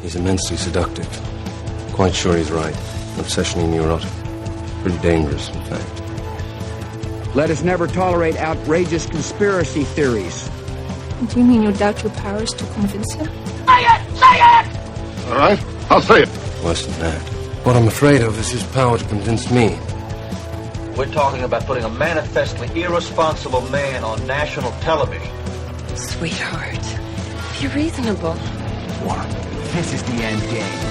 He's immensely seductive. Quite sure he's right. Obsessionally neurotic. Pretty dangerous, in fact. Let us never tolerate outrageous conspiracy theories. Do you mean you doubt your powers to convince him? Say it! Say it! All right, I'll say it. Worse than that. What I'm afraid of is his power to convince me. We're talking about putting a manifestly irresponsible man on national television. Sweetheart, be reasonable. Warren, this is the end game.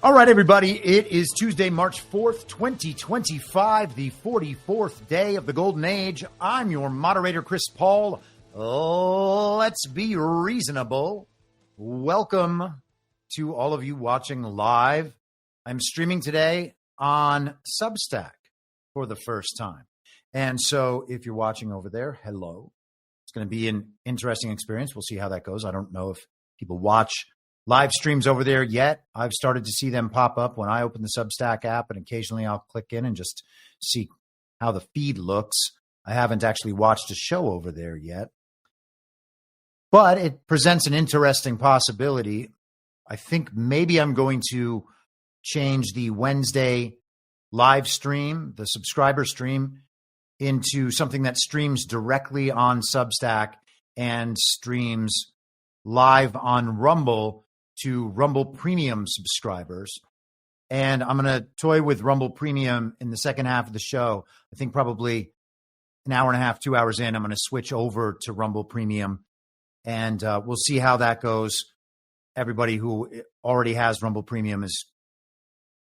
All right, everybody, it is Tuesday, March 4th, 2025, the 44th day of the Golden Age. I'm your moderator, Chris Paul. Let's be reasonable. Welcome to all of you watching live. I'm streaming today on Substack for the first time. And so if you're watching over there, hello. It's going to be an interesting experience. We'll see how that goes. I don't know if people watch live streams over there yet. I've started to see them pop up when I open the Substack app, and occasionally I'll click in and just see how the feed looks. I haven't actually watched a show over there yet, but it presents an interesting possibility. I think maybe I'm going to change the Wednesday live stream, the subscriber stream, into something that streams directly on Substack and streams live on Rumble to Rumble Premium subscribers. And I'm going to toy with Rumble Premium in the second half of the show. I think probably an hour and a half, 2 hours in, I'm going to switch over to Rumble Premium, and we'll see how that goes. Everybody who already has Rumble Premium is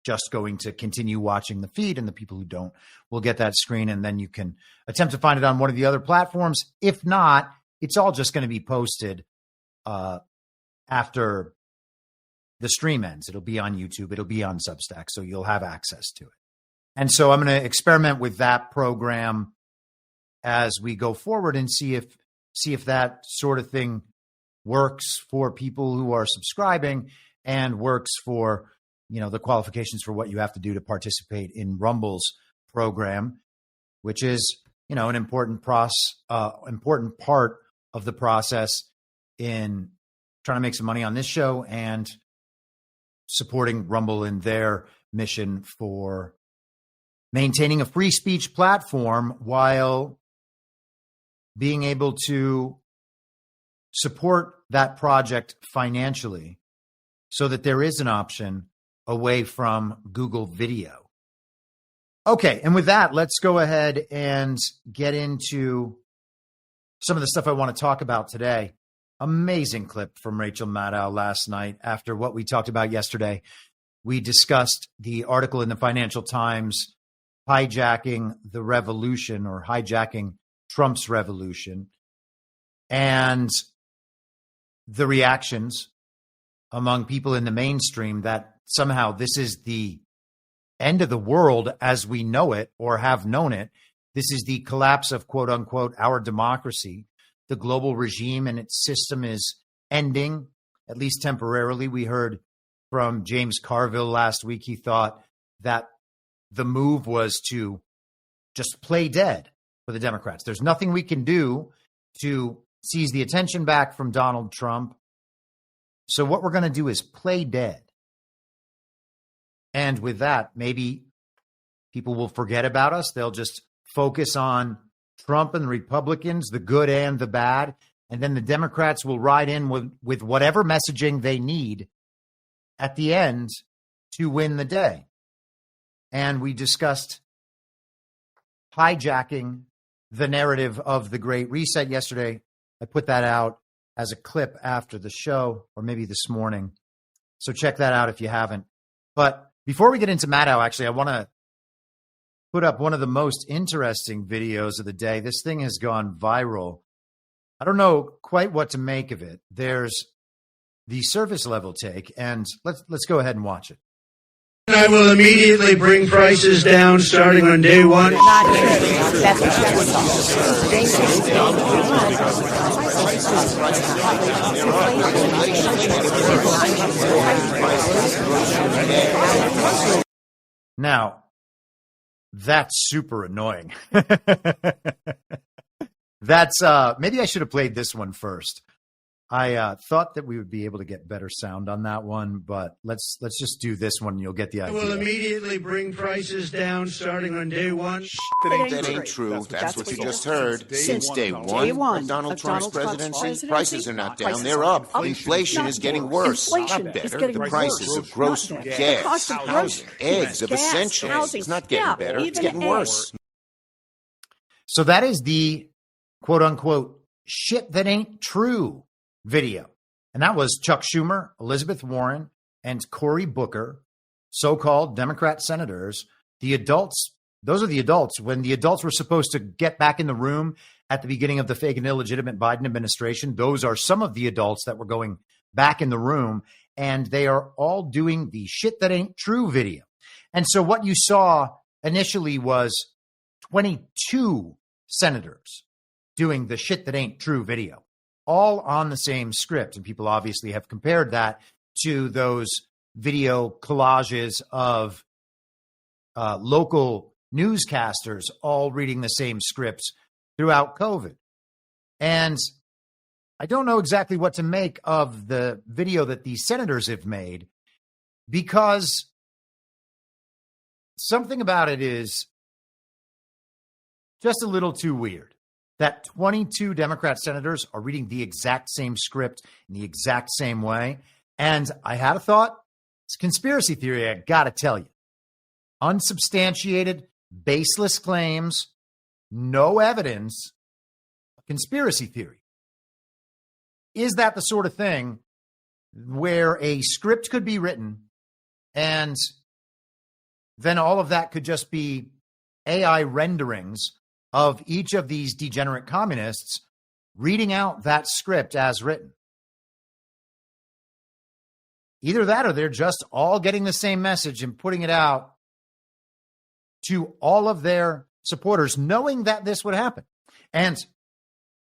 just going to continue watching the feed, and the people who don't will get that screen, and then you can attempt to find it on one of the other platforms. If not, it's all just going to be posted after the stream ends. It'll be on YouTube. It'll be on Substack, so you'll have access to it. And so I'm going to experiment with that program as we go forward and see if that sort of thing works for people who are subscribing and works for, you know, the qualifications for what you have to do to participate in Rumble's program, which is, you know, an important part of the process in trying to make some money on this show and supporting Rumble in their mission for maintaining a free speech platform while being able to support that project financially so that there is an option away from Google Video. Okay, and with that, let's go ahead and get into some of the stuff I want to talk about today. Amazing clip from Rachel Maddow last night after what we talked about yesterday. We discussed the article in the Financial Times, hijacking the revolution, or hijacking Trump's revolution, and the reactions among people in the mainstream that somehow this is the end of the world as we know it or have known it. This is the collapse of, quote unquote, our democracy. The global regime and its system is ending, at least temporarily. We heard from James Carville last week. He thought that the move was to just play dead for the Democrats. There's nothing we can do to seize the attention back from Donald Trump. So what we're going to do is play dead. And with that, maybe people will forget about us. They'll just focus on Trump and the Republicans, the good and the bad, and then the Democrats will ride in with whatever messaging they need at the end to win the day. And we discussed hijacking the narrative of the Great Reset yesterday. I put that out as a clip after the show, or maybe this morning. So check that out if you haven't. But before we get into Maddow, actually, I want to put up one of the most interesting videos of the day. This thing has gone viral. I don't know quite what to make of it. There's the surface level take, and let's go ahead and watch it. I will immediately bring prices down starting on day one. Now, that's super annoying. That's maybe I should have played this one first. I thought that we would be able to get better sound on that one, but let's just do this one and you'll get the idea. I will immediately bring prices down starting on day one. That ain't true. That's what you just heard. Since day one of Donald Trump's presidency, prices are not down, they're up. Inflation is getting worse, not better. The prices of grocery, gas, housing, eggs, of essentials. It's not getting better, it's getting worse. So that is the quote-unquote shit that ain't true video. And that was Chuck Schumer, Elizabeth Warren, and Cory Booker, so-called Democrat senators. The adults, those are the adults. When the adults were supposed to get back in the room at the beginning of the fake and illegitimate Biden administration, those are some of the adults that were going back in the room, and they are all doing the shit that ain't true video. And so what you saw initially was 22 senators doing the shit that ain't true video, all on the same script. And people obviously have compared that to those video collages of local newscasters all reading the same scripts throughout COVID. And I don't know exactly what to make of the video that these senators have made, because something about it is just a little too weird. That 22 Democrat senators are reading the exact same script in the exact same way. And I had a thought. It's a conspiracy theory, I got to tell you. Unsubstantiated, baseless claims, no evidence, conspiracy theory. Is that the sort of thing where a script could be written and then all of that could just be AI renderings of each of these degenerate communists reading out that script as written? Either that or they're just all getting the same message and putting it out to all of their supporters, knowing that this would happen. And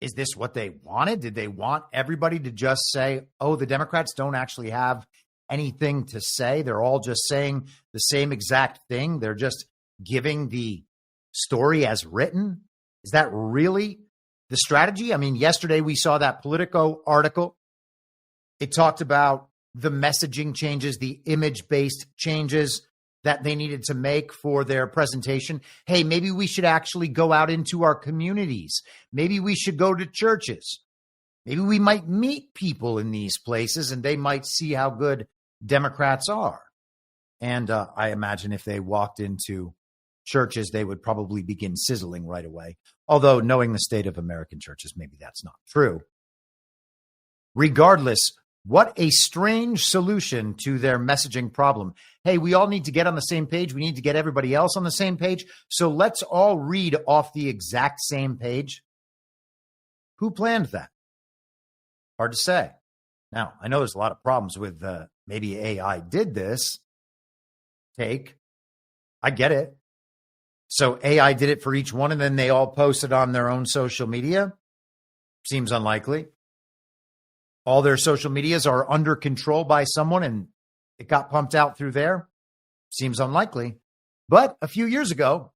is this what they wanted? Did they want everybody to just say, oh, the Democrats don't actually have anything to say? They're all just saying the same exact thing. They're just giving the story as written? Is that really the strategy? I mean, yesterday we saw that Politico article. It talked about the messaging changes, the image-based changes that they needed to make for their presentation. Hey, maybe we should actually go out into our communities. Maybe we should go to churches. Maybe we might meet people in these places and they might see how good Democrats are. And I imagine if they walked into churches, they would probably begin sizzling right away. Although, knowing the state of American churches, maybe that's not true. Regardless, what a strange solution to their messaging problem. Hey, we all need to get on the same page. We need to get everybody else on the same page. So let's all read off the exact same page. Who planned that? Hard to say. Now, I know there's a lot of problems with maybe AI did this take. I get it. So AI did it for each one, and then they all posted on their own social media? Seems unlikely. All their social medias are under control by someone, and it got pumped out through there? Seems unlikely. But a few years ago,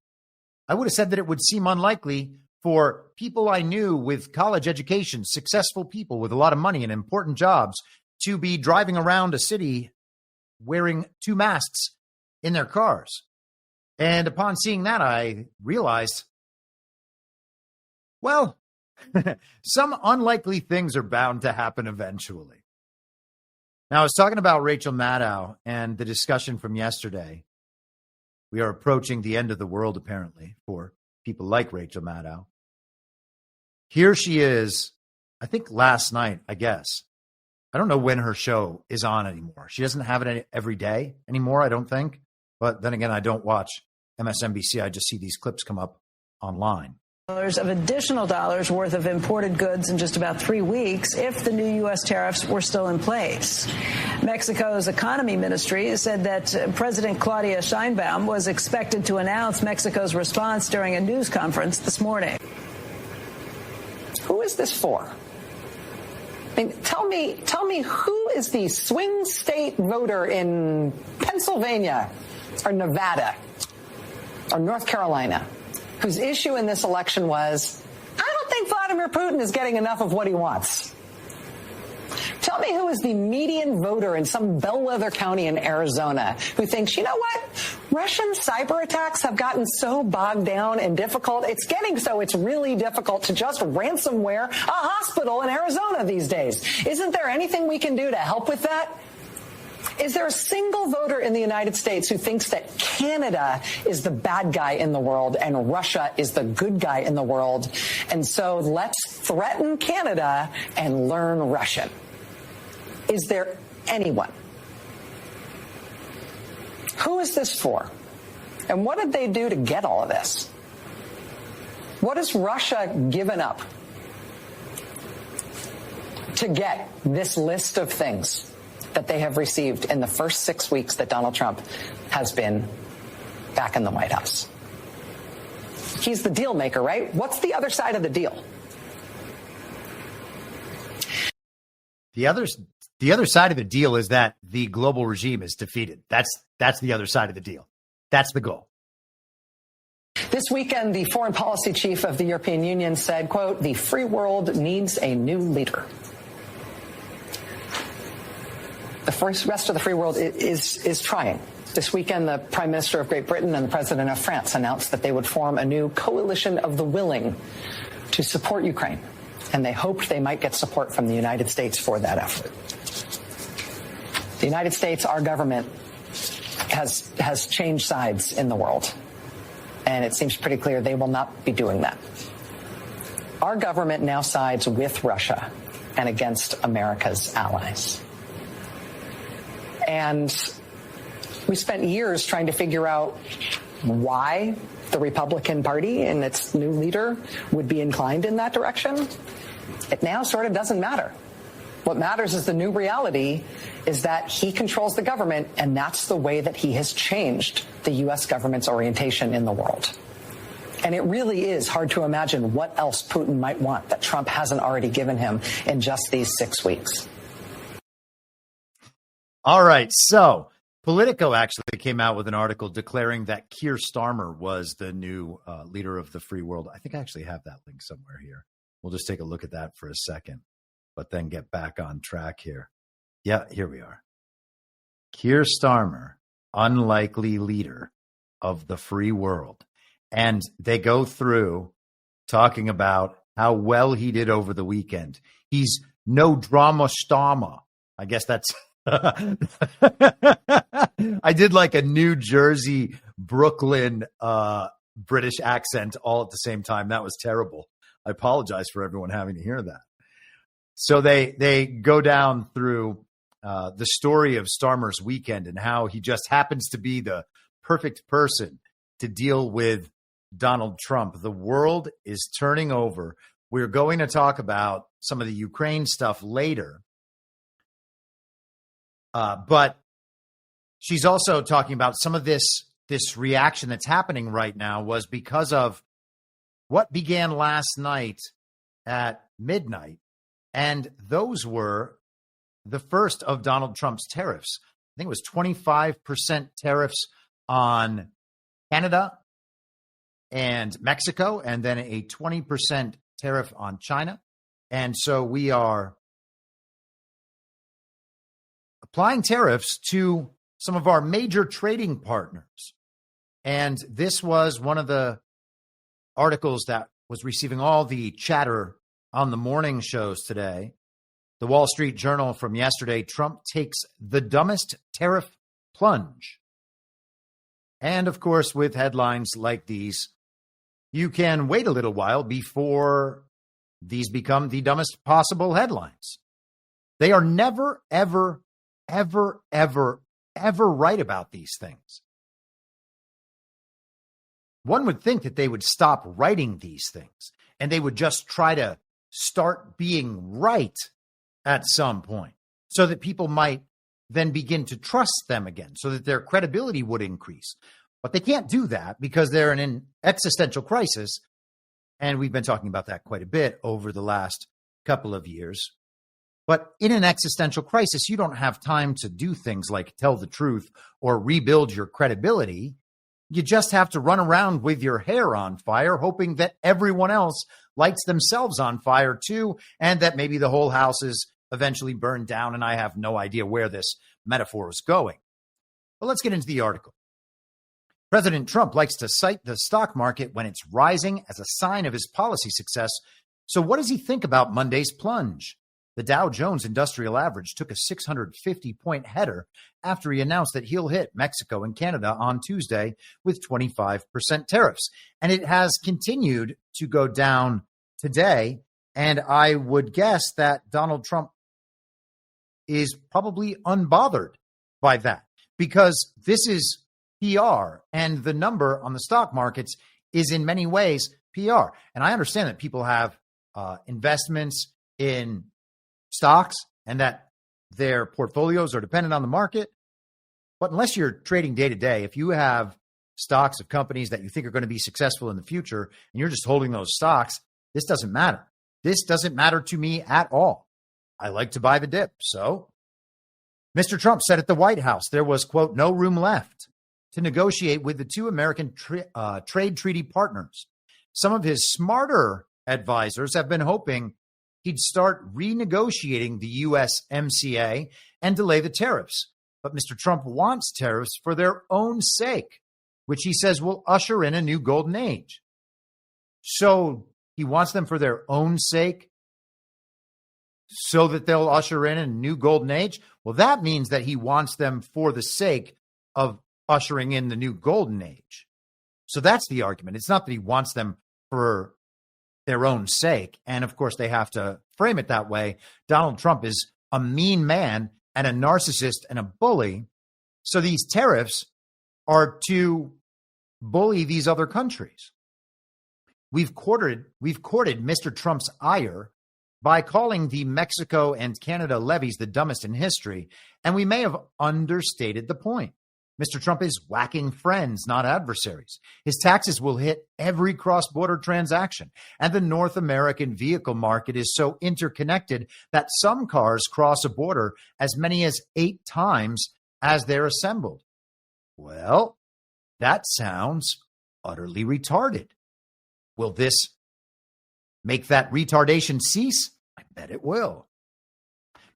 I would have said that it would seem unlikely for people I knew with college education, successful people with a lot of money and important jobs, to be driving around a city wearing 2 masks in their cars. And upon seeing that, I realized, well, some unlikely things are bound to happen eventually. Now, I was talking about Rachel Maddow and the discussion from yesterday. We are approaching the end of the world, apparently, for people like Rachel Maddow. Here she is, I think last night, I guess. I don't know when her show is on anymore. She doesn't have it every day anymore, I don't think. But then again, I don't watch MSNBC. I just see these clips come up online. Of additional dollars worth of imported goods in just about 3 weeks if the new U.S. tariffs were still in place. Mexico's economy ministry said that President Claudia Sheinbaum was expected to announce Mexico's response during a news conference this morning. Who is this for? I mean, tell me who is the swing state voter in Pennsylvania or Nevada or North Carolina whose issue in this election was, I don't think Vladimir Putin is getting enough of what he wants. Tell me who is the median voter in some bellwether county in Arizona who thinks, you know what, Russian cyber attacks have gotten so bogged down and difficult, it's really difficult to just ransomware a hospital in Arizona these days. Isn't there anything we can do to help with that? Is there a single voter in the United States who thinks that Canada is the bad guy in the world and Russia is the good guy in the world? And so let's threaten Canada and learn Russian. Is there anyone? Who is this for? And what did they do to get all of this? What has Russia given up to get this list of things that they have received in the first 6 weeks that Donald Trump has been back in the White House? He's the deal maker, right? What's the other side of the deal? The other side of the deal is that the global regime is defeated. That's the other side of the deal. That's the goal. This weekend, the foreign policy chief of the European Union said, quote, the free world needs a new leader. The rest of the free world is trying. This weekend, the Prime Minister of Great Britain and the President of France announced that they would form a new coalition of the willing to support Ukraine. And they hoped they might get support from the United States for that effort. The United States, our government, has changed sides in the world. And it seems pretty clear they will not be doing that. Our government now sides with Russia and against America's allies. And we spent years trying to figure out why the Republican Party and its new leader would be inclined in that direction. It now sort of doesn't matter. What matters is the new reality is that he controls the government, and that's the way that he has changed the U.S. government's orientation in the world. And it really is hard to imagine what else Putin might want that Trump hasn't already given him in just these 6 weeks. All right. So Politico actually came out with an article declaring that Keir Starmer was the new leader of the free world. I think I actually have that link somewhere here. We'll just take a look at that for a second, but then get back on track here. Yeah, here we are. Keir Starmer, unlikely leader of the free world. And they go through talking about how well he did over the weekend. He's no drama starmer. I guess that's... I did like a New Jersey, Brooklyn, British accent all at the same time. That was terrible. I apologize for everyone having to hear that. So they go down through the story of Starmer's weekend and how he just happens to be the perfect person to deal with Donald Trump. The world is turning over. We're going to talk about some of the Ukraine stuff later. But she's also talking about some of this reaction that's happening right now was because of what began last night at midnight. And those were the first of Donald Trump's tariffs. I think it was 25% tariffs on Canada and Mexico, and then a 20% tariff on China. And so we are applying tariffs to some of our major trading partners. And this was one of the articles that was receiving all the chatter on the morning shows today. The Wall Street Journal from yesterday, Trump takes the dumbest tariff plunge. And of course, with headlines like these, you can wait a little while before these become the dumbest possible headlines. They are never, ever, ever, ever, ever right about these things. one would think that they would stop writing these things and they would just try to start being right at some point so that people might then begin to trust them again, so that their credibility would increase. But they can't do that because they're in an existential crisis. And we've been talking about that quite a bit over the last couple of years. But in an existential crisis, you don't have time to do things like tell the truth or rebuild your credibility. You just have to run around with your hair on fire, hoping that everyone else lights themselves on fire too, and that maybe the whole house is eventually burned down. And I have no idea where this metaphor is going. But let's get into the article. President Trump likes to cite the stock market when it's rising as a sign of his policy success. So what does he think about Monday's plunge? The Dow Jones Industrial Average took a 650-point header after he announced that he'll hit Mexico and Canada on Tuesday with 25% tariffs. And it has continued to go down today. And I would guess that Donald Trump is probably unbothered by that because this is PR, and the number on the stock markets is in many ways PR. And I understand that people have investments in stocks and that their portfolios are dependent on the market. But unless you're trading day to day, if you have stocks of companies that you think are going to be successful in the future and you're just holding those stocks, this doesn't matter. This doesn't matter to me at all. I like to buy the dip. So Mr. Trump said at the White House there was, quote, no room left to negotiate with the two American trade treaty partners. Some of his smarter advisors have been hoping he'd start renegotiating the USMCA and delay the tariffs. But Mr. Trump wants tariffs for their own sake, which he says will usher in a new golden age. So he wants them for their own sake so that they'll usher in a new golden age. Well, that means that he wants them for the sake of ushering in the new golden age. So that's the argument. It's not that he wants them for their own sake. And of course, they have to frame it that way. Donald Trump is a mean man and a narcissist and a bully. So these tariffs are to bully these other countries. We've courted Mr. Trump's ire by calling the Mexico and Canada levies the dumbest in history, and we may have understated the point. Mr. Trump is whacking friends, not adversaries. His taxes will hit every cross-border transaction, and the North American vehicle market is so interconnected that some cars cross a border as many as 8 times as they're assembled. Well, that sounds utterly retarded. Will this make that retardation cease? I bet it will.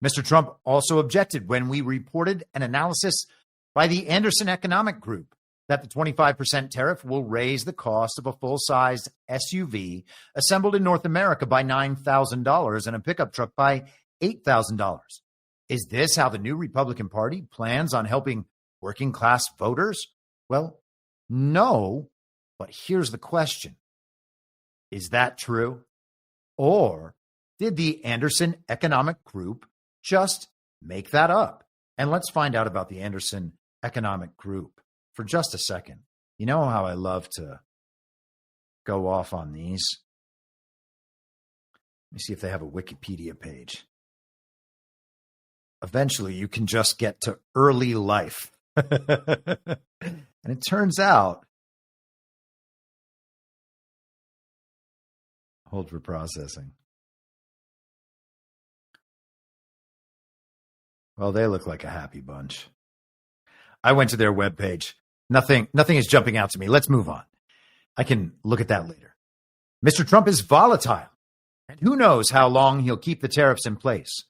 Mr. Trump also objected when we reported an analysis by the Anderson Economic Group that the 25% tariff will raise the cost of a full-sized SUV assembled in North America by $9,000 and a pickup truck by $8,000. Is this how the new Republican Party plans on helping working-class voters? Well, no, but here's the question. Is that true? Or did the Anderson Economic Group just make that up? And let's find out about the Anderson Economic Group for just a second. You know how I love to go off on these. Let me see if they have a Wikipedia page. Eventually, you can just get to early life. And it turns out, hold for processing. Well, they look like a happy bunch. I went to their webpage. Nothing is jumping out to me. Let's move on. I can look at that later. Mr. Trump is volatile, and who knows how long he'll keep the tariffs in place.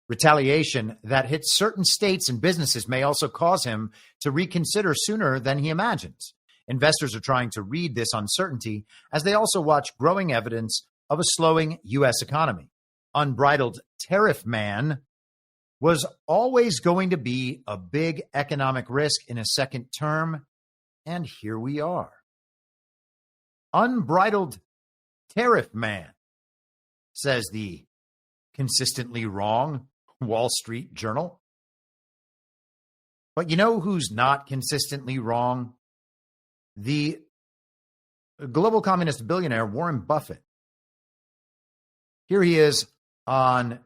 Retaliation that hits certain states and businesses may also cause him to reconsider sooner than he imagines. Investors are trying to read this uncertainty as they also watch growing evidence of a slowing U.S. economy. Unbridled tariff man was always going to be a big economic risk in a second term, and here we are. Unbridled tariff man, says the consistently wrong Wall Street Journal. But you know who's not consistently wrong? The global communist billionaire Warren Buffett. Here he is on,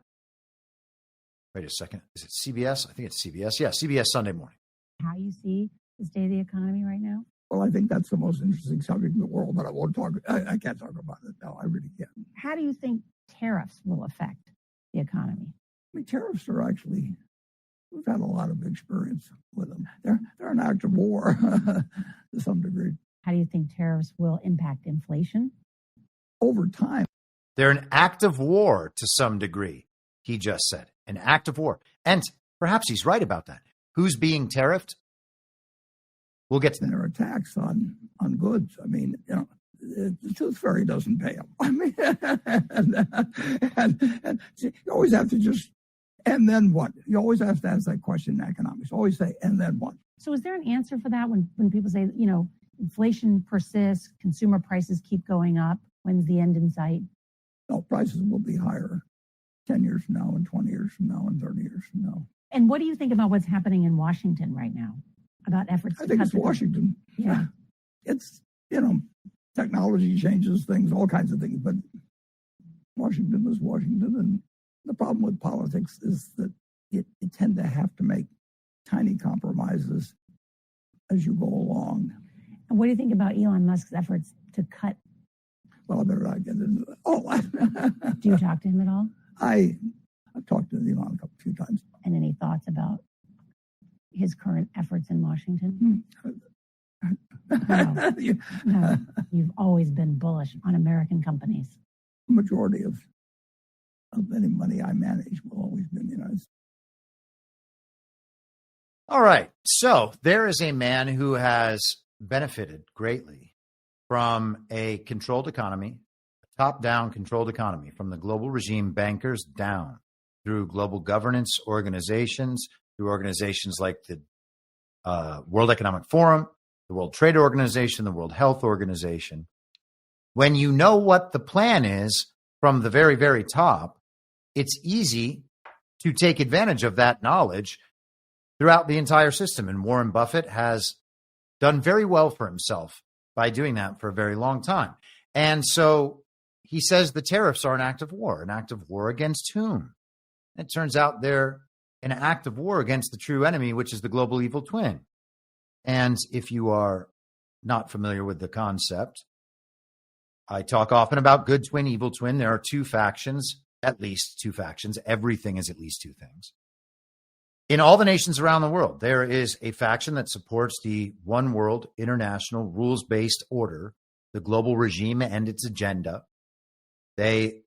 wait a second, is it CBS? I think it's CBS. Yeah, CBS Sunday Morning. How you see the state of the economy right now? Well, I think that's the most interesting subject in the world, but I won't talk. I can't talk about it. No, I really can't. How do you think tariffs will affect the economy? I mean, tariffs are actually, we've had a lot of experience with them. They're an act of war to some degree. How do you think tariffs will impact inflation? Over time. They're an act of war to some degree, he just said. An act of war. And perhaps he's right about that. Who's being tariffed? We'll get to that. There are attacks on goods. I mean, you know, the tooth fairy doesn't pay them. I mean, and see, you always have to just, and then what? You always have to ask that question in economics. Always say, and then what? So is there an answer for that when people say, you know, inflation persists, consumer prices keep going up, when's the end in sight? No, prices will be higher 10 years from now and 20 years from now and 30 years from now. And what do you think about what's happening in Washington right now? About efforts to I think it's Washington. Yeah. It's, you know, technology changes things, all kinds of things, but Washington is Washington. And the problem with politics is that you tend to have to make tiny compromises as you go along. And what do you think about Elon Musk's efforts to cut? Well, I better not get into that. Oh, do you talk to him at all? I've talked to Elon a few times. And any thoughts about his current efforts in Washington? No, you've always been bullish on American companies. The majority of any money I manage will always be in the United States. All right. So there is a man who has benefited greatly from a controlled economy, a top-down controlled economy, from the global regime bankers down through global governance organizations, through organizations like the World Economic Forum, the World Trade Organization, the World Health Organization. When you know what the plan is from the very, very top, it's easy to take advantage of that knowledge throughout the entire system. And Warren Buffett has done very well for himself by doing that for a very long time. And so he says the tariffs are an act of war against whom? It turns out they're an act of war against the true enemy, which is the global evil twin. And if you are not familiar with the concept, I talk often about good twin, evil twin. There are two factions, at least two factions. Everything is at least two things. In all the nations around the world, there is a faction that supports the one world international rules-based order, the global regime and its agenda. They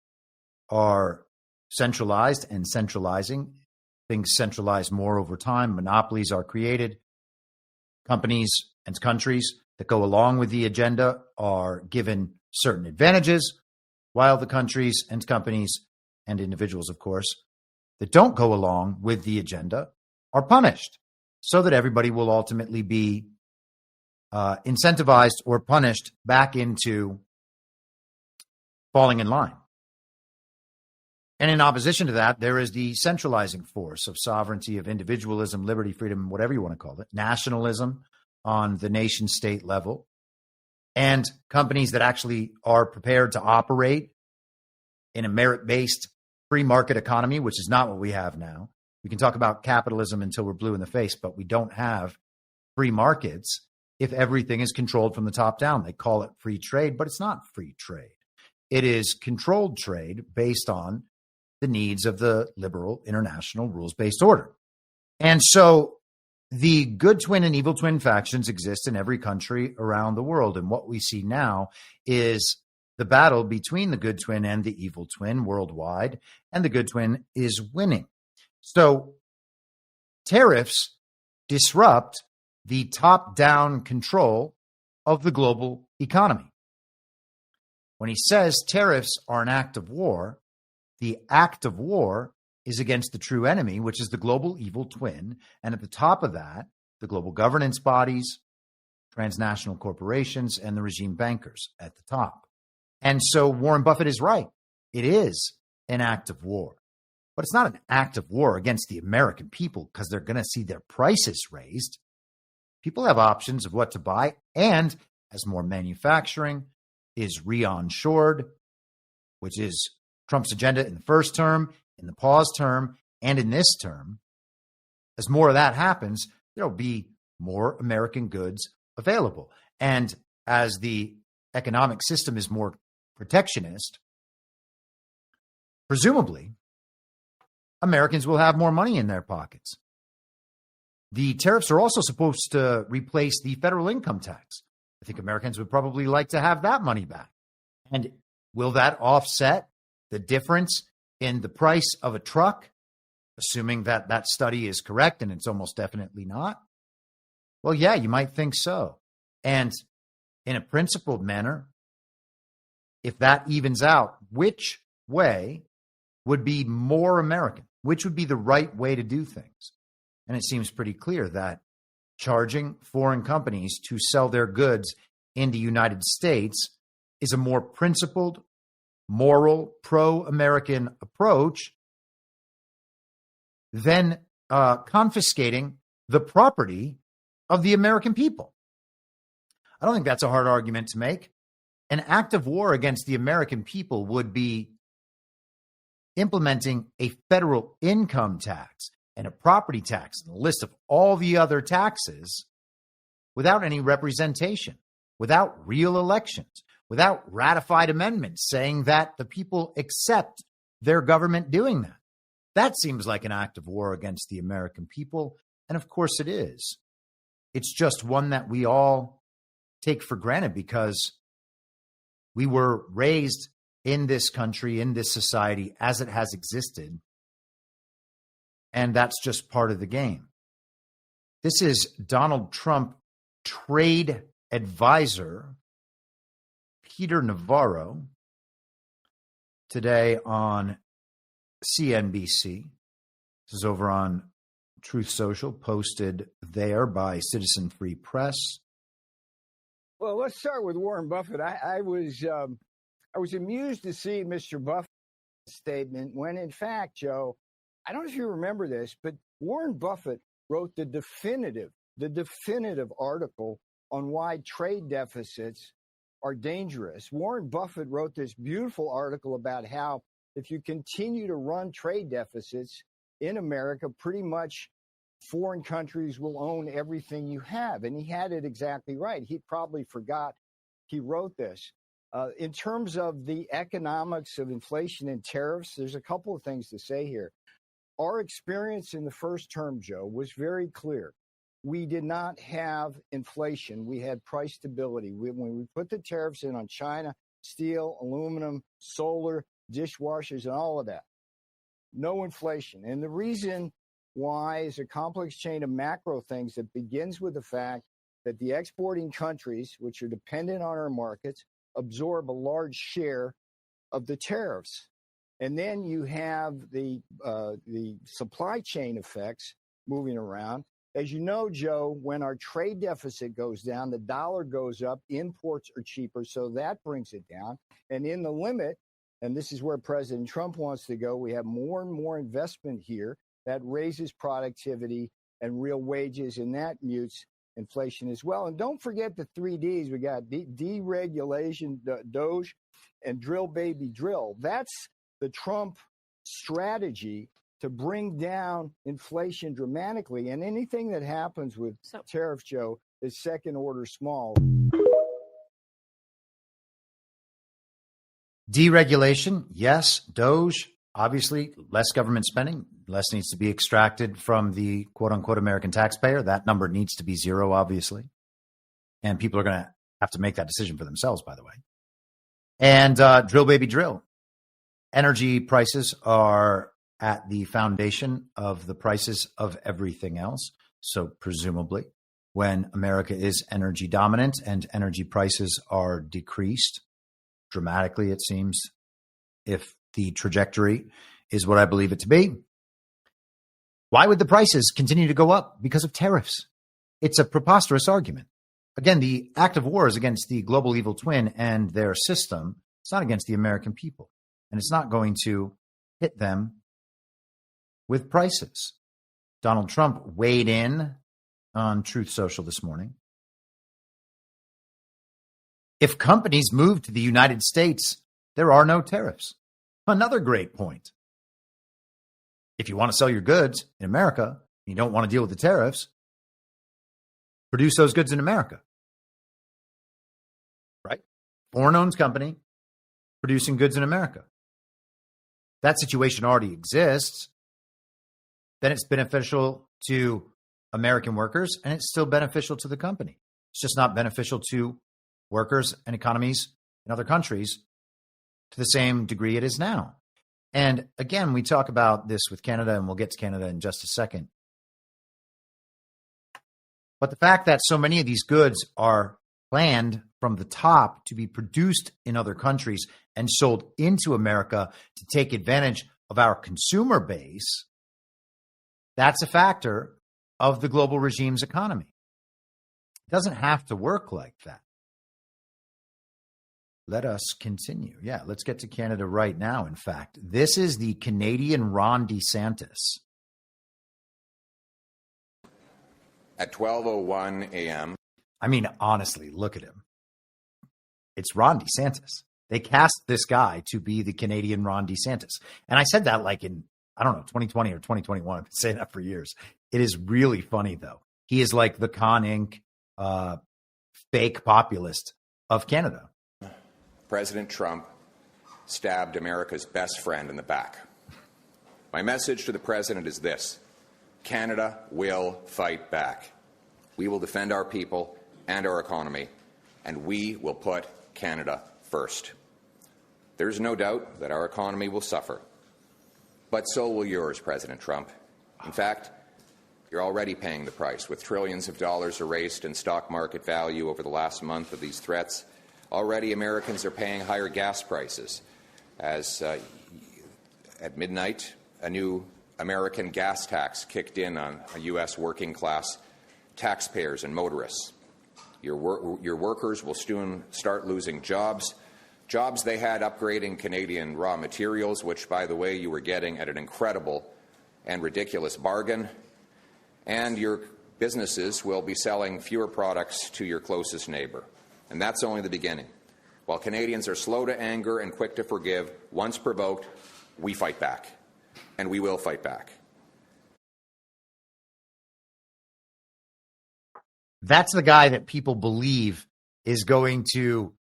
are centralized and centralizing. Things centralize more over time. Monopolies are created. Companies and countries that go along with the agenda are given certain advantages, while the countries and companies and individuals, of course, that don't go along with the agenda are punished, so that everybody will ultimately be incentivized or punished back into falling in line. And in opposition to that, there is the centralizing force of sovereignty, of individualism, liberty, freedom, whatever you want to call it, nationalism on the nation state level, and companies that actually are prepared to operate in a merit-based free market economy, which is not what we have now. We can talk about capitalism until we're blue in the face, but we don't have free markets if everything is controlled from the top down. They call it free trade, but it's not free trade. It is controlled trade based on the needs of the liberal international rules-based order. And so the good twin and evil twin factions exist in every country around the world. And what we see now is the battle between the good twin and the evil twin worldwide, and the good twin is winning. So tariffs disrupt the top-down control of the global economy. When he says tariffs are an act of war, the act of war is against the true enemy, which is the global evil twin. And at the top of that, the global governance bodies, transnational corporations, and the regime bankers at the top. And so Warren Buffett is right. It is an act of war. But it's not an act of war against the American people because they're going to see their prices raised. People have options of what to buy. And as more manufacturing, is re-onshored, which is Trump's agenda in the first term, in the pause term, and in this term. As more of that happens, there'll be more American goods available. And as the economic system is more protectionist, presumably, Americans will have more money in their pockets. The tariffs are also supposed to replace the federal income tax. I think Americans would probably like to have that money back. And will that offset the difference in the price of a truck, assuming that that study is correct, and it's almost definitely not? Well, yeah, you might think so. And in a principled manner, if that evens out, which way would be more American? Which would be the right way to do things? And it seems pretty clear that charging foreign companies to sell their goods in the United States is a more principled, moral, pro-American approach than confiscating the property of the American people. I don't think that's a hard argument to make. An act of war against the American people would be implementing a federal income tax and a property tax and a list of all the other taxes without any representation, without real elections, without ratified amendments saying that the people accept their government doing that. That seems like an act of war against the American people. And of course it is. It's just one that we all take for granted because we were raised in this country, in this society, as it has existed. And that's just part of the game. This is Donald Trump trade advisor, Peter Navarro, today on CNBC. This is over on Truth Social, posted there by Citizen Free Press. Well, let's start with Warren Buffett. I was amused to see Mr. Buffett's statement when, in fact, Joe, I don't know if you remember this, but Warren Buffett wrote the definitive article on why trade deficits are dangerous. Warren Buffett wrote this beautiful article about how if you continue to run trade deficits in America, pretty much foreign countries will own everything you have. And he had it exactly right. He probably forgot he wrote this. In terms of the economics of inflation and tariffs, there's a couple of things to say here. Our experience in the first term, Joe, was very clear. We did not have inflation. We had price stability. When we put the tariffs in on China, steel, aluminum, solar, dishwashers, and all of that, no inflation. And the reason why is a complex chain of macro things that begins with the fact that the exporting countries, which are dependent on our markets, absorb a large share of the tariffs. And then you have the supply chain effects moving around. As you know, Joe, when our trade deficit goes down, the dollar goes up, imports are cheaper, so that brings it down. And in the limit, and this is where President Trump wants to go, we have more and more investment here that raises productivity and real wages, and that mutes inflation as well. And don't forget the 3 Ds. We got deregulation, Doge, and drill, baby, drill. That's the Trump strategy to bring down inflation dramatically. And anything that happens with tariffs, Joe, is second order small. Deregulation, yes. Doge, obviously, less government spending, less needs to be extracted from the quote-unquote American taxpayer. That number needs to be zero, obviously. And people are going to have to make that decision for themselves, by the way. And drill, baby, drill. Energy prices are at the foundation of the prices of everything else. So presumably, when America is energy dominant and energy prices are decreased dramatically, it seems, if the trajectory is what I believe it to be, why would the prices continue to go up? Because of tariffs. It's a preposterous argument. Again, the act of war is against the global evil twin and their system. It's not against the American people. And it's not going to hit them with prices. Donald Trump weighed in on Truth Social this morning. If companies move to the United States, there are no tariffs. Another great point. If you want to sell your goods in America, you don't want to deal with the tariffs, produce those goods in America. Right? Foreign-owned company producing goods in America. That situation already exists. Then it's beneficial to American workers, and it's still beneficial to the company. It's just not beneficial to workers and economies in other countries to the same degree it is now. And again, we talk about this with Canada, and we'll get to Canada in just a second. But the fact that so many of these goods are planned from the top to be produced in other countries and sold into America to take advantage of our consumer base, that's a factor of the global regime's economy. It doesn't have to work like that. Let us continue. Yeah, let's get to Canada right now, in fact. This is the Canadian Ron DeSantis. At 12:01 a.m. I mean, honestly, look at him. It's Ron DeSantis. They cast this guy to be the Canadian Ron DeSantis. And I said that like in, I don't know, 2020 or 2021. I've been saying that for years. It is really funny, though. He is like the Con Inc. Fake populist of Canada. President Trump stabbed America's best friend in the back. My message to the president is this: Canada will fight back. We will defend our people and our economy, and we will put Canada first. There's no doubt that our economy will suffer, but so will yours, President Trump. In fact, you're already paying the price, with trillions of dollars erased in stock market value over the last month of these threats. Already, Americans are paying higher gas prices, as at midnight, a new American gas tax kicked in on U.S. working class taxpayers and motorists. Your workers will soon start losing jobs they had upgrading Canadian raw materials, which, by the way, you were getting at an incredible and ridiculous bargain. And your businesses will be selling fewer products to your closest neighbor. And that's only the beginning. While Canadians are slow to anger and quick to forgive, once provoked, we fight back. And we will fight back. That's the guy that people believe is going to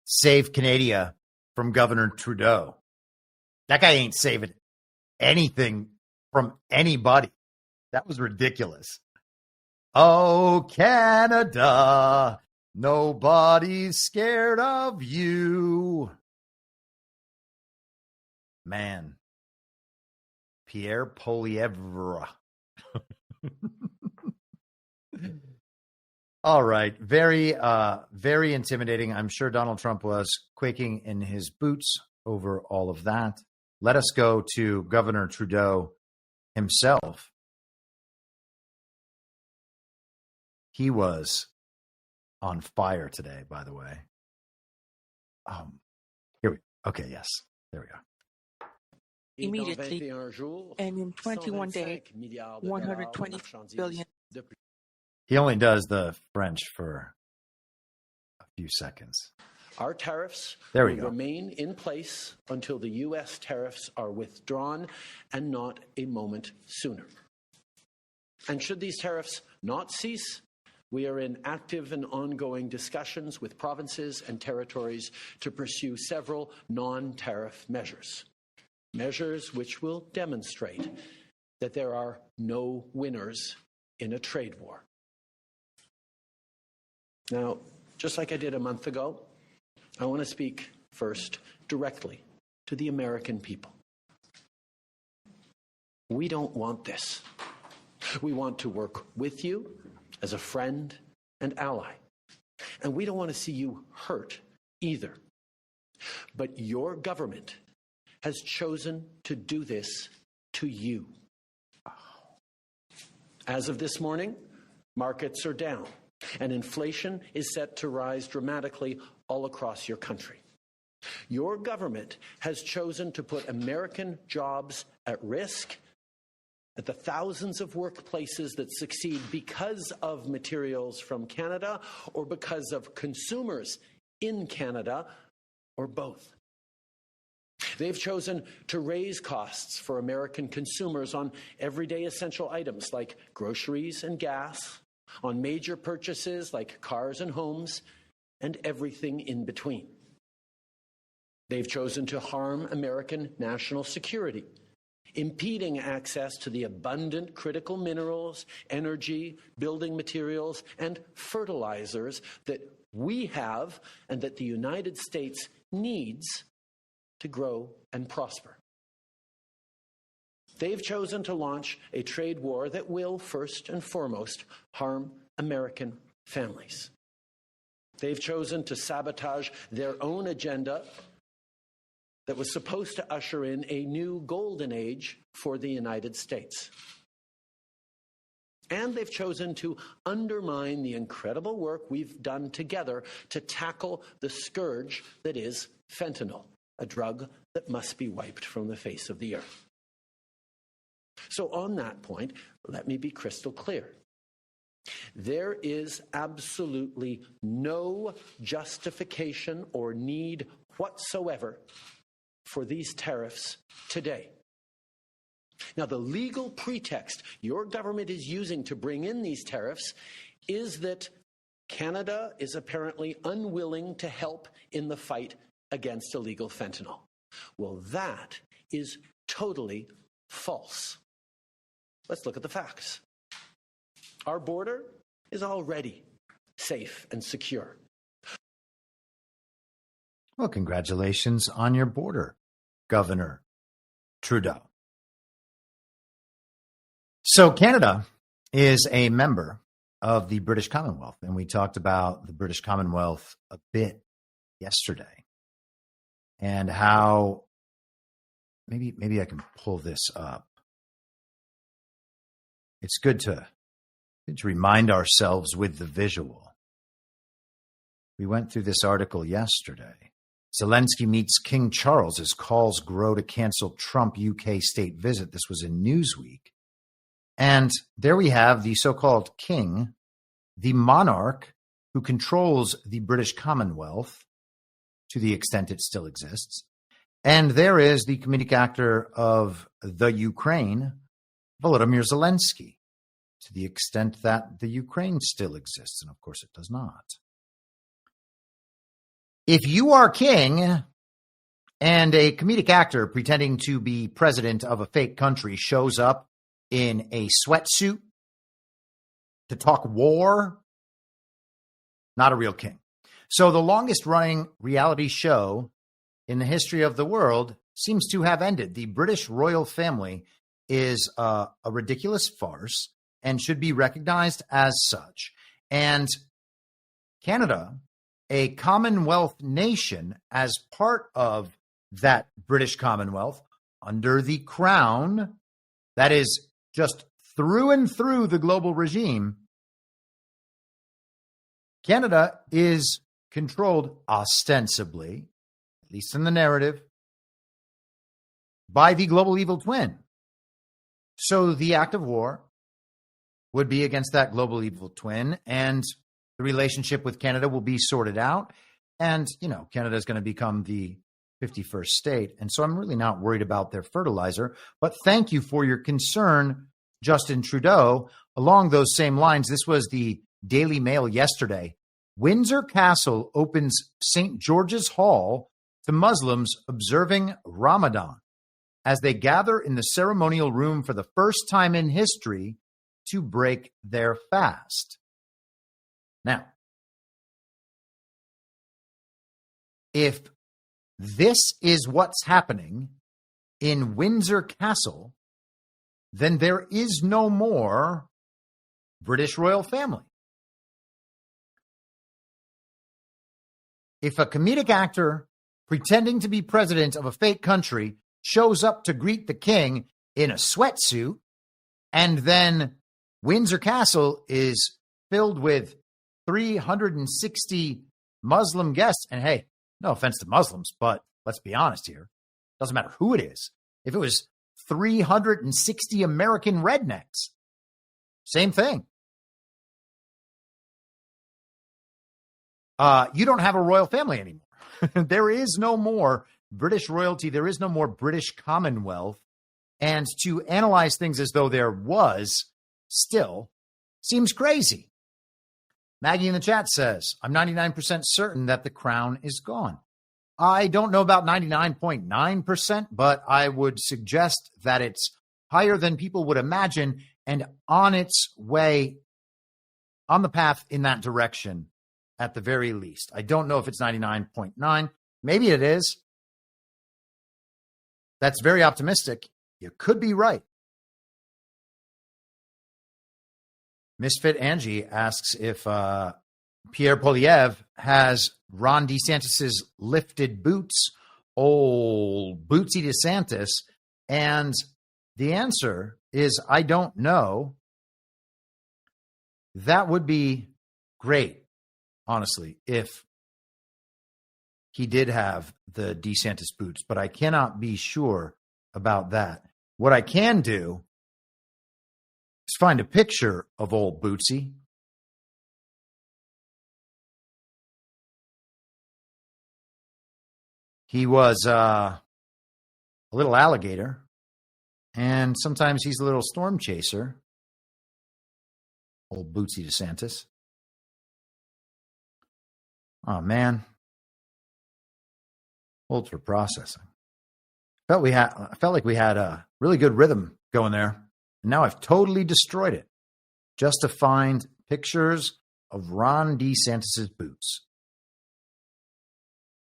save Canada from Governor Trudeau. That guy ain't saving anything from anybody. That was ridiculous. Oh, Canada, nobody's scared of you. Man. Pierre Poilievre. All right. Very intimidating. I'm sure Donald Trump was quaking in his boots over all of that. Let us go to Governor Trudeau himself. He was on fire today, by the way. Okay, yes. There we go. Immediately, and in 21 days, 120 billion. He only does the French for a few seconds. Our tariffs will remain in place until the U.S. tariffs are withdrawn, and not a moment sooner. And should these tariffs not cease, we are in active and ongoing discussions with provinces and territories to pursue several non-tariff measures. Measures which will demonstrate that there are no winners in a trade war. Now, just like I did a month ago, I want to speak first directly to the American people. We don't want this. We want to work with you as a friend and ally. And we don't want to see you hurt either. But your government has chosen to do this to you. As of this morning, markets are down, and inflation is set to rise dramatically all across your country. Your government has chosen to put American jobs at risk, at the thousands of workplaces that succeed because of materials from Canada or because of consumers in Canada, or both. They've chosen to raise costs for American consumers on everyday essential items like groceries and gas, on major purchases like cars and homes, and everything in between. They've chosen to harm American national security, impeding access to the abundant critical minerals, energy, building materials, and fertilizers that we have and that the United States needs to grow and prosper. They've chosen to launch a trade war that will, first and foremost, harm American families. They've chosen to sabotage their own agenda that was supposed to usher in a new golden age for the United States. And they've chosen to undermine the incredible work we've done together to tackle the scourge that is fentanyl, a drug that must be wiped from the face of the earth. So on that point, let me be crystal clear. There is absolutely no justification or need whatsoever for these tariffs today. Now, the legal pretext your government is using to bring in these tariffs is that Canada is apparently unwilling to help in the fight against illegal fentanyl. Well, that is totally false. Let's look at the facts. Our border is already safe and secure. Well, congratulations on your border, Governor Trudeau. So Canada is a member of the British Commonwealth, and we talked about the British Commonwealth a bit yesterday and how maybe I can pull this up. It's good to remind ourselves with the visual. We went through this article yesterday. Zelensky meets King Charles as calls grow to cancel Trump UK state visit. This was in Newsweek. And there we have the so-called king, the monarch who controls the British Commonwealth to the extent it still exists. And there is the comedic actor of the Ukraine, Volodymyr Zelensky, to the extent that the Ukraine still exists. And of course it does not. If you are king and a comedic actor pretending to be president of a fake country shows up in a sweatsuit to talk war, not a real king. So the longest running reality show in the history of the world seems to have ended. The British royal family is a ridiculous farce and should be recognized as such. And Canada, a Commonwealth nation, as part of that British Commonwealth, under the Crown, that is just through and through the global regime, Canada is controlled ostensibly, at least in the narrative, by the global evil twin. So the act of war would be against that global evil twin, and the relationship with Canada will be sorted out. And, Canada is going to become the 51st state. And so I'm really not worried about their fertilizer. But thank you for your concern, Justin Trudeau. Along those same lines, this was the Daily Mail yesterday. Windsor Castle opens St. George's Hall to Muslims observing Ramadan as they gather in the ceremonial room for the first time in history to break their fast. Now, if this is what's happening in Windsor Castle, then there is no more British royal family. If a comedic actor pretending to be president of a fake country shows up to greet the king in a sweatsuit, and then Windsor Castle is filled with 360 Muslim guests, and hey, no offense to Muslims, but let's be honest here. Doesn't matter who it is. If it was 360 American rednecks, same thing. you don't have a royal family anymore. There is no more British royalty. There is no more British Commonwealth. And to analyze things as though there was still seems crazy. Maggie in the chat says, I'm 99% certain that the crown is gone. I don't know about 99.9%, but I would suggest that it's higher than people would imagine and on its way, on the path in that direction at the very least. I don't know if it's 99.9. Maybe it is. That's very optimistic. You could be right. Misfit Angie asks if Pierre Poilievre has Ron DeSantis' lifted boots, old bootsy DeSantis, and the answer is I don't know. That would be great, honestly, if he did have the DeSantis boots, but I cannot be sure about that. What I can do is find a picture of old Bootsy. He was a little alligator, and sometimes he's a little storm chaser. Old Bootsy DeSantis. Oh, man. Hold for processing. I felt like we had a really good rhythm going there. And now I've totally destroyed it just to find pictures of Ron DeSantis' boots.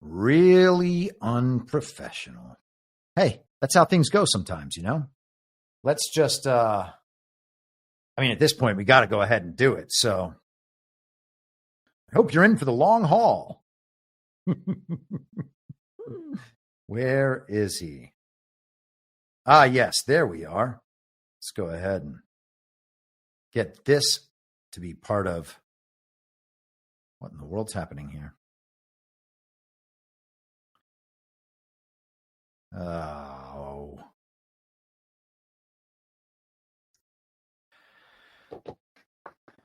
Really unprofessional. Hey, that's how things go sometimes, you know? Let's just, at this point, we got to go ahead and do it. So I hope you're in for the long haul. Where is he? Ah, yes, there we are. Let's go ahead and get this to be part of what in the world's happening here. Oh.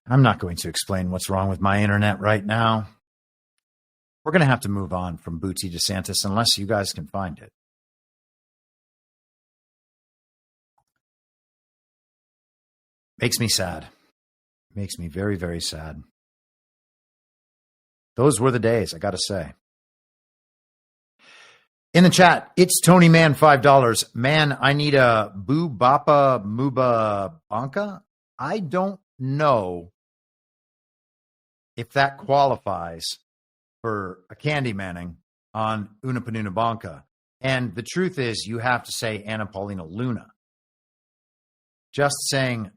I'm not going to explain what's wrong with my internet right now. We're going to have to move on from Bootsy DeSantis unless you guys can find it. Makes me sad. Makes me very, very sad. Those were the days, I got to say. In the chat, it's Tony Man, $5. Man, I need a Boo Bapa Muba Banca. I don't know if that qualifies for a Candy Manning on Una Panuna Banca. And the truth is, you have to say Anna Paulina Luna. Just saying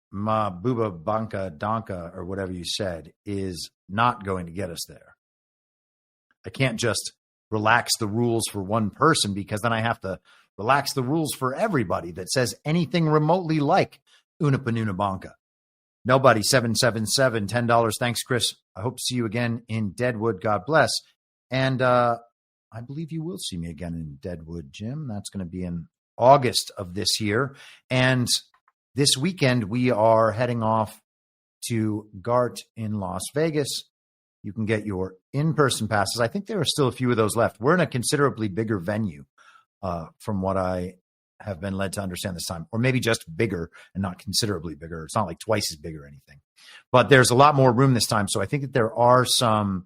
Ma Buba Banca Donka or whatever you said is not going to get us there. I can't just relax the rules for one person because then I have to relax the rules for everybody that says anything remotely like Una Panuna Banca. Nobody, 777, $10. Thanks, Chris. I hope to see you again in Deadwood. God bless. And I believe you will see me again in Deadwood, Jim. That's going to be in August of this year. And this weekend, we are heading off to GART in Las Vegas. You can get your in-person passes. I think there are still a few of those left. We're in a considerably bigger venue from what I have been led to understand this time, or maybe just bigger and not considerably bigger. It's not like twice as big or anything, but there's a lot more room this time. So I think that there are some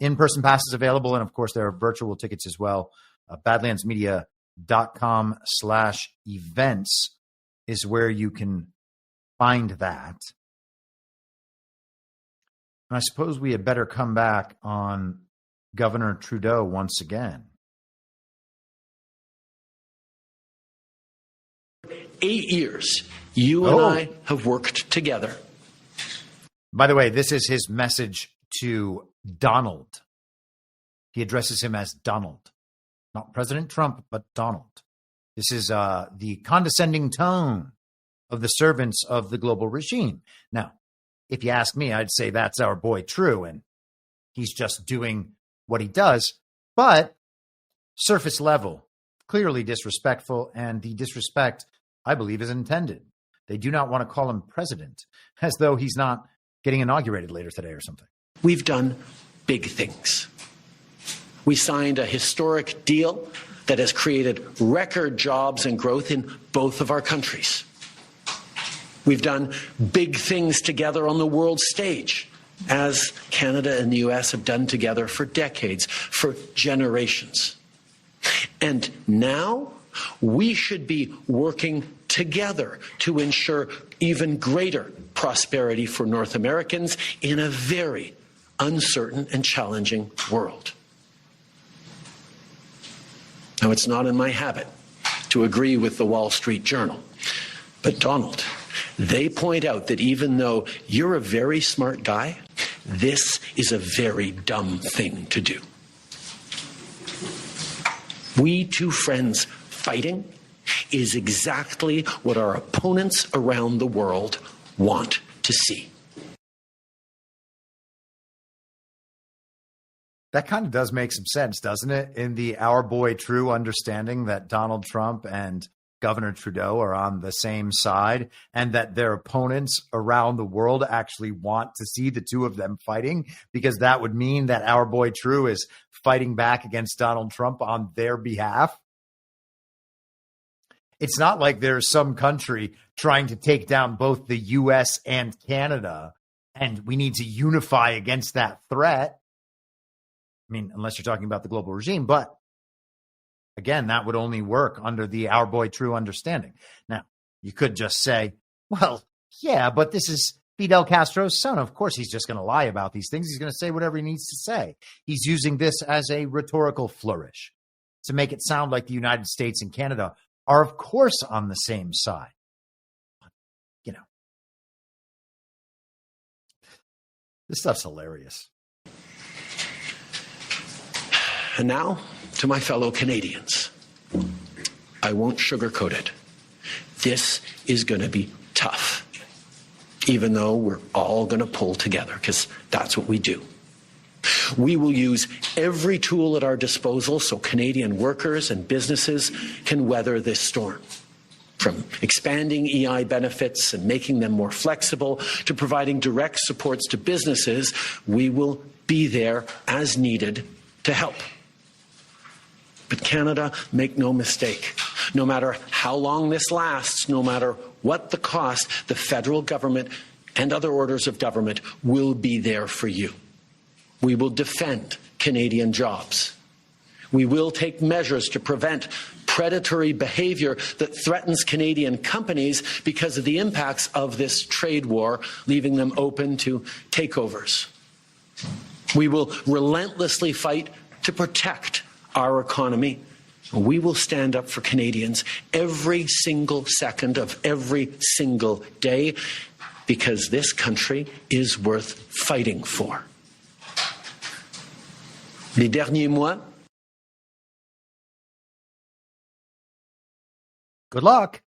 in-person passes available. And of course there are virtual tickets as well. Badlandsmedia.com/events is where you can find that. And I suppose we had better come back on Governor Trudeau once again. 8 years, you and I have worked together. By the way, this is his message to Donald. He addresses him as Donald. Not President Trump, but Donald. This is the condescending tone of the servants of the global regime. Now, if you ask me, I'd say that's our boy True, and he's just doing what he does. But surface level, clearly disrespectful, and the disrespect, I believe, is intended. They do not want to call him president, as though he's not getting inaugurated later today or something. We've done big things. We signed a historic deal that has created record jobs and growth in both of our countries. We've done big things together on the world stage, as Canada and the U.S. have done together for decades, for generations. And now we should be working together to ensure even greater prosperity for North Americans in a very uncertain and challenging world. Now, it's not in my habit to agree with the Wall Street Journal, but Donald, they point out that even though you're a very smart guy, this is a very dumb thing to do. We two friends fighting is exactly what our opponents around the world want to see. That kind of does make some sense, doesn't it? In the our boy true understanding that Donald Trump and Governor Trudeau are on the same side and that their opponents around the world actually want to see the two of them fighting, because that would mean that our boy True is fighting back against Donald Trump on their behalf. It's not like there's some country trying to take down both the U.S. and Canada, and we need to unify against that threat. I mean, unless you're talking about the global regime, but again, that would only work under the our boy true understanding. Now, you could just say, well, yeah, but this is Fidel Castro's son. Of course, he's just going to lie about these things. He's going to say whatever he needs to say. He's using this as a rhetorical flourish to make it sound like the United States and Canada are, of course, on the same side. You know, this stuff's hilarious. And now, to my fellow Canadians, I won't sugarcoat it. This is going to be tough, even though we're all going to pull together, because that's what we do. We will use every tool at our disposal so Canadian workers and businesses can weather this storm. From expanding EI benefits and making them more flexible to providing direct supports to businesses, we will be there as needed to help. But Canada, make no mistake, no matter how long this lasts, no matter what the cost, the federal government and other orders of government will be there for you. We will defend Canadian jobs. We will take measures to prevent predatory behavior that threatens Canadian companies because of the impacts of this trade war, leaving them open to takeovers. We will relentlessly fight to protect our economy. We will stand up for Canadians every single second of every single day, because this country is worth fighting for. Les derniers mois. Good luck.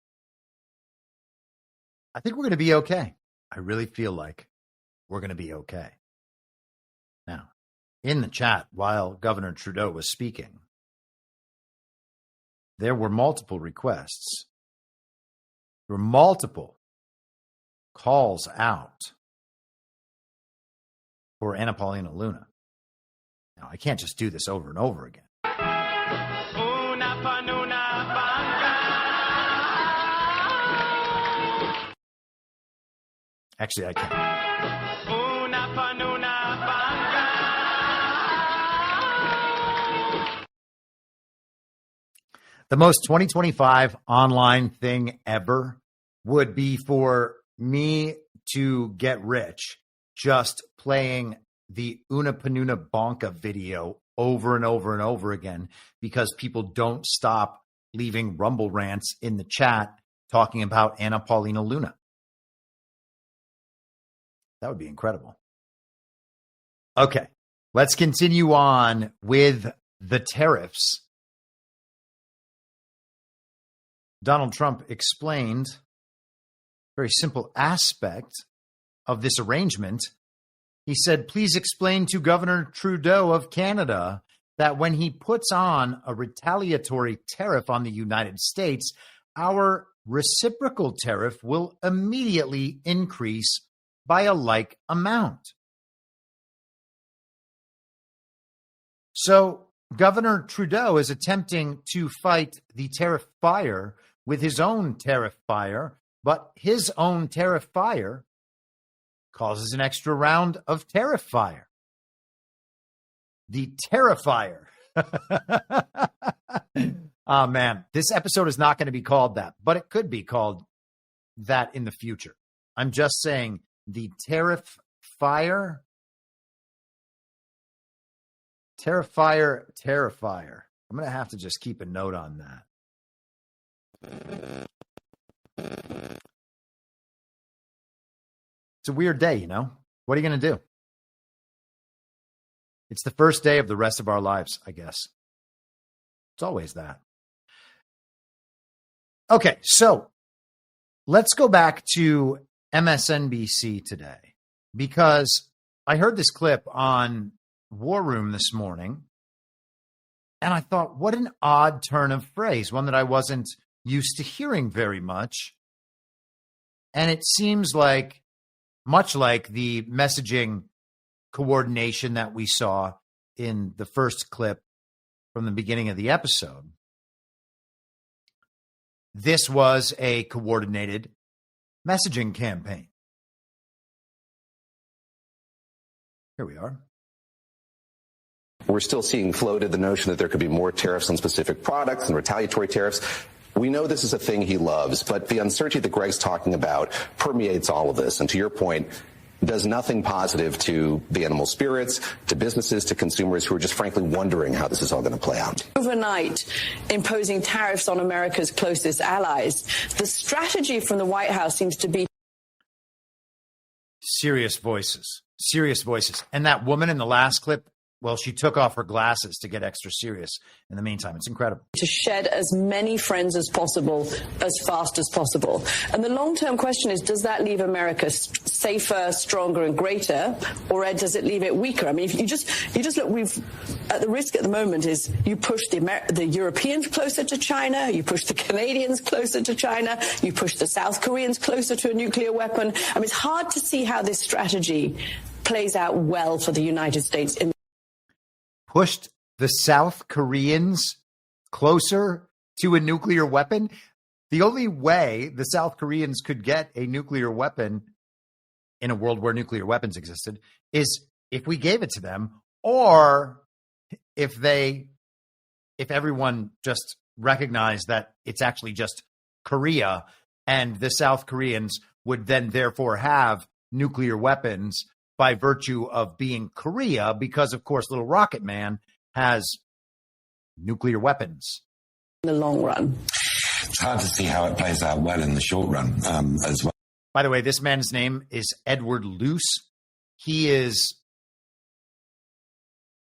I think we're going to be okay. I really feel like we're going to be okay. Now, in the chat, while Governor Trudeau was speaking, there were multiple requests. There were multiple calls out for Anna Paulina Luna. Now, I can't just do this over and over again. Actually, I can. The most 2025 online thing ever would be for me to get rich just playing the Una Panuna Bonka video over and over and over again, because people don't stop leaving Rumble rants in the chat talking about Anna Paulina Luna. That would be incredible. Okay, let's continue on with the tariffs. Donald Trump explained a very simple aspect of this arrangement. He said, please explain to Governor Trudeau of Canada that when he puts on a retaliatory tariff on the United States, our reciprocal tariff will immediately increase by a like amount. So Governor Trudeau is attempting to fight the tariff fire with his own tariff fire, but his own tariff fire causes an extra round of tariff fire. The Terrifier. Oh, man, this episode is not going to be called that, but it could be called that in the future. I'm just saying the tariff fire. Terrifier. I'm going to have to just keep a note on that. It's a weird day, you know? What are you going to do? It's the first day of the rest of our lives, I guess. It's always that. Okay, so let's go back to MSNBC today, because I heard this clip on War Room this morning, and I thought, what an odd turn of phrase, one that I wasn't used to hearing very much. And it seems like, much like the messaging coordination that we saw in the first clip from the beginning of the episode, this was a coordinated messaging campaign. Here we are. We're still seeing floated the notion that there could be more tariffs on specific products and retaliatory tariffs. We know this is a thing he loves, but the uncertainty that Greg's talking about permeates all of this. And to your point, does nothing positive to the animal spirits, to businesses, to consumers who are just frankly wondering how this is all going to play out. Overnight, imposing tariffs on America's closest allies. The strategy from the White House seems to be serious voices. And that woman in the last clip, well, she took off her glasses to get extra serious in the meantime. It's incredible. To shed as many friends as possible, as fast as possible. And the long-term question is, does that leave America safer, stronger, and greater, or does it leave it weaker? I mean, if you just look, the risk at the moment is you push the Europeans closer to China, you push the Canadians closer to China, you push the South Koreans closer to a nuclear weapon. I mean, it's hard to see how this strategy plays out well for the United States. Pushed the South Koreans closer to a nuclear weapon. The only way the South Koreans could get a nuclear weapon in a world where nuclear weapons existed is if we gave it to them, or if everyone just recognized that it's actually just Korea, and the South Koreans would then therefore have nuclear weapons by virtue of being Korea, because, of course, Little Rocket Man has nuclear weapons. In the long run. It's hard to see how it plays out well in the short run as well. By the way, this man's name is Edward Luce. He is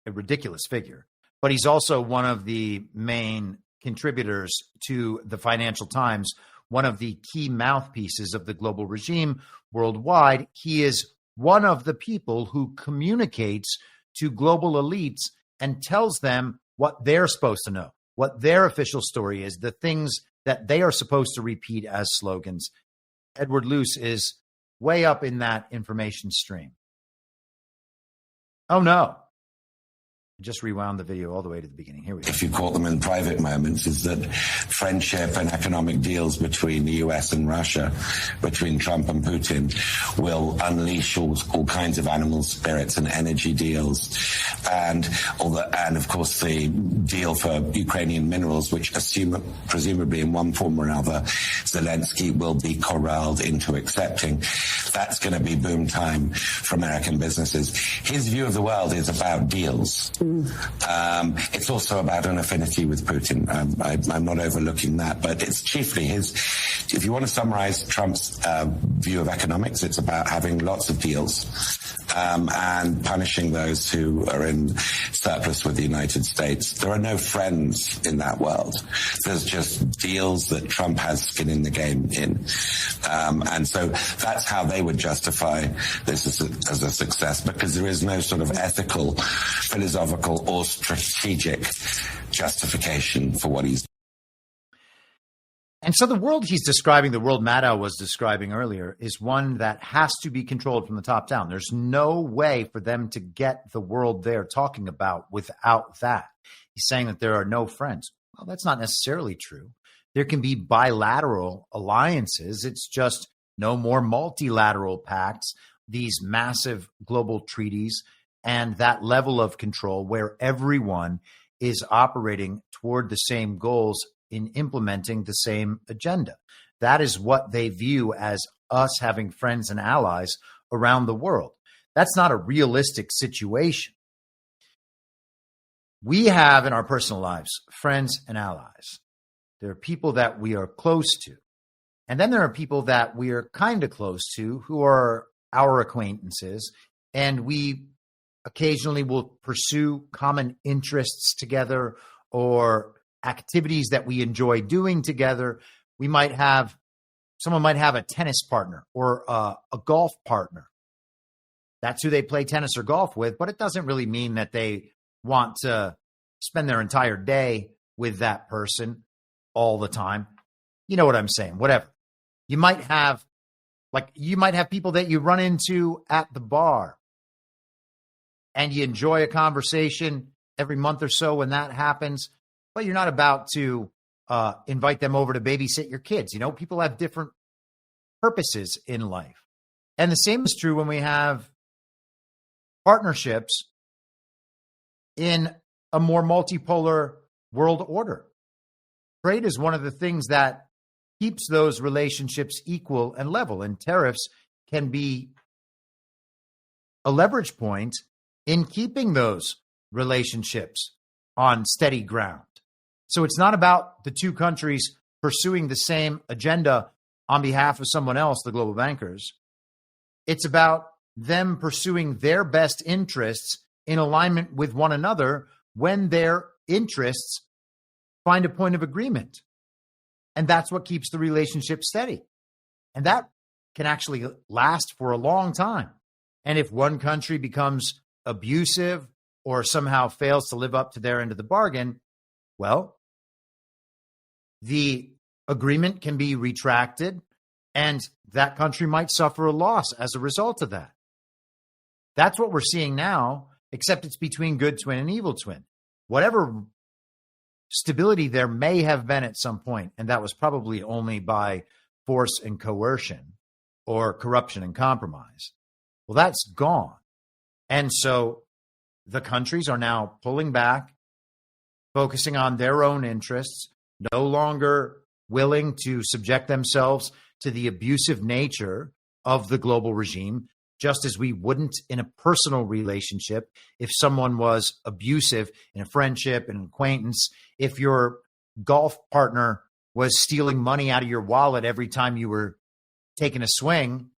a ridiculous figure, but he's also one of the main contributors to the Financial Times, one of the key mouthpieces of the global regime worldwide. He is one of the people who communicates to global elites and tells them what they're supposed to know, what their official story is, the things that they are supposed to repeat as slogans. Edward Luce is way up in that information stream. Oh, no. I just rewound the video all the way to the beginning. Here we go. If you caught them in private moments, is that friendship and economic deals between the US and Russia, between Trump and Putin, will unleash all kinds of animal spirits and energy deals. And of course, the deal for Ukrainian minerals, which presumably in one form or another, Zelensky will be corralled into accepting. That's going to be boom time for American businesses. His view of the world is about deals. It's also about an affinity with Putin. I'm not overlooking that, but it's chiefly if you want to summarize Trump's view of economics, it's about having lots of deals and punishing those who are in surplus with the United States. There are no friends in that world. There's just deals that Trump has skin in the game in. And so that's how they would justify this as a success, because there is no sort of ethical, philosophical, or strategic justification for what he's doing. And so the world he's describing, the world Maddow was describing earlier, is one that has to be controlled from the top down. There's no way for them to get the world they're talking about without that. He's saying that there are no friends. Well, that's not necessarily true. There can be bilateral alliances. It's just no more multilateral pacts, these massive global treaties, and that level of control where everyone is operating toward the same goals in implementing the same agenda. That is what they view as us having friends and allies around the world. That's not a realistic situation. We have in our personal lives friends and allies. There are people that we are close to. And then there are people that we are kind of close to who are our acquaintances. And we occasionally will pursue common interests together or activities that we enjoy doing together. Someone might have a tennis partner or a golf partner. That's who they play tennis or golf with, but it doesn't really mean that they want to spend their entire day with that person all the time. You know what I'm saying? Whatever. You might have people that you run into at the bar and you enjoy a conversation every month or so when that happens. But you're not about to invite them over to babysit your kids. You know, people have different purposes in life. And the same is true when we have partnerships in a more multipolar world order. Trade is one of the things that keeps those relationships equal and level. And tariffs can be a leverage point in keeping those relationships on steady ground. So it's not about the two countries pursuing the same agenda on behalf of someone else, the global bankers. It's about them pursuing their best interests in alignment with one another when their interests find a point of agreement. And that's what keeps the relationship steady. And that can actually last for a long time. And if one country becomes abusive or somehow fails to live up to their end of the bargain, well, the agreement can be retracted and that country might suffer a loss as a result of that. That's what we're seeing now, except it's between good twin and evil twin. Whatever stability there may have been at some point, and that was probably only by force and coercion or corruption and compromise. Well, that's gone. And so the countries are now pulling back, focusing on their own interests, no longer willing to subject themselves to the abusive nature of the global regime, just as we wouldn't in a personal relationship if someone was abusive in a friendship, an acquaintance. If your golf partner was stealing money out of your wallet every time you were taking a swing,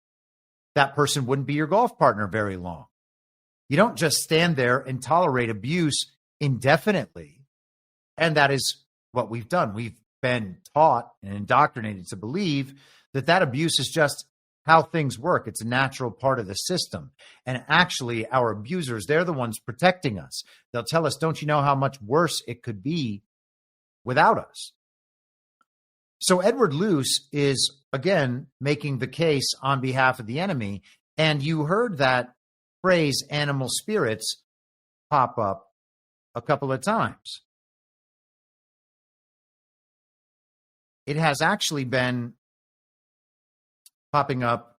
that person wouldn't be your golf partner very long. You don't just stand there and tolerate abuse indefinitely. And that is what we've done. We've been taught and indoctrinated to believe that that abuse is just how things work. It's a natural part of the system. And actually, our abusers, they're the ones protecting us. They'll tell us, don't you know how much worse it could be without us? So Edward Luce is, again, making the case on behalf of the enemy. And you heard that phrase, animal spirits, pop up a couple of times. It has actually been popping up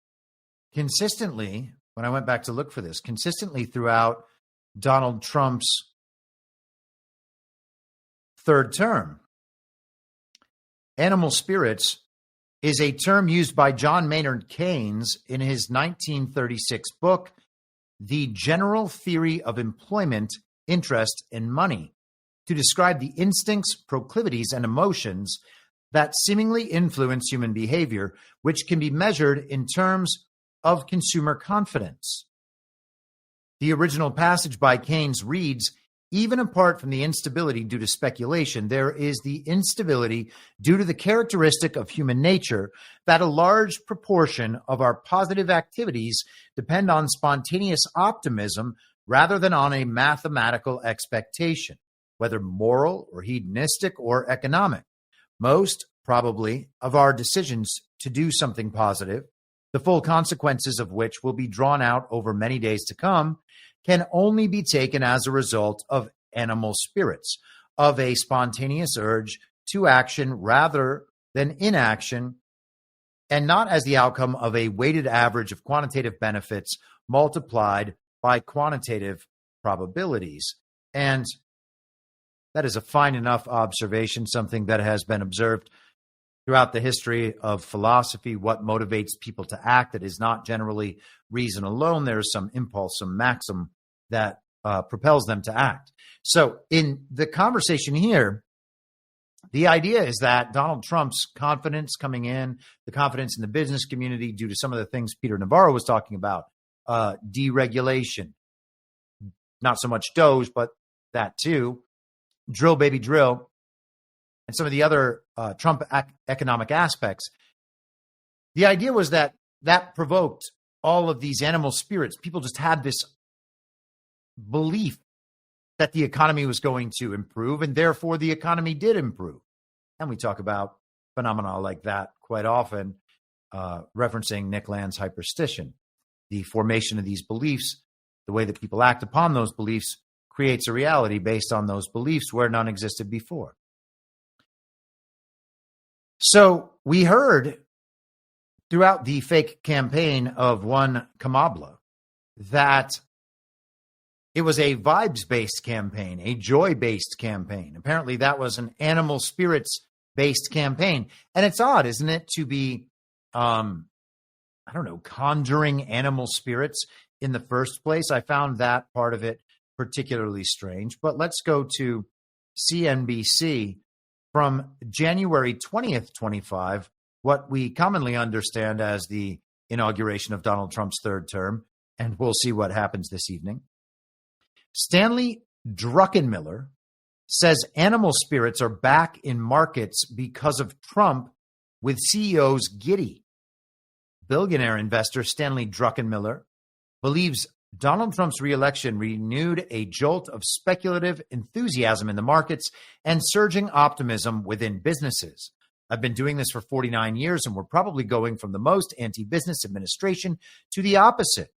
consistently, when I went back to look for this, consistently throughout Donald Trump's third term. Animal spirits is a term used by John Maynard Keynes in his 1936 book, The General Theory of Employment, Interest, and Money, to describe the instincts, proclivities, and emotions that seemingly influence human behavior, which can be measured in terms of consumer confidence. The original passage by Keynes reads, even apart from the instability due to speculation, there is the instability due to the characteristic of human nature that a large proportion of our positive activities depend on spontaneous optimism rather than on a mathematical expectation, whether moral or hedonistic or economic. Most probably, of our decisions to do something positive, the full consequences of which will be drawn out over many days to come, can only be taken as a result of animal spirits, of a spontaneous urge to action rather than inaction, and not as the outcome of a weighted average of quantitative benefits multiplied by quantitative probabilities. And that is a fine enough observation, something that has been observed throughout the history of philosophy. What motivates people to act? It is not generally reason alone. There is some impulse, some maxim that propels them to act. So in the conversation here, the idea is that Donald Trump's confidence coming in, the confidence in the business community due to some of the things Peter Navarro was talking about, deregulation, not so much Doge, but that too, drill, baby, drill, and some of the other Trump economic aspects. The idea was that provoked all of these animal spirits. People just had this belief that the economy was going to improve, and therefore the economy did improve. And we talk about phenomena like that quite often, referencing Nick Land's hyperstition. The formation of these beliefs, the way that people act upon those beliefs, creates a reality based on those beliefs where none existed before. So we heard throughout the fake campaign of one Kamala that it was a vibes-based campaign, a joy-based campaign. Apparently that was an animal spirits-based campaign. And it's odd, isn't it, to be, conjuring animal spirits in the first place. I found that part of it particularly strange. But let's go to CNBC from January 20th, 25, what we commonly understand as the inauguration of Donald Trump's third term. And we'll see what happens this evening. Stanley Druckenmiller says animal spirits are back in markets because of Trump, with CEOs giddy. Billionaire investor Stanley Druckenmiller believes Donald Trump's reelection renewed a jolt of speculative enthusiasm in the markets and surging optimism within businesses. I've been doing this for 49 years, and we're probably going from the most anti-business administration to the opposite.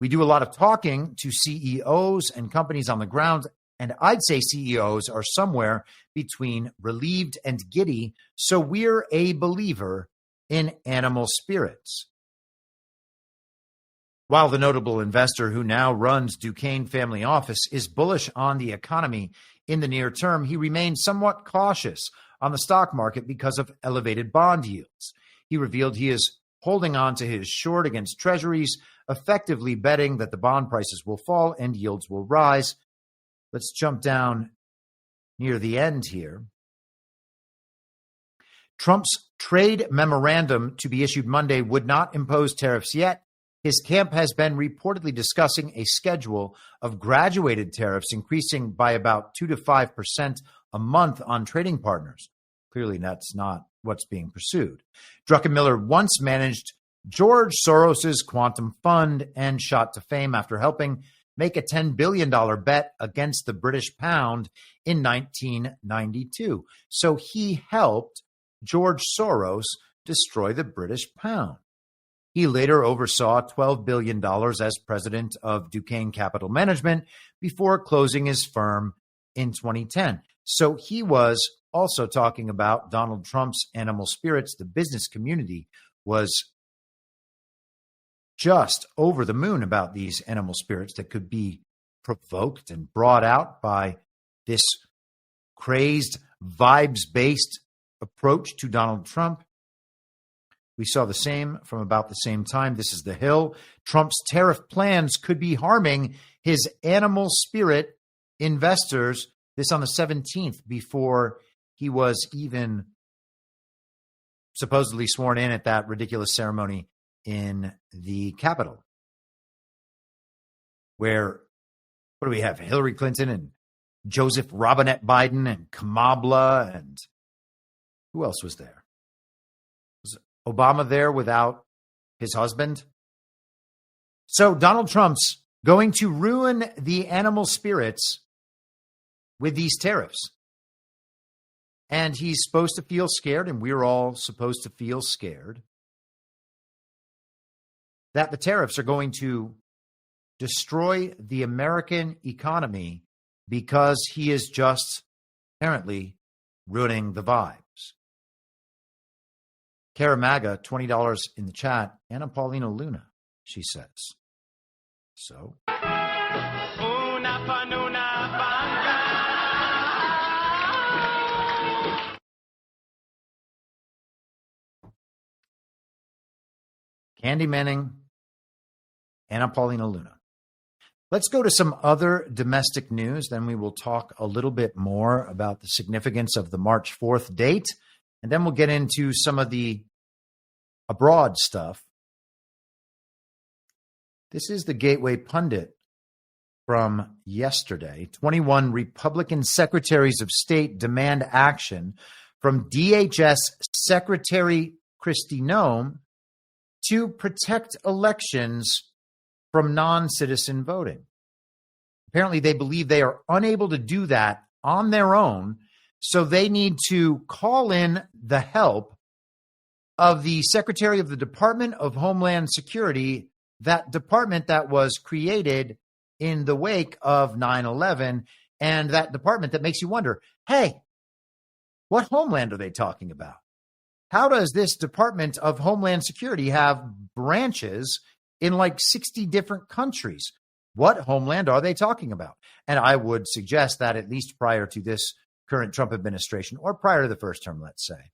We do a lot of talking to CEOs and companies on the ground, and I'd say CEOs are somewhere between relieved and giddy, so we're a believer in animal spirits. While the notable investor who now runs Duquesne Family Office is bullish on the economy in the near term, he remains somewhat cautious on the stock market because of elevated bond yields. He revealed he is holding on to his short against treasuries, effectively betting that the bond prices will fall and yields will rise. Let's jump down near the end here. Trump's trade memorandum to be issued Monday would not impose tariffs yet. His camp has been reportedly discussing a schedule of graduated tariffs increasing by about 2 to 5% a month on trading partners. Clearly, that's not what's being pursued. Druckenmiller once managed George Soros's quantum fund and shot to fame after helping make a $10 billion bet against the British pound in 1992. So he helped George Soros destroy the British pound. He later oversaw $12 billion as president of Duquesne Capital Management before closing his firm in 2010. So he was also talking about Donald Trump's animal spirits. The business community was just over the moon about these animal spirits that could be provoked and brought out by this crazed, vibes-based approach to Donald Trump. We saw the same from about the same time. This is The Hill. Trump's tariff plans could be harming his animal spirit investors. This on the 17th, before he was even supposedly sworn in at that ridiculous ceremony in the Capitol, where, what do we have? Hillary Clinton and Joseph Robinette Biden and Kamala, and who else was there? Was Obama there without his husband? So Donald Trump's going to ruin the animal spirits with these tariffs. And he's supposed to feel scared, and we're all supposed to feel scared, that the tariffs are going to destroy the American economy because he is just apparently ruining the vibes. Cara Maga, $20 in the chat. Anna Paulina Luna, she says. So. Candy Manning, Anna Paulina Luna. Let's go to some other domestic news. Then we will talk a little bit more about the significance of the March 4th date. And then we'll get into some of the abroad stuff. This is the Gateway Pundit from yesterday. 21 Republican secretaries of state demand action from DHS Secretary Kristi Noem to protect elections from non-citizen voting. Apparently, they believe they are unable to do that on their own, so they need to call in the help of the Secretary of the Department of Homeland Security, that department that was created in the wake of 9/11, and that department that makes you wonder, hey, what homeland are they talking about? How does this Department of Homeland Security have branches in like 60 different countries? What homeland are they talking about? And I would suggest that at least prior to this current Trump administration, or prior to the first term, let's say,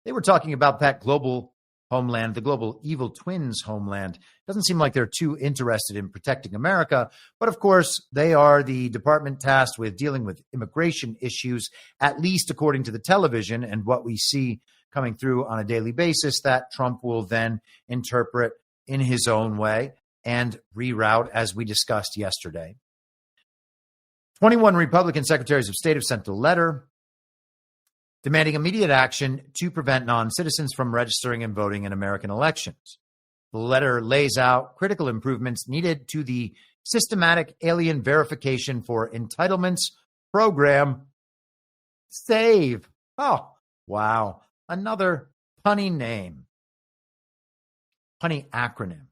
they were talking about that global homeland, the global evil twins homeland. Doesn't seem like they're too interested in protecting America. But of course, they are the department tasked with dealing with immigration issues, at least according to the television and what we see coming through on a daily basis, that Trump will then interpret in his own way and reroute, as we discussed yesterday. 21 Republican secretaries of state have sent a letter demanding immediate action to prevent non-citizens from registering and voting in American elections. The letter lays out critical improvements needed to the systematic alien verification for entitlements program, SAVE. Oh, wow. Another punny name. Punny acronym.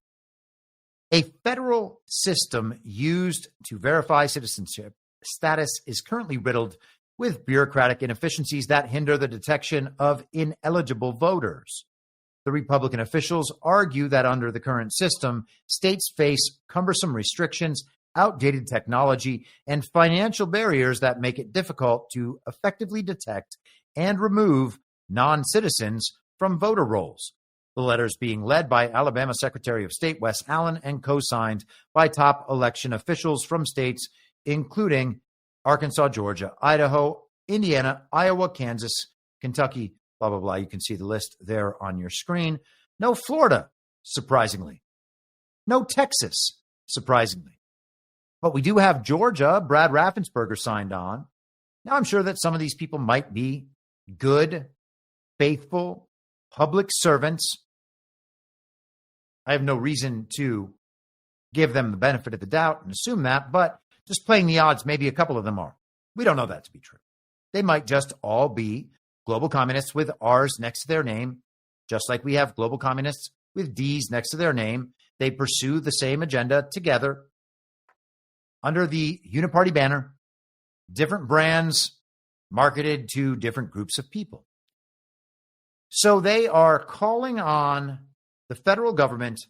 A federal system used to verify citizenship status is currently riddled with bureaucratic inefficiencies that hinder the detection of ineligible voters. The Republican officials argue that under the current system, states face cumbersome restrictions, outdated technology, and financial barriers that make it difficult to effectively detect and remove non-citizens from voter rolls. The letters being led by Alabama Secretary of State Wes Allen and co-signed by top election officials from states including Arkansas, Georgia, Idaho, Indiana, Iowa, Kansas, Kentucky, blah, blah, blah. You can see the list there on your screen. No Florida, surprisingly. No Texas, surprisingly. But we do have Georgia. Brad Raffensperger signed on. Now, I'm sure that some of these people might be good, faithful, public servants. I have no reason to give them the benefit of the doubt and assume that, but just playing the odds, maybe a couple of them are. We don't know that to be true. They might just all be global communists with R's next to their name, just like we have global communists with D's next to their name. They pursue the same agenda together under the uniparty banner, different brands marketed to different groups of people. So they are calling on the federal government,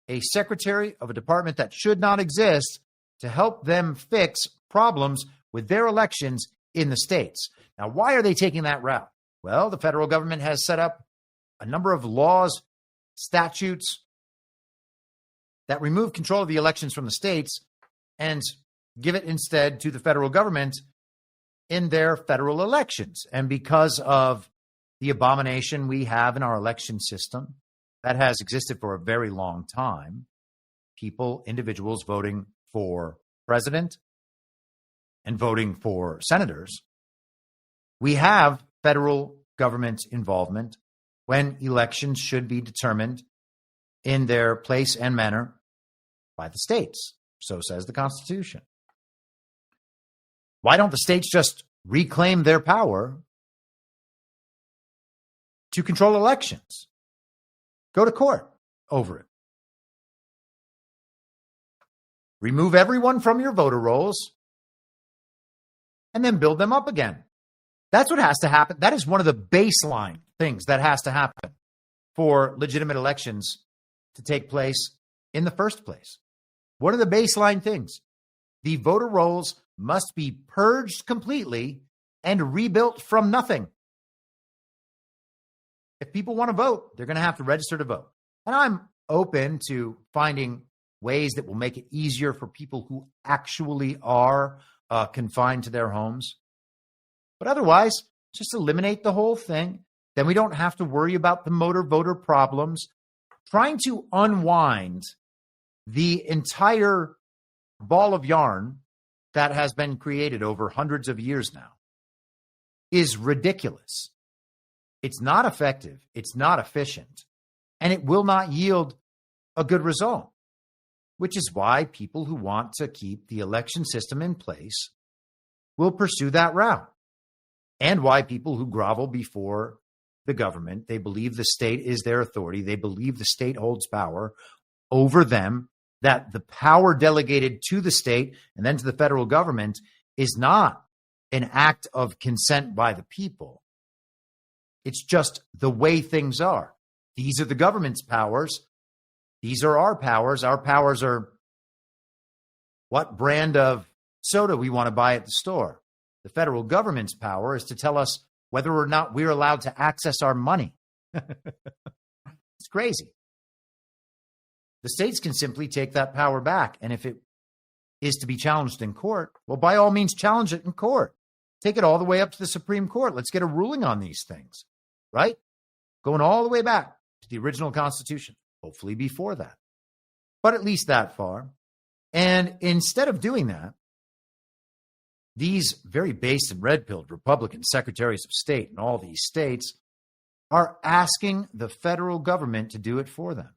a secretary of a department that should not exist, to help them fix problems with their elections in the states. Now, why are they taking that route? Well, the federal government has set up a number of laws, statutes that remove control of the elections from the states and give it instead to the federal government in their federal elections. And because of the abomination we have in our election system that has existed for a very long time, people, individuals voting for president and voting for senators, we have federal government involvement when elections should be determined in their place and manner by the states. So says the Constitution. Why don't the states just reclaim their power to control elections. Go to court over it. Remove everyone from your voter rolls and then build them up again. That's what has to happen. That is one of the baseline things that has to happen for legitimate elections to take place in the first place. What are the baseline things? The voter rolls must be purged completely and rebuilt from nothing. If people want to vote, they're going to have to register to vote. And I'm open to finding ways that will make it easier for people who actually are confined to their homes. But otherwise, just eliminate the whole thing. Then we don't have to worry about the motor voter problems. Trying to unwind the entire ball of yarn that has been created over hundreds of years now is ridiculous. It's not effective. It's not efficient. And it will not yield a good result, which is why people who want to keep the election system in place will pursue that route. And why people who grovel before the government, they believe the state is their authority. They believe the state holds power over them, that the power delegated to the state and then to the federal government is not an act of consent by the people. It's just the way things are. These are the government's powers. These are our powers. Our powers are what brand of soda we want to buy at the store. The federal government's power is to tell us whether or not we're allowed to access our money. It's crazy. The states can simply take that power back. And if it is to be challenged in court, well, by all means, challenge it in court. Take it all the way up to the Supreme Court. Let's get a ruling on these things, right? Going all the way back to the original Constitution, hopefully before that, but at least that far. And instead of doing that, these very based and red-pilled Republican secretaries of state in all these states are asking the federal government to do it for them.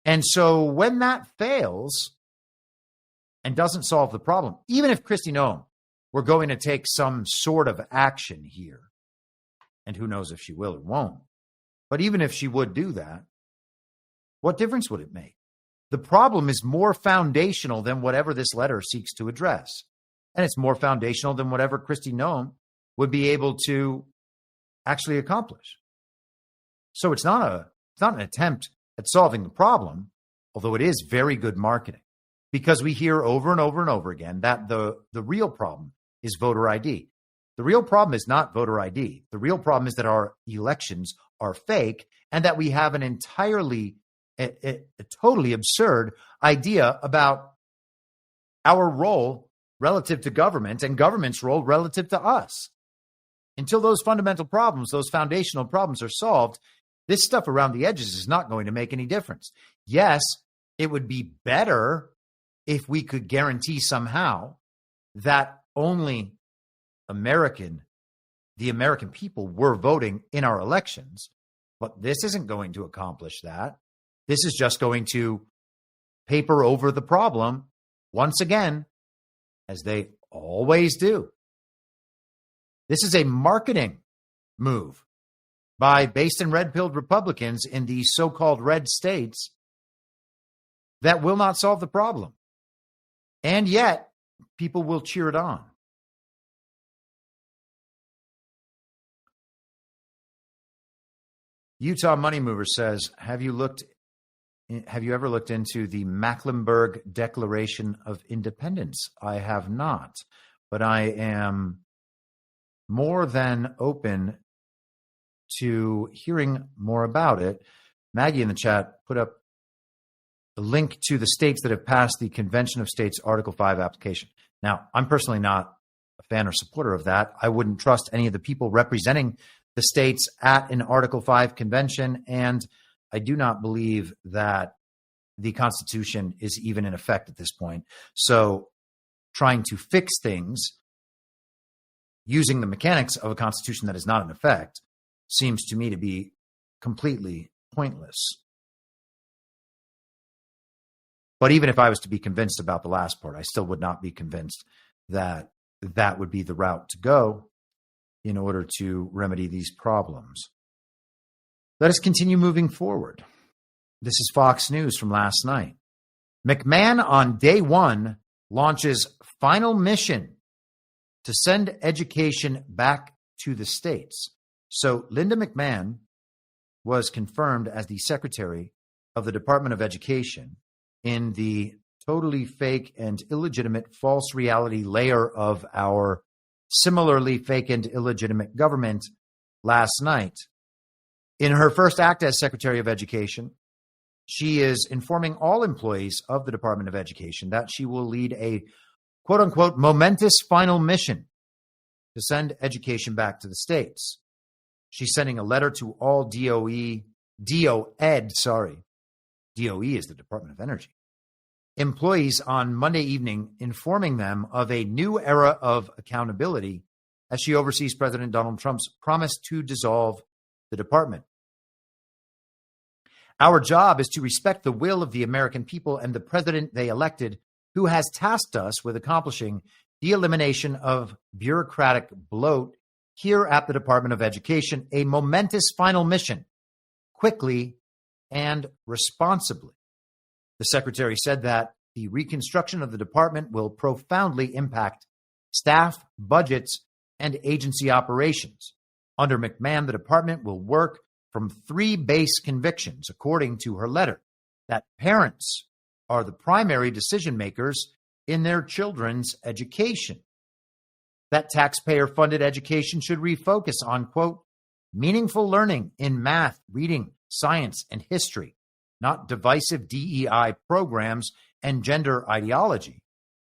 And so when that fails and doesn't solve the problem, even if Kristi Noem were going to take some sort of action here, and who knows if she will or won't, but even if she would do that, what difference would it make? The problem is more foundational than whatever this letter seeks to address. And it's more foundational than whatever Kristi Noem would be able to actually accomplish. So it's not an attempt at solving the problem, although it is very good marketing, because we hear over and over and over again that the real problem is voter ID. The real problem is not voter ID. The real problem is that our elections are fake and that we have an entirely, a totally absurd idea about our role relative to government and government's role relative to us. Until those fundamental problems, those foundational problems are solved, this stuff around the edges is not going to make any difference. Yes, it would be better if we could guarantee somehow that only the American people were voting in our elections, but this isn't going to accomplish that. This is just going to paper over the problem once again, as they always do. This is a marketing move by based and red-pilled Republicans in these so-called red states that will not solve the problem. And yet, people will cheer it on. Utah Money Mover says, have you ever looked into the Mecklenburg Declaration of Independence? I have not, but I am more than open to hearing more about it. Maggie in the chat put up a link to the states that have passed the Convention of States Article 5 application. Now, I'm personally not a fan or supporter of that. I wouldn't trust any of the people representing the states at an Article 5 convention, and I do not believe that the Constitution is even in effect at this point. So trying to fix things using the mechanics of a Constitution that is not in effect seems to me to be completely pointless. But even if I was to be convinced about the last part, I still would not be convinced that that would be the route to go. in order to remedy these problems. Let us continue moving forward. This is Fox News from last night. McMahon on day one launches final mission to send education back to the states. So Linda McMahon was confirmed as the Secretary of the Department of Education in the totally fake and illegitimate false reality layer of our similarly fake and illegitimate government last night. In her first act as Secretary of Education, she is informing all employees of the Department of Education that she will lead a quote-unquote momentous final mission to send education back to the states. She's sending a letter to all DOE is the Department of Energy, employees on Monday evening, informing them of a new era of accountability as she oversees President Donald Trump's promise to dissolve the department. Our job is to respect the will of the American people and the president they elected, who has tasked us with accomplishing the elimination of bureaucratic bloat here at the Department of Education, a momentous final mission, quickly and responsibly. The secretary said that the reconstruction of the department will profoundly impact staff, budgets, and agency operations. Under McMahon, the department will work from three base convictions, according to her letter: that parents are the primary decision makers in their children's education, that taxpayer-funded education should refocus on, quote, meaningful learning in math, reading, science, and history, not divisive DEI programs and gender ideology,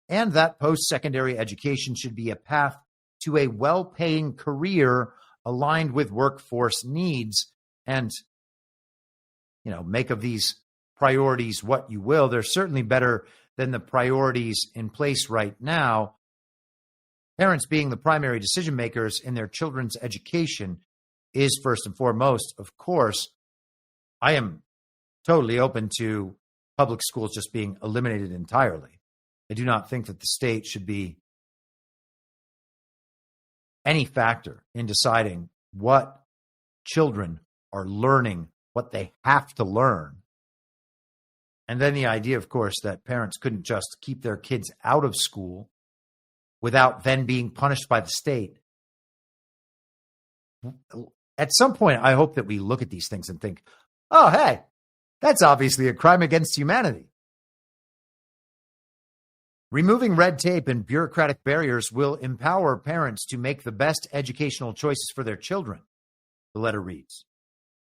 and that post-secondary education should be a path to a well-paying career aligned with workforce needs. And, make of these priorities what you will. They're certainly better than the priorities in place right now. Parents being the primary decision makers in their children's education is first and foremost. Of course, I am totally open to public schools just being eliminated entirely. I do not think that the state should be any factor in deciding what children are learning, what they have to learn. And then the idea, of course, that parents couldn't just keep their kids out of school without then being punished by the state. At some point, I hope that we look at these things and think, oh, hey, that's obviously a crime against humanity. Removing red tape and bureaucratic barriers will empower parents to make the best educational choices for their children, the letter reads.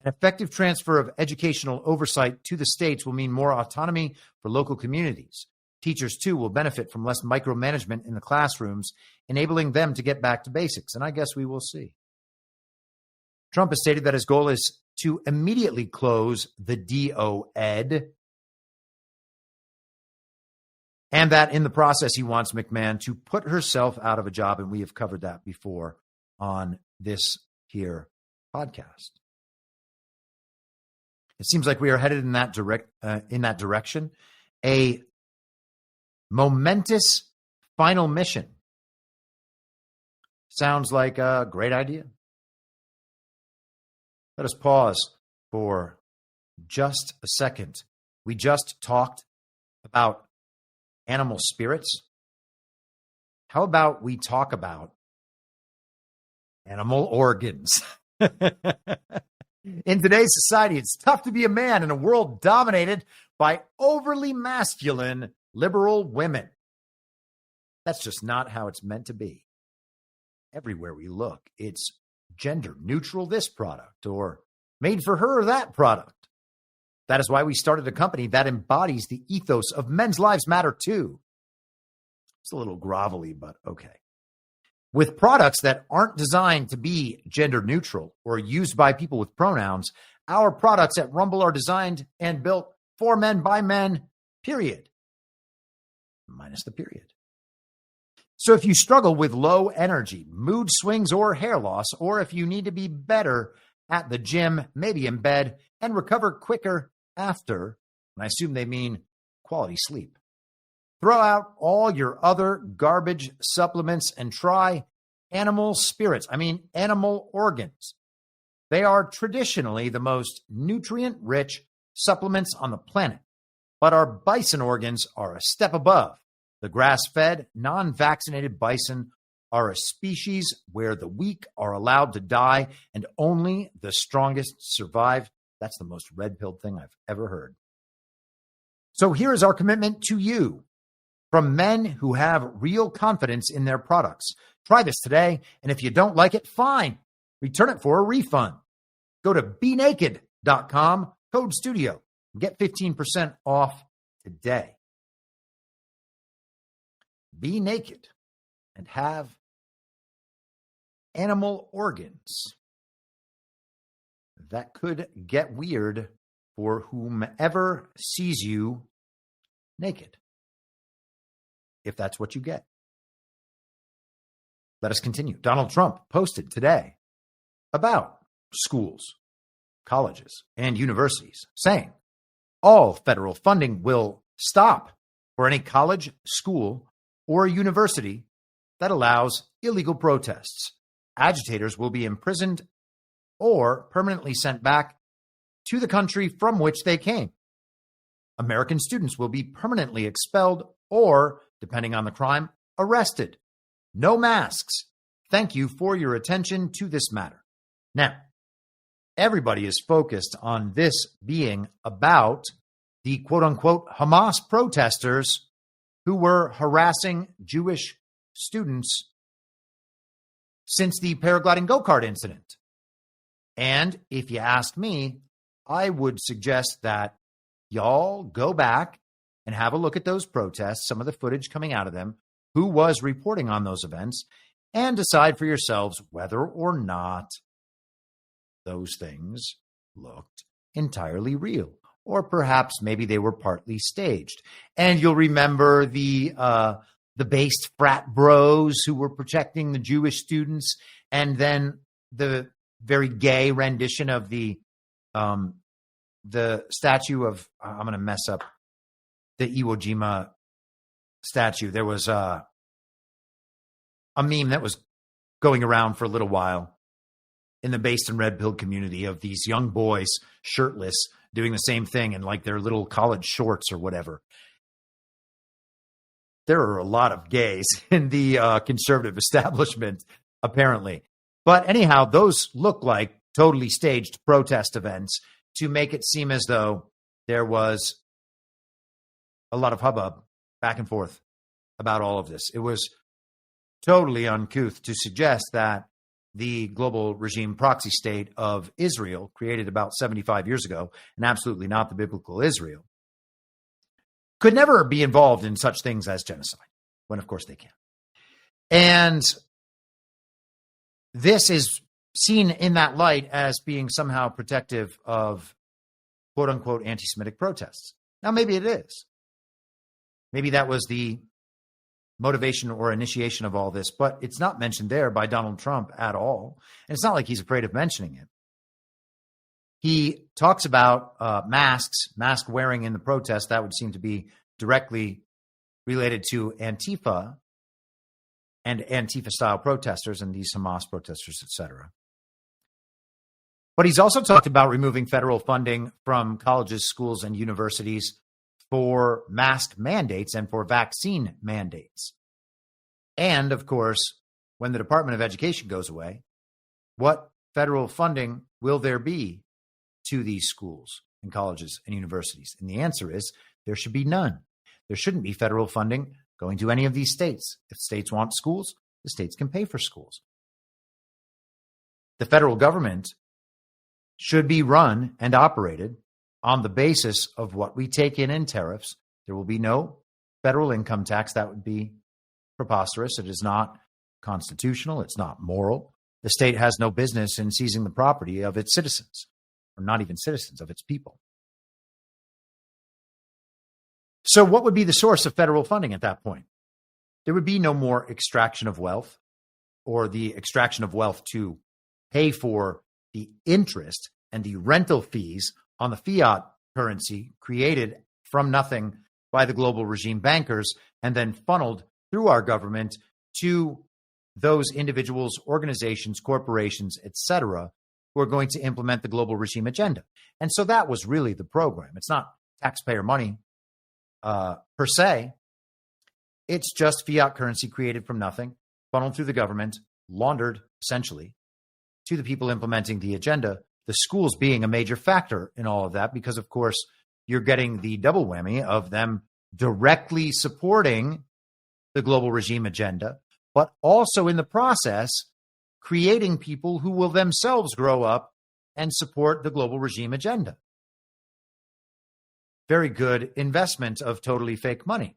An effective transfer of educational oversight to the states will mean more autonomy for local communities. Teachers, too, will benefit from less micromanagement in the classrooms, enabling them to get back to basics. And I guess we will see. Trump has stated that his goal is to immediately close the DOED, and that in the process, he wants McMahon to put herself out of a job. And we have covered that before on this here podcast. It seems like we are headed in that direction. A momentous final mission sounds like a great idea. Let us pause for just a second. We just talked about animal spirits. How about we talk about animal organs? In today's society, it's tough to be a man in a world dominated by overly masculine liberal women. That's just not how it's meant to be. Everywhere we look, it's gender neutral this product or made for her that product. That is why we started a company that embodies the ethos of men's lives matter too. It's a little grovelly, but okay. With products that aren't designed to be gender neutral or used by people with pronouns, our products at Rumble are designed and built for men by men, period. Minus the period. So if you struggle with low energy, mood swings, or hair loss, or if you need to be better at the gym, maybe in bed, and recover quicker after, and I assume they mean quality sleep, throw out all your other garbage supplements and try animal spirits. I mean, animal organs. They are traditionally the most nutrient-rich supplements on the planet, but our bison organs are a step above. The grass-fed, non-vaccinated bison are a species where the weak are allowed to die and only the strongest survive. That's the most red-pilled thing I've ever heard. So here is our commitment to you from men who have real confidence in their products. Try this today, and if you don't like it, fine. Return it for a refund. Go to BeNaked.com, code STUDIO, and get 15% off today. Be naked and have animal organs that could get weird for whomever sees you naked, if that's what you get. Let us continue. Donald Trump posted today about schools, colleges, and universities, saying all federal funding will stop for any college, school, or university that allows illegal protests. Agitators will be imprisoned or permanently sent back to the country from which they came. American students will be permanently expelled or, depending on the crime, arrested. No masks. Thank you for your attention to this matter. Now, everybody is focused on this being about the quote-unquote Hamas protesters who were harassing Jewish students since the paragliding go-kart incident. And if you ask me, I would suggest that y'all go back and have a look at those protests, some of the footage coming out of them, who was reporting on those events, and decide for yourselves whether or not those things looked entirely real. Or perhaps maybe they were partly staged. And you'll remember the based frat bros who were protecting the Jewish students, and then the very gay rendition of the statue of, I'm going to mess up, the Iwo Jima statue. There was a meme that was going around for a little while in the based and red pill community of these young boys shirtless doing the same thing in like their little college shorts or whatever. There are a lot of gays in the conservative establishment, apparently. But anyhow, those look like totally staged protest events to make it seem as though there was a lot of hubbub back and forth about all of this. It was totally uncouth to suggest that the global regime proxy state of Israel, created about 75 years ago, and absolutely not the biblical Israel, could never be involved in such things as genocide, when of course they can. And this is seen in that light as being somehow protective of quote-unquote anti-Semitic protests. Now, maybe it is. Maybe that was the motivation or initiation of all this, but it's not mentioned there by Donald Trump at all. And it's not like he's afraid of mentioning it. He talks about mask wearing in the protest. That would seem to be directly related to Antifa and Antifa-style protesters and these Hamas protesters, etc. But he's also talked about removing federal funding from colleges, schools, and universities for mask mandates and for vaccine mandates. And, of course, when the Department of Education goes away, what federal funding will there be to these schools and colleges and universities? And the answer is there should be none. There shouldn't be federal funding going to any of these states. If states want schools, the states can pay for schools. The federal government should be run and operated on the basis of what we take in tariffs. There will be no federal income tax. That would be preposterous. It is not constitutional. It's not moral. The state has no business in seizing the property of its citizens, or not even citizens, of its people. So what would be the source of federal funding at that point? There would be no more extraction of wealth, or the extraction of wealth to pay for the interest and the rental fees on the fiat currency created from nothing by the global regime bankers and then funneled through our government to those individuals, organizations, corporations, etc., who are going to implement the global regime agenda. And so that was really the program. It's not taxpayer money per se. It's just fiat currency created from nothing, funneled through the government, laundered essentially to the people implementing the agenda, the schools being a major factor in all of that, because of course you're getting the double whammy of them directly supporting the global regime agenda, but also in the process creating people who will themselves grow up and support the global regime agenda. Very good investment of totally fake money.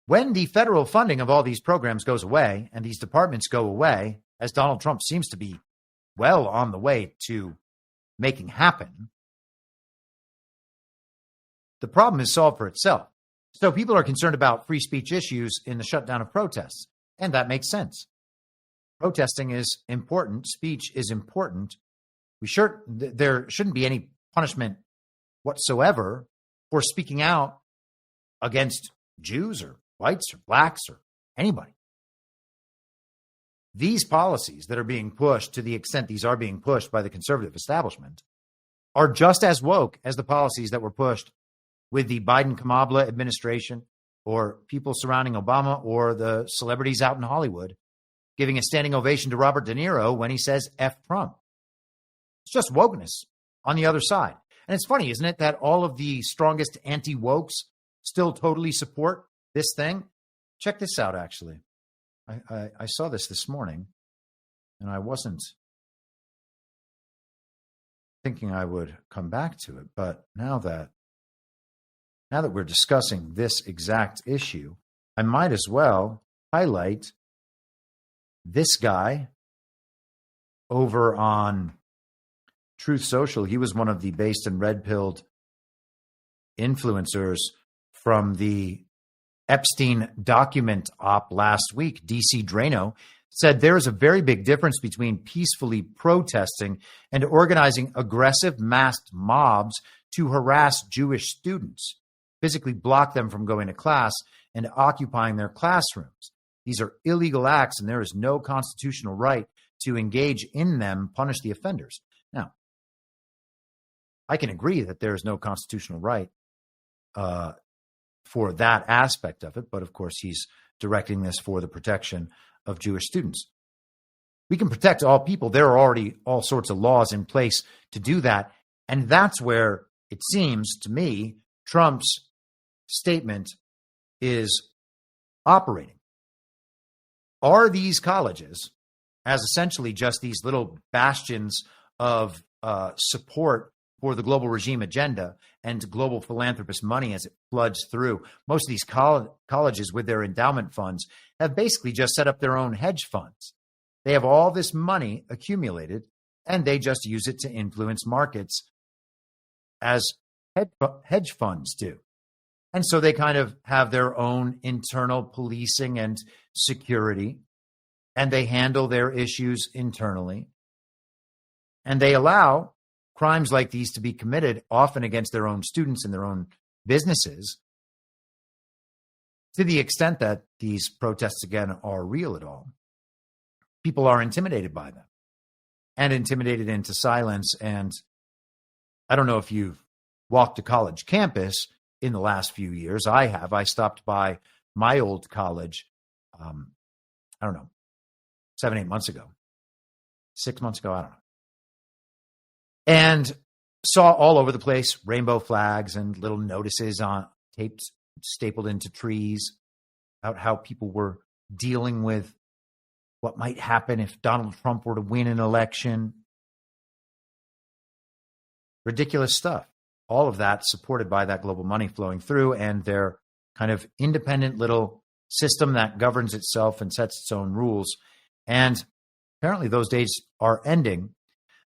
When the federal funding of all these programs goes away and these departments go away, as Donald Trump seems to be well on the way to making happen, the problem is solved for itself. So people are concerned about free speech issues in the shutdown of protests, and that makes sense. Protesting is important. Speech is important. There shouldn't be any punishment whatsoever for speaking out against Jews or whites or blacks or anybody. These policies that are being pushed, to the extent these are being pushed by the conservative establishment, are just as woke as the policies that were pushed with the Biden-Kamala administration or people surrounding Obama or the celebrities out in Hollywood giving a standing ovation to Robert De Niro when he says F Trump. It's just wokeness on the other side. And it's funny, isn't it, that all of the strongest anti-wokes still totally support this thing? Check this out, actually. I saw this morning, and I wasn't thinking I would come back to it. But now that we're discussing this exact issue, I might as well highlight this guy over on Truth Social. He was one of the based and red-pilled influencers from the Epstein document op last week. DC Drano said there is a very big difference between peacefully protesting and organizing aggressive masked mobs to harass Jewish students, physically block them from going to class and occupying their classrooms. These are illegal acts, and there is no constitutional right to engage in them, punish the offenders. Now, I can agree that there is no constitutional right for that aspect of it, but of course he's directing this for the protection of Jewish students. We can protect all people. There are already all sorts of laws in place to do that, and that's where it seems to me Trump's statement is operating. Are these colleges, as essentially just these little bastions of support for the global regime agenda and global philanthropist money as it floods through? Most of these colleges with their endowment funds have basically just set up their own hedge funds. They have all this money accumulated, and they just use it to influence markets as hedge funds do. And so they kind of have their own internal policing and security, and they handle their issues internally. And they allow crimes like these to be committed, often against their own students and their own businesses, to the extent that these protests, again, are real at all. People are intimidated by them and intimidated into silence. And I don't know if you've walked a college campus in the last few years. I have. I stopped by my old college, 7-8 months ago, 6 months ago, I don't know. And saw all over the place rainbow flags and little notices on taped, stapled into trees about how people were dealing with what might happen if Donald Trump were to win an election. Ridiculous stuff. All of that supported by that global money flowing through and their kind of independent little system that governs itself and sets its own rules. And apparently those days are ending.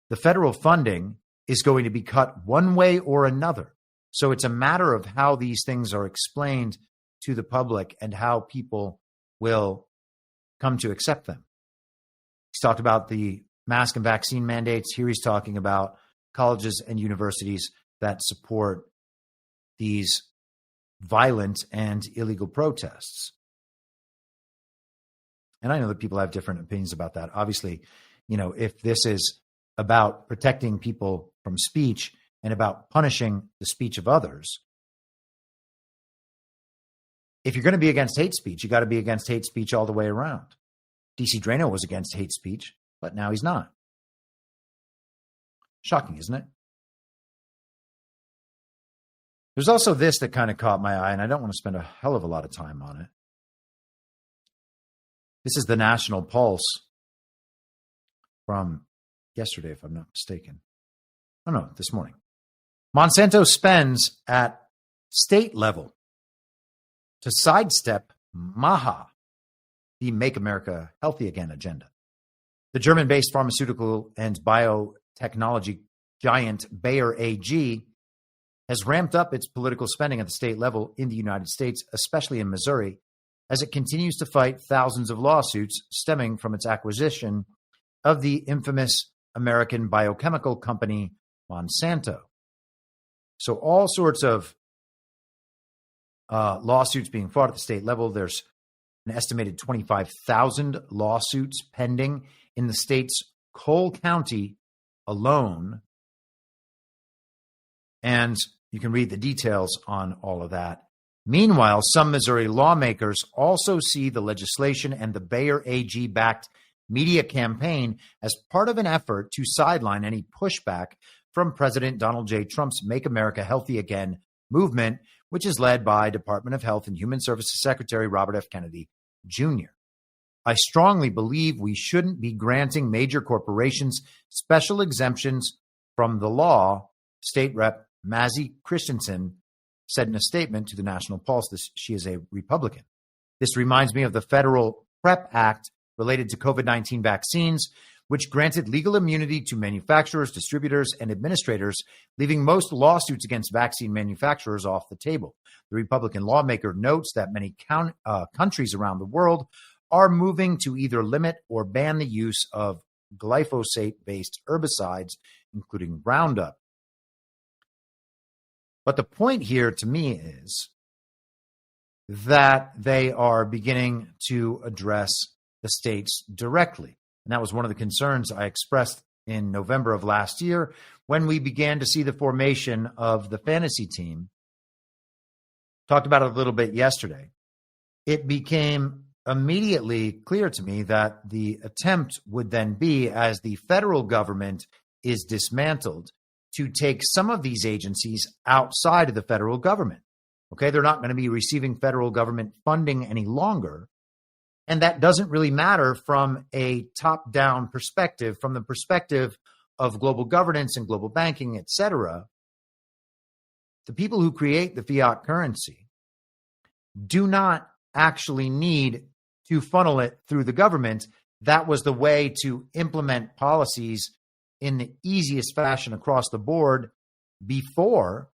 The federal funding is going to be cut one way or another. So it's a matter of how these things are explained to the public and how people will come to accept them. He's talked about the mask and vaccine mandates. Here he's talking about colleges and universities that support these violent and illegal protests. And I know that people have different opinions about that. Obviously, if this is about protecting people from speech and about punishing the speech of others, if you're going to be against hate speech, you got to be against hate speech all the way around. DC Drano was against hate speech, but now he's not. Shocking, isn't it? There's also this that kind of caught my eye, and I don't want to spend a hell of a lot of time on it. This is the National Pulse from yesterday, if I'm not mistaken. Oh, no, this morning. Monsanto spends at state level to sidestep MAHA, the Make America Healthy Again agenda. The German-based pharmaceutical and biotechnology giant Bayer AG has ramped up its political spending at the state level in the United States, especially in Missouri, as it continues to fight thousands of lawsuits stemming from its acquisition of the infamous American biochemical company Monsanto. So all sorts of lawsuits being fought at the state level. There's an estimated 25,000 lawsuits pending in the state's Cole County alone. And you can read the details on all of that. Meanwhile, some Missouri lawmakers also see the legislation and the Bayer AG-backed media campaign as part of an effort to sideline any pushback from President Donald J. Trump's Make America Healthy Again movement, which is led by Department of Health and Human Services Secretary Robert F. Kennedy, Jr. I strongly believe we shouldn't be granting major corporations special exemptions from the law, State Rep. Mazzie Christensen said in a statement to the National Pulse. She is a Republican. This reminds me of the Federal PrEP Act related to COVID-19 vaccines, which granted legal immunity to manufacturers, distributors, and administrators, leaving most lawsuits against vaccine manufacturers off the table. The Republican lawmaker notes that many countries around the world are moving to either limit or ban the use of glyphosate-based herbicides, including Roundup. But the point here to me is that they are beginning to address the states directly. And that was one of the concerns I expressed in November of last year when we began to see the formation of the fantasy team. Talked about it a little bit yesterday. It became immediately clear to me that the attempt would then be, as the federal government is dismantled, to take some of these agencies outside of the federal government. Okay, they're not going to be receiving federal government funding any longer. And that doesn't really matter from a top-down perspective, from the perspective of global governance and global banking, et cetera. The people who create the fiat currency do not actually need to funnel it through the government. That was the way to implement policies in the easiest fashion across the board before.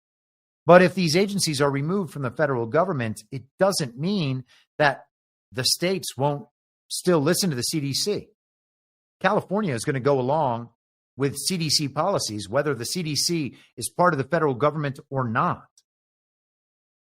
But if these agencies are removed from the federal government, it doesn't mean that the states won't still listen to the CDC. California is going to go along with CDC policies, whether the CDC is part of the federal government or not.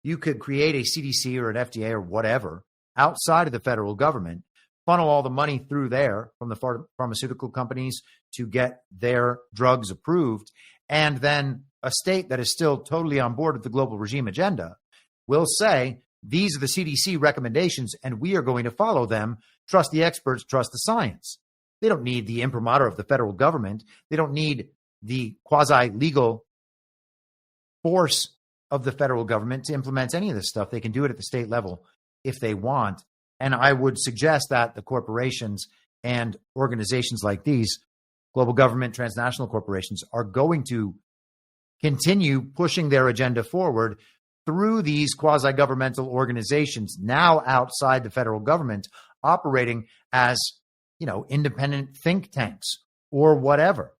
You could create a CDC or an FDA or whatever outside of the federal government, funnel all the money through there from the pharmaceutical companies to get their drugs approved, and then a state that is still totally on board with the global regime agenda will say, these are the CDC recommendations, and we are going to follow them. Trust the experts, trust the science. They don't need the imprimatur of the federal government. They don't need the quasi-legal force of the federal government to implement any of this stuff. They can do it at the state level if they want. And I would suggest that the corporations and organizations like these, global government, transnational corporations, are going to continue pushing their agenda forward through these quasi-governmental organizations now outside the federal government, operating as, independent think tanks or whatever.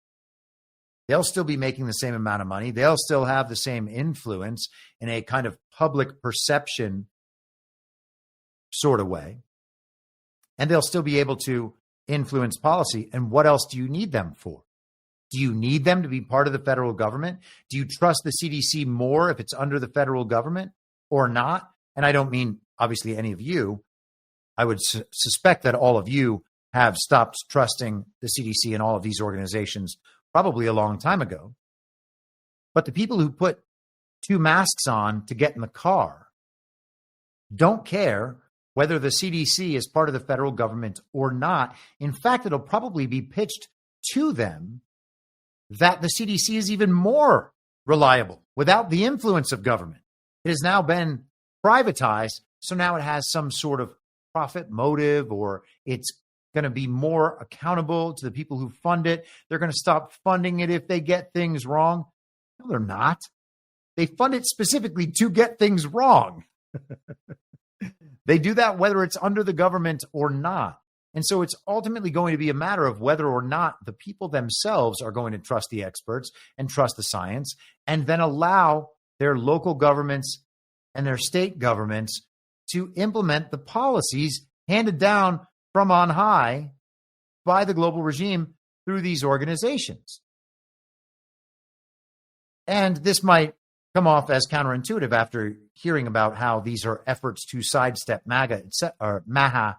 They'll still be making the same amount of money. They'll still have the same influence in a kind of public perception sort of way. And they'll still be able to influence policy. And what else do you need them for? Do you need them to be part of the federal government? Do you trust the CDC more if it's under the federal government or not? And I don't mean, obviously, any of you. I would suspect that all of you have stopped trusting the CDC and all of these organizations probably a long time ago. But the people who put 2 masks on to get in the car don't care whether the CDC is part of the federal government or not. In fact, it'll probably be pitched to them that the CDC is even more reliable without the influence of government. It has now been privatized, so now it has some sort of profit motive, or it's going to be more accountable to the people who fund it. They're going to stop funding it if they get things wrong. No, they're not. They fund it specifically to get things wrong. They do that whether it's under the government or not. And so it's ultimately going to be a matter of whether or not the people themselves are going to trust the experts and trust the science, and then allow their local governments and their state governments to implement the policies handed down from on high by the global regime through these organizations. And this might come off as counterintuitive after hearing about how these are efforts to sidestep MAGA, or MAHA,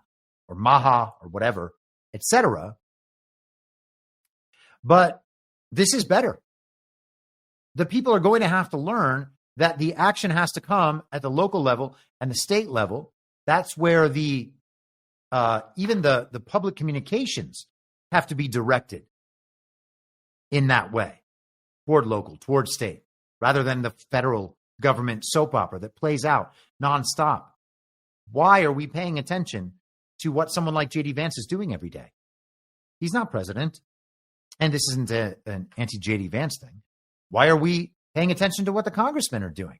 or MAHA, or whatever, etc. But this is better. The people are going to have to learn that the action has to come at the local level and the state level. That's where the even the public communications have to be directed in that way, toward local, toward state, rather than the federal government soap opera that plays out nonstop. Why are we paying attention to what someone like J.D. Vance is doing every day? He's not president, and this isn't an anti-J.D. Vance thing. Why are we paying attention to what the congressmen are doing?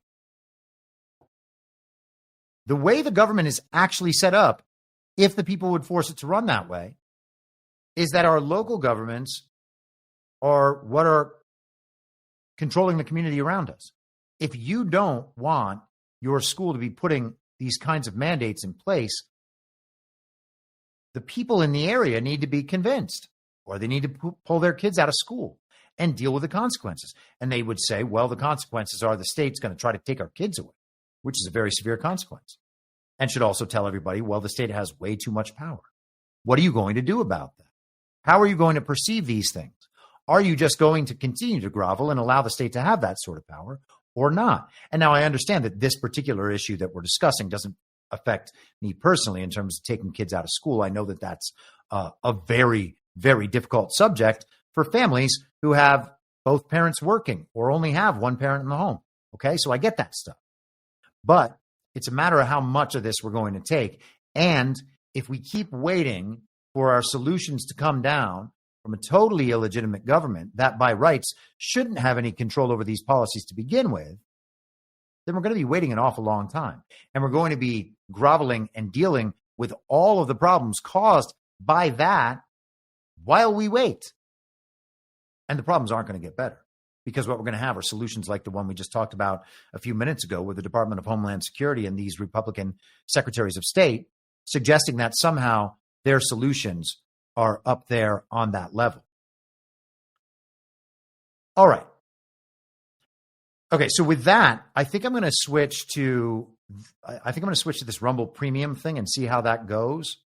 The way the government is actually set up, if the people would force it to run that way, is that our local governments are what are controlling the community around us. If you don't want your school to be putting these kinds of mandates in place, the people in the area need to be convinced, or they need to pull their kids out of school and deal with the consequences. And they would say, well, the consequences are the state's going to try to take our kids away, which is a very severe consequence. And should also tell everybody, well, the state has way too much power. What are you going to do about that? How are you going to perceive these things? Are you just going to continue to grovel and allow the state to have that sort of power, or not? And now I understand that this particular issue that we're discussing doesn't affect me personally in terms of taking kids out of school. I know that that's a very, very difficult subject for families who have both parents working or only have one parent in the home. Okay, so I get that stuff. But it's a matter of how much of this we're going to take. And if we keep waiting for our solutions to come down from a totally illegitimate government that by rights shouldn't have any control over these policies to begin with, then we're going to be waiting an awful long time. And we're going to be groveling and dealing with all of the problems caused by that while we wait. And the problems aren't going to get better, because what we're going to have are solutions like the one we just talked about a few minutes ago with the Department of Homeland Security and these Republican secretaries of state suggesting that somehow their solutions are up there on that level. All right. Okay, so with that, I think I'm going to switch to this Rumble Premium thing and see how that goes.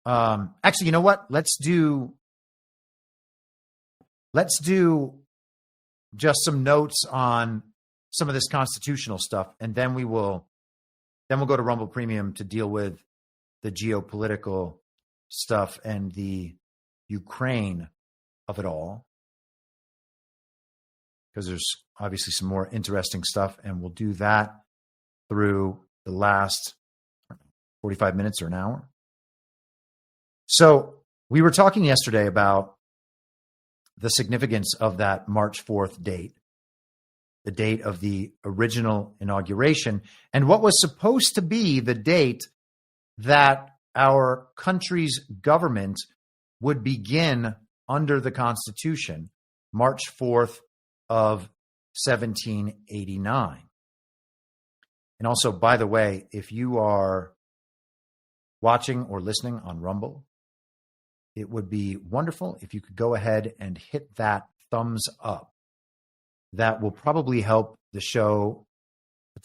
Actually, you know what? Let's do just some notes on some of this constitutional stuff, and then we'll go to Rumble Premium to deal with the geopolitical stuff and the Ukraine of it all, because there's obviously some more interesting stuff, and we'll do that through the last 45 minutes or an hour. So we were talking yesterday about the significance of that March 4th date, the date of the original inauguration, and what was supposed to be the date that our country's government would begin under the Constitution, March 4th of 1789. And also, by the way, if you are watching or listening on Rumble, it would be wonderful if you could go ahead and hit that thumbs up. That will probably help the show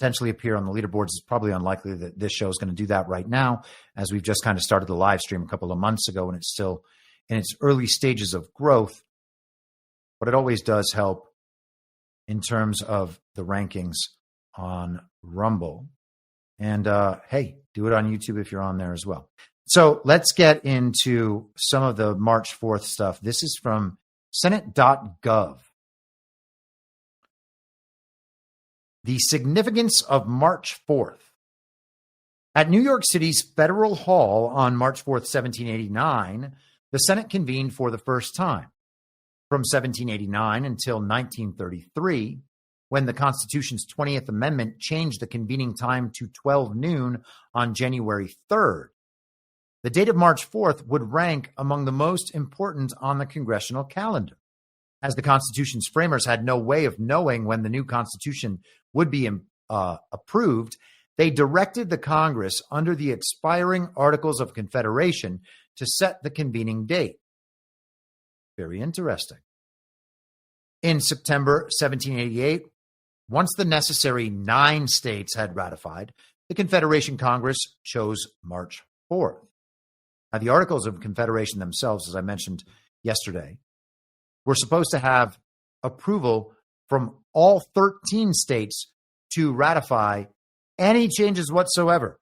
potentially appear on the leaderboards. It's probably unlikely that this show is going to do that right now, as we've just kind of started the live stream a couple of months ago, and it's still in its early stages of growth. But it always does help in terms of the rankings on Rumble. And hey, do it on YouTube if you're on there as well. So let's get into some of the March 4th stuff. This is from Senate.gov. The significance of March 4th. At New York City's Federal Hall on March 4th, 1789, the Senate convened for the first time. From 1789 until 1933, when the Constitution's 20th Amendment changed the convening time to 12 noon on January 3rd. The date of March 4th would rank among the most important on the congressional calendar. As the Constitution's framers had no way of knowing when the new Constitution would be approved, they directed the Congress under the expiring Articles of Confederation to set the convening date. Very interesting. In September 1788, once the necessary 9 states had ratified, the Confederation Congress chose March 4th. Now, the Articles of Confederation themselves, as I mentioned yesterday, were supposed to have approval from all 13 states to ratify any changes whatsoever.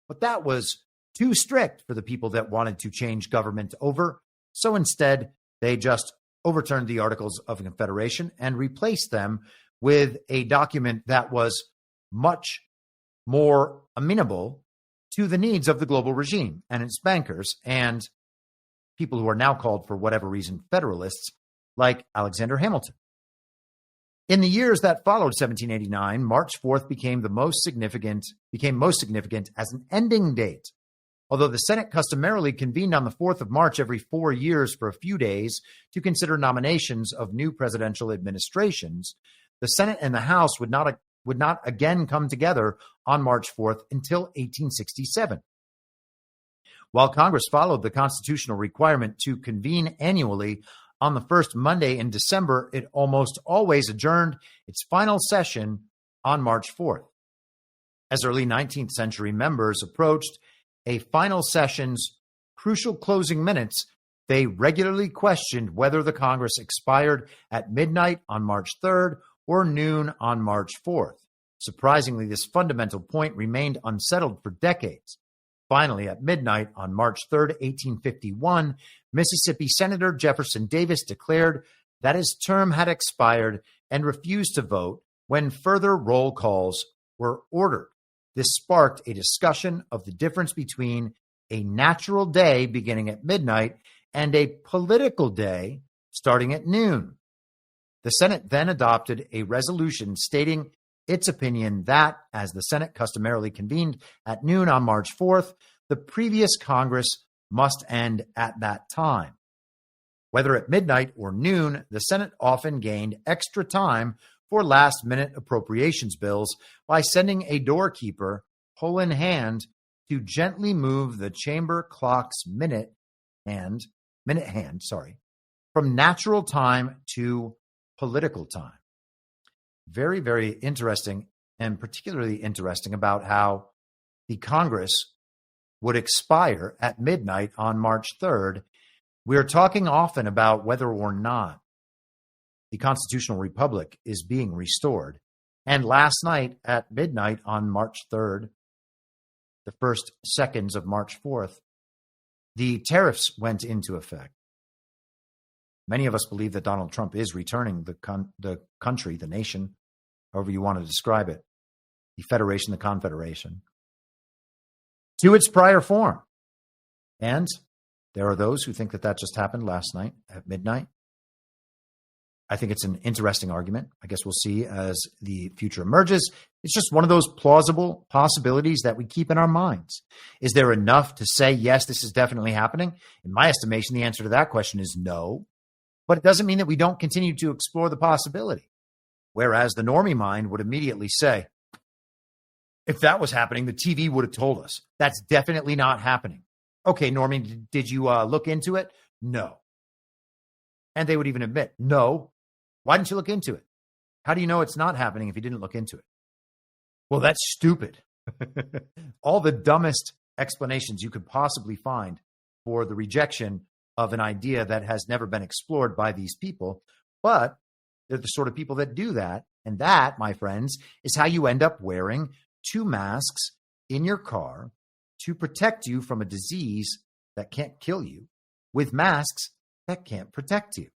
But that was too strict for the people that wanted to change government over. So instead, they just overturned the Articles of Confederation and replaced them with a document that was much more amenable to the needs of the global regime and its bankers and people who are now called, for whatever reason, Federalists, like Alexander Hamilton. In the years that followed 1789, March 4th became most significant as an ending date. Although the Senate customarily convened on the 4th of March every 4 years for a few days to consider nominations of new presidential administrations, the Senate and the House would not again come together on March 4th until 1867. While Congress followed the constitutional requirement to convene annually on the first Monday in December, it almost always adjourned its final session on March 4th. As early 19th century members approached a final session's crucial closing minutes, they regularly questioned whether the Congress expired at midnight on March 3rd or noon on March 4th. Surprisingly, this fundamental point remained unsettled for decades. Finally, at midnight on March 3rd, 1851, Mississippi Senator Jefferson Davis declared that his term had expired and refused to vote when further roll calls were ordered. This sparked a discussion of the difference between a natural day beginning at midnight and a political day starting at noon. The Senate then adopted a resolution stating its opinion that, as the Senate customarily convened at noon on March 4th, the previous Congress must end at that time. Whether at midnight or noon, the Senate often gained extra time for last-minute appropriations bills by sending a doorkeeper, pull in hand, to gently move the chamber clock's minute hand, from natural time to political time. Very, very interesting, and particularly interesting about how the Congress would expire at midnight on March 3rd. We're talking often about whether or not the constitutional republic is being restored. And last night at midnight on March 3rd, the first seconds of March 4th, the tariffs went into effect. Many of us believe that Donald Trump is returning the country, the nation, however you want to describe it, the Federation, the Confederation, to its prior form. And there are those who think that that just happened last night at midnight. I think it's an interesting argument. I guess we'll see as the future emerges. It's just one of those plausible possibilities that we keep in our minds. Is there enough to say, yes, this is definitely happening? In my estimation, the answer to that question is no. But it doesn't mean that we don't continue to explore the possibility. Whereas the normie mind would immediately say, if that was happening, the TV would have told us. That's definitely not happening. Okay, normie, did you look into it? No. And they would even admit, no. Why didn't you look into it? How do you know it's not happening if you didn't look into it? Well, that's stupid. All the dumbest explanations you could possibly find for the rejection of an idea that has never been explored by these people. But they're the sort of people that do that. And that, my friends, is how you end up wearing 2 masks in your car to protect you from a disease that can't kill you with masks that can't protect you.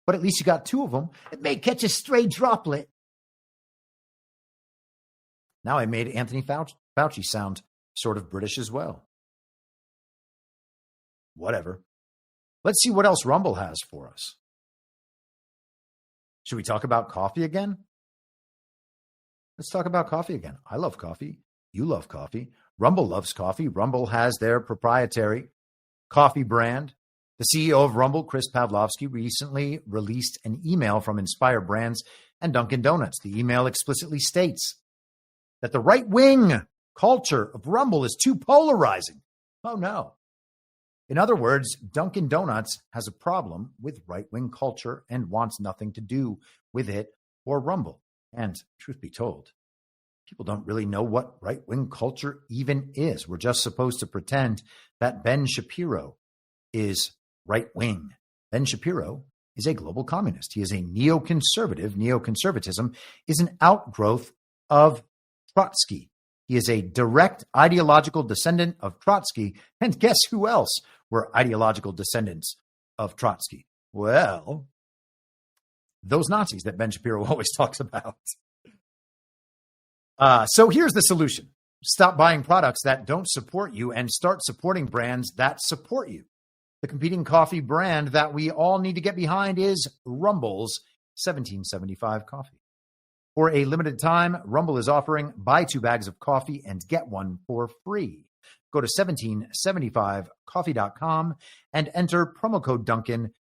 But at least you got 2 of them. It may catch a stray droplet. Now I made Anthony Fauci sound sort of British as well. Whatever. Let's see what else Rumble has for us. Should we talk about coffee again? Let's talk about coffee again. I love coffee. You love coffee. Rumble loves coffee. Rumble has their proprietary coffee brand. The CEO of Rumble, Chris Pavlovski, recently released an email from Inspire Brands and Dunkin' Donuts. The email explicitly states that the right-wing culture of Rumble is too polarizing. Oh, no. In other words, Dunkin' Donuts has a problem with right-wing culture and wants nothing to do with it or Rumble. And truth be told, people don't really know what right-wing culture even is. We're just supposed to pretend that Ben Shapiro is right-wing. Ben Shapiro is a global communist. He is a neoconservative. Neoconservatism is an outgrowth of Trotsky. He is a direct ideological descendant of Trotsky. And guess who else were ideological descendants of Trotsky? Well, those Nazis that Ben Shapiro always talks about. So here's the solution. Stop buying products that don't support you and start supporting brands that support you. The competing coffee brand that we all need to get behind is Rumble's 1775 coffee. For a limited time, Rumble is offering buy 2 bags of coffee and get 1 for free. Go to 1775coffee.com and enter promo code Duncan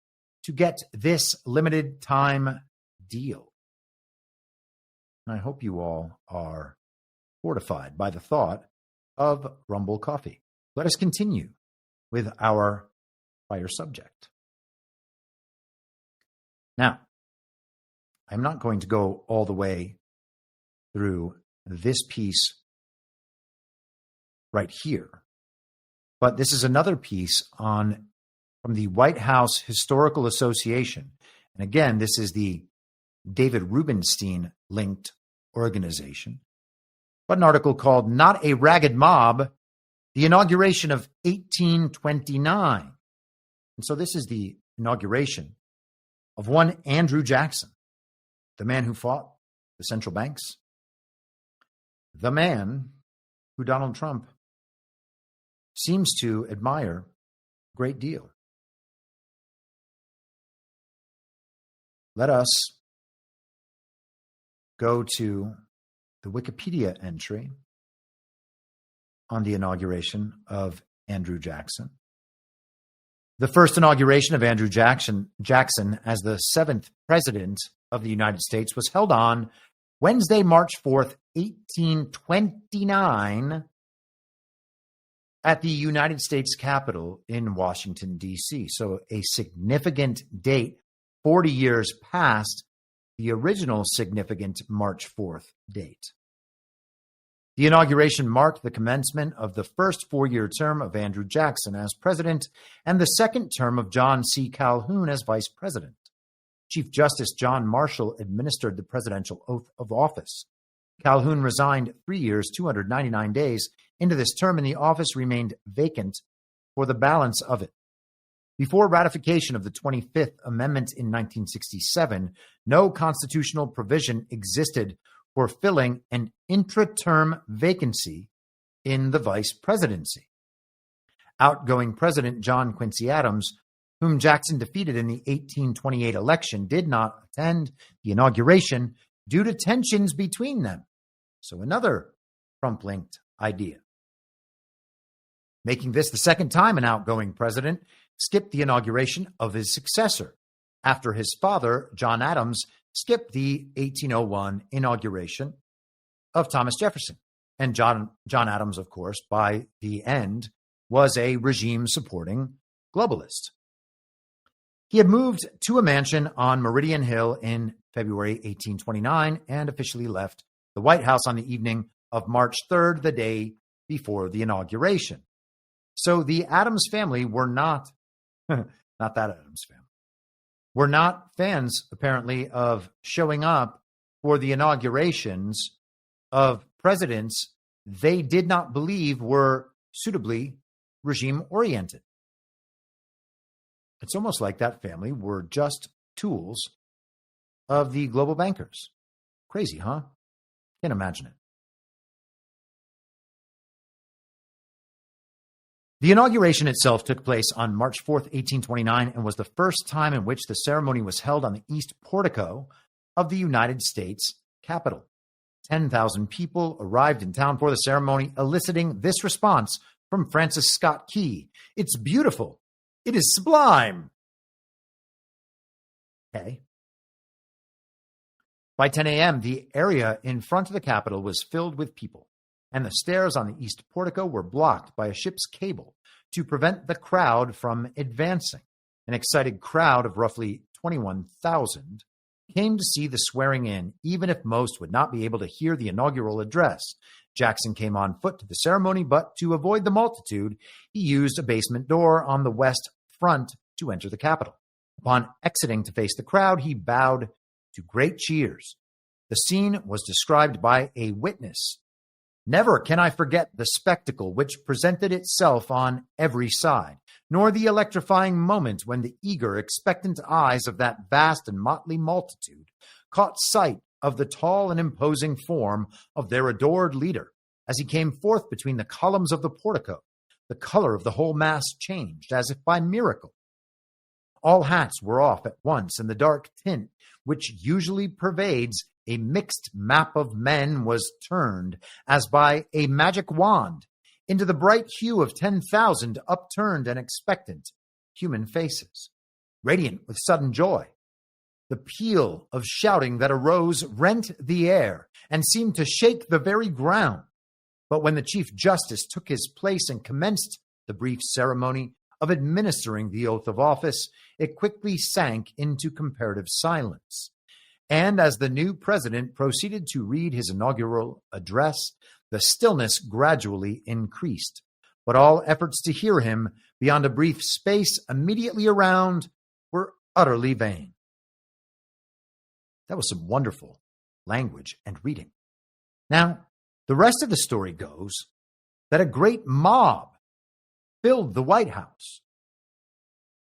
to get this limited time deal. I hope you all are fortified by the thought of Rumble coffee. Let us continue with our prior subject. Now, I'm not going to go all the way through this piece right here, but this is another piece from the White House Historical Association. And again, this is the David Rubenstein linked organization, but an article called Not a Ragged Mob, the Inauguration of 1829. And so this is the inauguration of one Andrew Jackson, the man who fought the central banks, the man who Donald Trump seems to admire a great deal. Let us go to the Wikipedia entry on the inauguration of Andrew Jackson. The first inauguration of Andrew Jackson as the 7th president of the United States was held on Wednesday, March 4th, 1829, at the United States Capitol in Washington, D.C. So a significant date, 40 years past the original significant March 4th date. The inauguration marked the commencement of the first 4-year term of Andrew Jackson as president and the second term of John C. Calhoun as vice president. Chief Justice John Marshall administered the presidential oath of office. Calhoun resigned 3 years, 299 days into this term, and the office remained vacant for the balance of it. Before ratification of the 25th Amendment in 1967, no constitutional provision existed for filling an intra-term vacancy in the vice presidency. Outgoing President John Quincy Adams, whom Jackson defeated in the 1828 election, did not attend the inauguration due to tensions between them. So another Trump-linked idea. Making this the second time an outgoing president skipped the inauguration of his successor, after his father, John Adams, skipped the 1801 inauguration of Thomas Jefferson. And John Adams, of course, by the end, was a regime-supporting globalist. He had moved to a mansion on Meridian Hill in February 1829 and officially left the White House on the evening of March 3rd, the day before the inauguration. So the Adams family were not, not that Adams family, were not fans, apparently, of showing up for the inaugurations of presidents they did not believe were suitably regime-oriented. It's almost like that family were just tools of the global bankers. Crazy, huh? Can't imagine it. The inauguration itself took place on March 4th, 1829, and was the first time in which the ceremony was held on the east portico of the United States Capitol. 10,000 people arrived in town for the ceremony, eliciting this response from Francis Scott Key: "It's beautiful. It is sublime." Okay. By 10 a.m., the area in front of the Capitol was filled with people, and the stairs on the east portico were blocked by a ship's cable to prevent the crowd from advancing. An excited crowd of roughly 21,000 came to see the swearing in, even if most would not be able to hear the inaugural address. Jackson came on foot to the ceremony, but to avoid the multitude, he used a basement door on the west front to enter the Capitol. Upon exiting to face the crowd, he bowed to great cheers. The scene was described by a witness: "Never can I forget the spectacle which presented itself on every side, nor the electrifying moment when the eager, expectant eyes of that vast and motley multitude caught sight of the tall and imposing form of their adored leader as he came forth between the columns of the portico. The color of the whole mass changed as if by miracle. All hats were off at once, and the dark tint which usually pervades a mixed map of men was turned, as by a magic wand, into the bright hue of 10,000 upturned and expectant human faces, radiant with sudden joy. The peal of shouting that arose rent the air and seemed to shake the very ground. But when the Chief Justice took his place and commenced the brief ceremony of administering the oath of office, it quickly sank into comparative silence. And as the new president proceeded to read his inaugural address, the stillness gradually increased. But all efforts to hear him beyond a brief space immediately around were utterly vain." That was some wonderful language and reading. Now, the rest of the story goes that a great mob filled the White House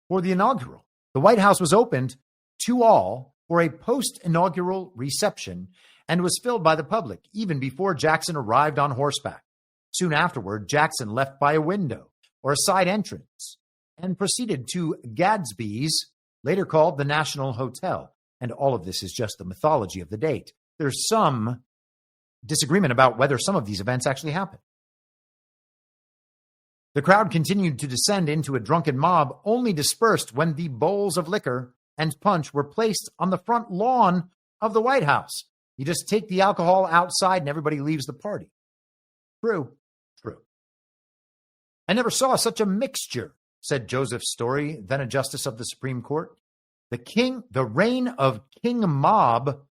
for the inaugural. The White House was opened to all for a post-inaugural reception and was filled by the public even before Jackson arrived on horseback. Soon afterward, Jackson left by a window or a side entrance and proceeded to Gadsby's, later called the National Hotel. And all of this is just the mythology of the date. There's some disagreement about whether some of these events actually happened. The crowd continued to descend into a drunken mob, only dispersed when the bowls of liquor and punch were placed on the front lawn of the White House. You just take the alcohol outside and everybody leaves the party. True. "I never saw such a mixture," said Joseph Story, then a justice of the Supreme Court. The reign of King Mob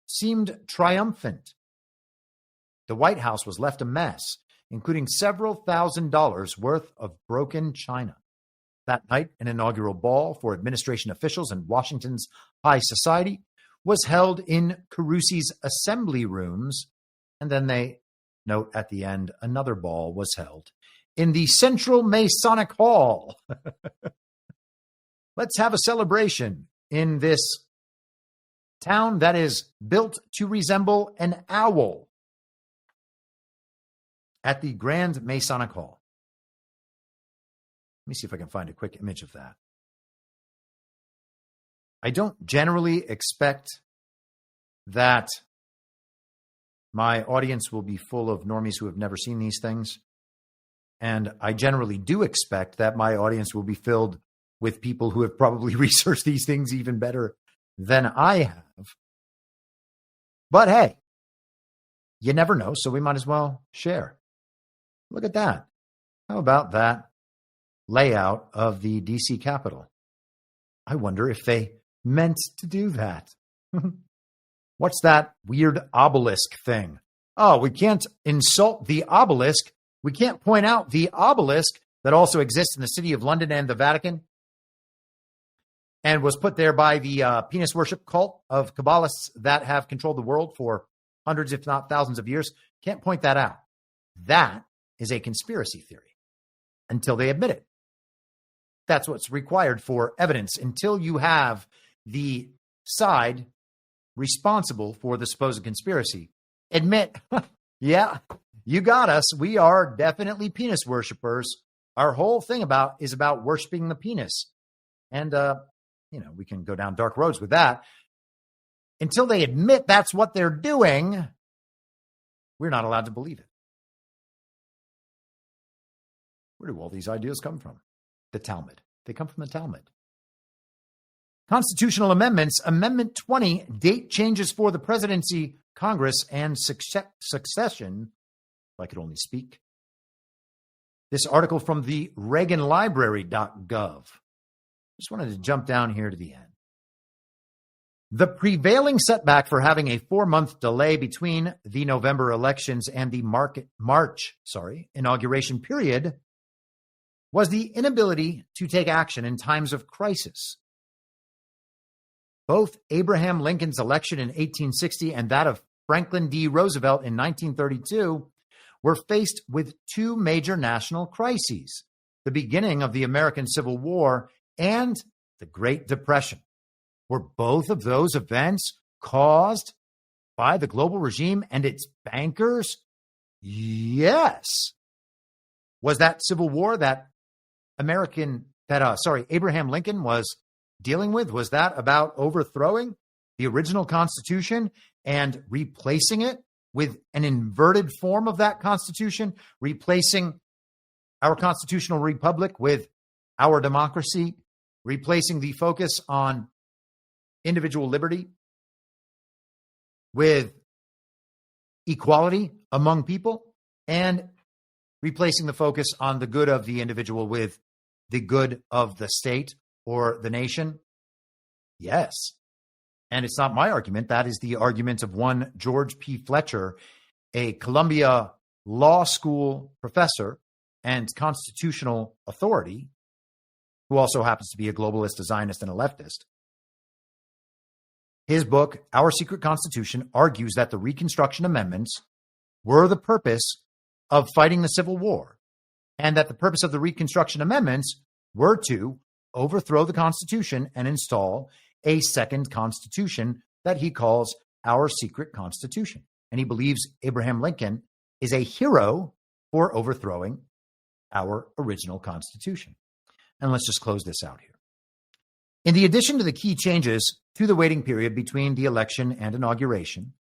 seemed triumphant. The White House was left a mess, including several $1,000s worth of broken china. That night, an inaugural ball for administration officials and Washington's high society was held in Carusi's assembly rooms, and then they note at the end another ball was held in the Central Masonic Hall. Let's have a celebration in this town that is built to resemble an owl at the Grand Masonic Hall. Let me see if I can find a quick image of that. I don't generally expect that my audience will be full of normies who have never seen these things. And I generally do expect that my audience will be filled with people who have probably researched these things even better than I have. But hey, you never know, so we might as well share. Look at that. How about that layout of the D.C. Capitol? I wonder if they meant to do that. What's that weird obelisk thing? Oh, we can't insult the obelisk. We can't point out the obelisk that also exists in the city of London and the Vatican and was put there by the penis worship cult of Kabbalists that have controlled the world for hundreds, if not thousands of years. Can't point that out. That is a conspiracy theory until they admit it. That's what's required for evidence. Until you have the side responsible for the supposed conspiracy admit, yeah, you got us. We are definitely penis worshipers. Our whole thing is about worshiping the penis. And, we can go down dark roads with that. Until they admit that's what they're doing, we're not allowed to believe it. Where do all these ideas come from? The Talmud. They come from the Talmud. Constitutional amendments. Amendment 20, date changes for the presidency, Congress, and succession. If I could only speak. This article from the ReaganLibrary.gov. Just wanted to jump down here to the end. The prevailing setback for having a 4-month delay between the November elections and the March inauguration period was the inability to take action in times of crisis. Both Abraham Lincoln's election in 1860 and that of Franklin D. Roosevelt in 1932 were faced with two major national crises, the beginning of the American Civil War and the Great Depression. Were both of those events caused by the global regime and its bankers? Yes. Was that Civil War that Abraham Lincoln was dealing with, was that about overthrowing the original Constitution and replacing it with an inverted form of that Constitution, replacing our constitutional republic with our democracy, replacing the focus on individual liberty with equality among people, and replacing the focus on the good of the individual with the good of the state or the nation? Yes. And it's not my argument. That is the argument of one George P. Fletcher, a Columbia Law School professor and constitutional authority, who also happens to be a globalist, a Zionist, and a leftist. His book, Our Secret Constitution, argues that the Reconstruction Amendments were the purpose of fighting the Civil War, and that the purpose of the Reconstruction Amendments were to overthrow the Constitution and install a second Constitution that he calls Our Secret Constitution. And he believes Abraham Lincoln is a hero for overthrowing our original Constitution. And let's just close this out here. In the addition to the key changes to the waiting period between the election and inauguration,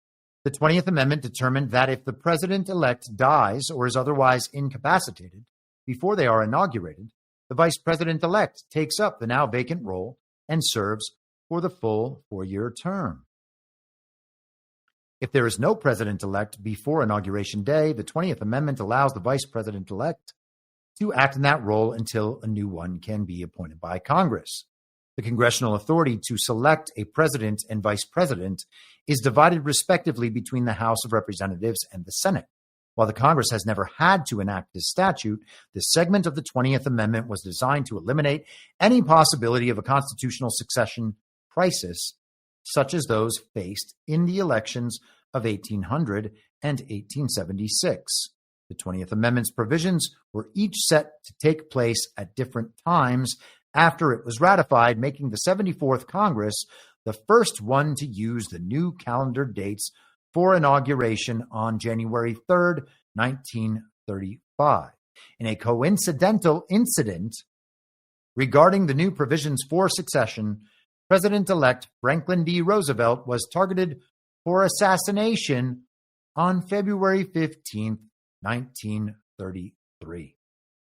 the 20th Amendment determined that if the president-elect dies or is otherwise incapacitated before they are inaugurated, the vice president-elect takes up the now vacant role and serves for the full 4-year term. If there is no president-elect before Inauguration Day, the 20th Amendment allows the vice president-elect to act in that role until a new one can be appointed by Congress. The congressional authority to select a president and vice president is divided respectively between the House of Representatives and the Senate. While the Congress has never had to enact this statute, this segment of the 20th Amendment was designed to eliminate any possibility of a constitutional succession crisis, such as those faced in the elections of 1800 and 1876. The 20th Amendment's provisions were each set to take place at different times after it was ratified, making the 74th Congress the first one to use the new calendar dates for inauguration on January 3rd, 1935. In a coincidental incident regarding the new provisions for succession, President-elect Franklin D. Roosevelt was targeted for assassination on February 15th, 1933.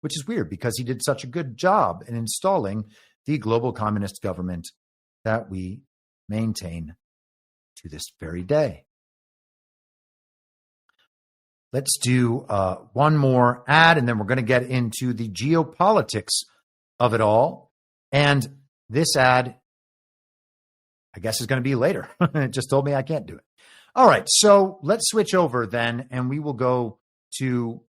Which is weird because he did such a good job in installing the global communist government that we maintain to this very day. Let's do one more ad, and then we're going to get into the geopolitics of it all. And this ad I guess is going to be later. It just told me I can't do it. All right, so let's switch over then, and we will go to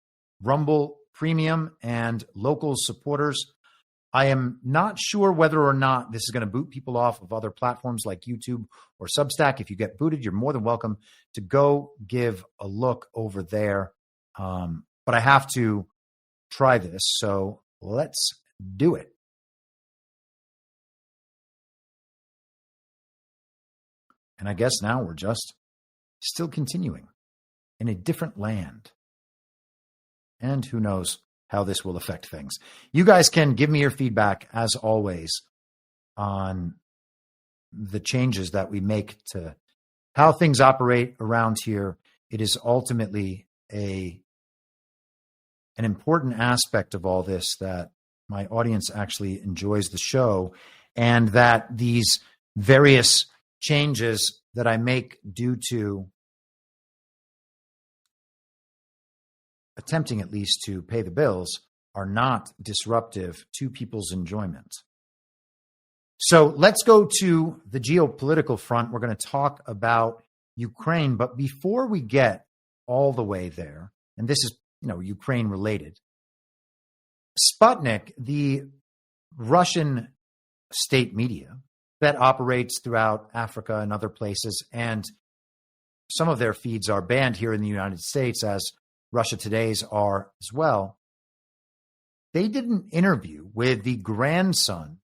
Rumble Premium and local supporters. I am not sure whether or not this is going to boot people off of other platforms like YouTube or Substack. If you get booted, you're more than welcome to go give a look over there. But I have to try this, so let's do it. And I guess now we're just still continuing in a different land. And who knows how this will affect things. You guys can give me your feedback, as always, on the changes that we make to how things operate around here. It is ultimately an important aspect of all this that my audience actually enjoys the show, and that these various changes that I make due to attempting at least to pay the bills are not disruptive to people's enjoyment. So let's go to the geopolitical front. We're going to talk about Ukraine, but before we get all the way there, and this is, Ukraine related, Sputnik, the Russian state media that operates throughout Africa and other places, and some of their feeds are banned here in the United States, as Russia Today's are as well. They did an interview with the grandson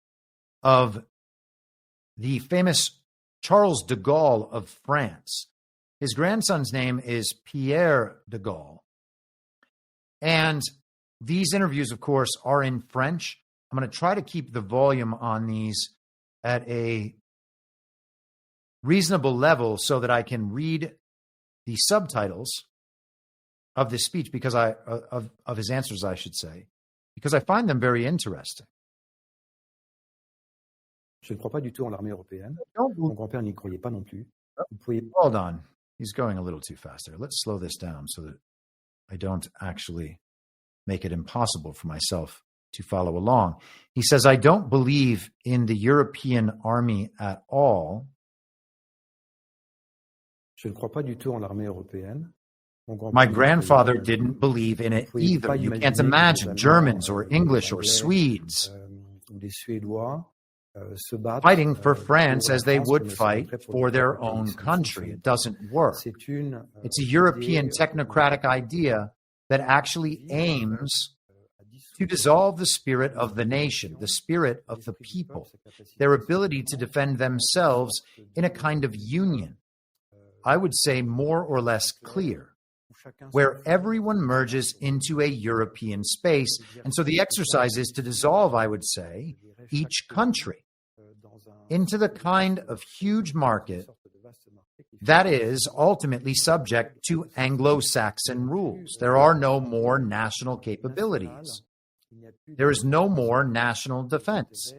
of the famous Charles de Gaulle of France. His grandson's name is Pierre de Gaulle. And these interviews, of course, are in French. I'm going to try to keep the volume on these at a reasonable level so that I can read the subtitles of this speech, because of his answers, I should say, because I find them very interesting. Je ne crois pas du tout en l'armée européenne. Mon grand-père n'y croyait pas non plus. Hold on. He's going a little too fast there. Let's slow this down so that I don't actually make it impossible for myself to follow along. He says, I don't believe in the European army at all. Je ne crois pas du tout en l'armée européenne. My grandfather didn't believe in it either. You can't imagine Germans or English or Swedes fighting for France as they would fight for their own country. It doesn't work. It's a European technocratic idea that actually aims to dissolve the spirit of the nation, the spirit of the people, their ability to defend themselves in a kind of union, I would say more or less clear, where everyone merges into a European space. And so the exercise is to dissolve, I would say, each country into the kind of huge market that is ultimately subject to Anglo-Saxon rules. There are no more national capabilities. There is no more national defense.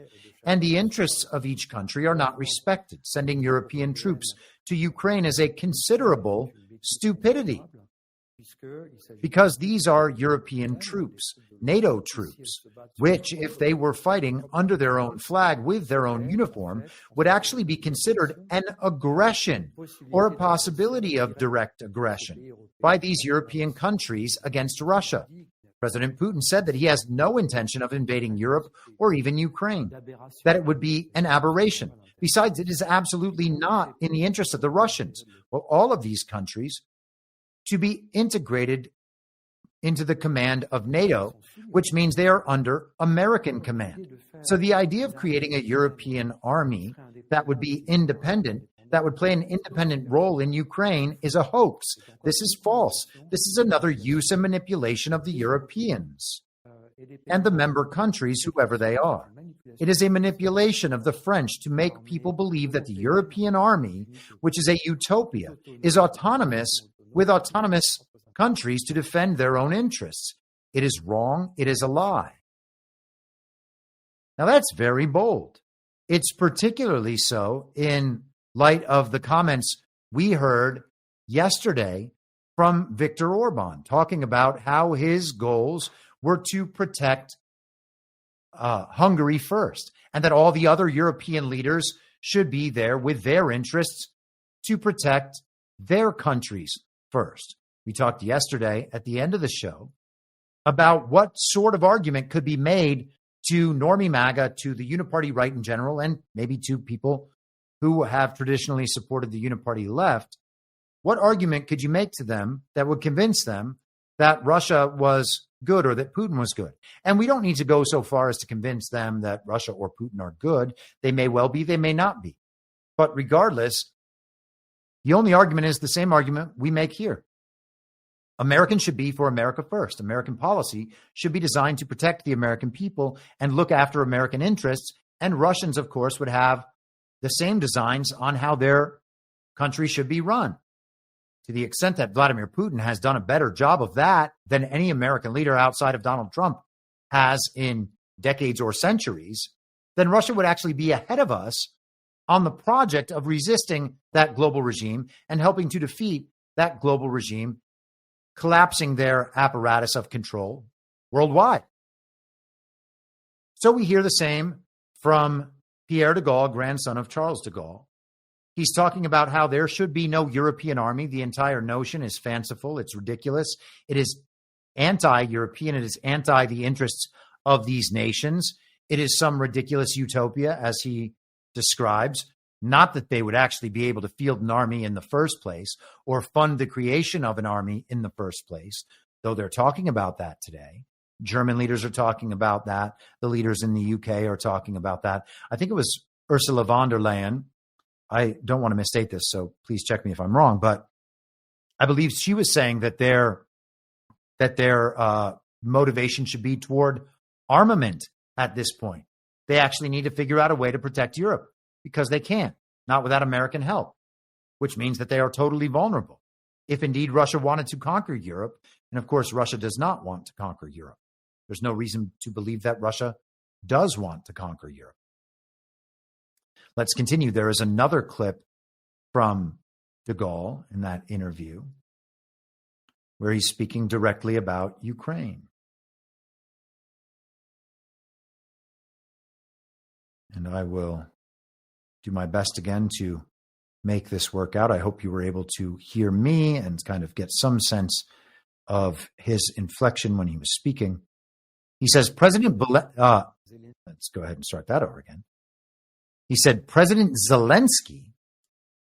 And the interests of each country are not respected. Sending European troops to Ukraine is a considerable stupidity, because these are European troops, NATO troops, which, if they were fighting under their own flag with their own uniform, would actually be considered an aggression or a possibility of direct aggression by these European countries against Russia. President Putin said that he has no intention of invading Europe or even Ukraine, that it would be an aberration. Besides, it is absolutely not in the interest of the Russians or all of these countries to be integrated into the command of NATO, which means they are under American command. So the idea of creating a European army that would be independent, that would play an independent role in Ukraine, is a hoax. This is false. This is another use and manipulation of the Europeans and the member countries, whoever they are. It is a manipulation of the French to make people believe that the European army, which is a utopia, is autonomous with autonomous countries to defend their own interests. It is wrong. It is a lie. Now, that's very bold. It's particularly so in light of the comments we heard yesterday from Viktor Orban, talking about how his goals were to protect Hungary first, and that all the other European leaders should be there with their interests to protect their countries first. We talked yesterday at the end of the show about what sort of argument could be made to normie MAGA, to the uniparty right in general, and maybe to people who have traditionally supported the uniparty left. What argument could you make to them that would convince them that Russia was good or that Putin was good? And we don't need to go so far as to convince them that Russia or Putin are good. They may well be, they may not be. But regardless, the only argument is the same argument we make here. Americans should be for America first. American policy should be designed to protect the American people and look after American interests. And Russians, of course, would have the same designs on how their country should be run. To the extent that Vladimir Putin has done a better job of that than any American leader outside of Donald Trump has in decades or centuries, then Russia would actually be ahead of us on the project of resisting that global regime and helping to defeat that global regime, collapsing their apparatus of control worldwide. So we hear the same from Pierre de Gaulle, grandson of Charles de Gaulle. He's talking about how there should be no European army. The entire notion is fanciful. It's ridiculous. It is anti-European. It is anti the interests of these nations. It is some ridiculous utopia, as he describes. Not that they would actually be able to field an army in the first place or fund the creation of an army in the first place, though they're talking about that today. German leaders are talking about that. The leaders in the UK are talking about that. I think it was Ursula von der Leyen. I don't want to misstate this, so please check me if I'm wrong, but I believe she was saying that their motivation should be toward armament at this point. They actually need to figure out a way to protect Europe because they can't, not without American help, which means that they are totally vulnerable. If indeed Russia wanted to conquer Europe, and of course Russia does not want to conquer Europe. There's no reason to believe that Russia does want to conquer Europe. Let's continue. There is another clip from de Gaulle in that interview where he's speaking directly about Ukraine. And I will do my best again to make this work out. I hope you were able to hear me and kind of get some sense of his inflection when he was speaking. He says, let's go ahead and start that over again. He said, President Zelensky,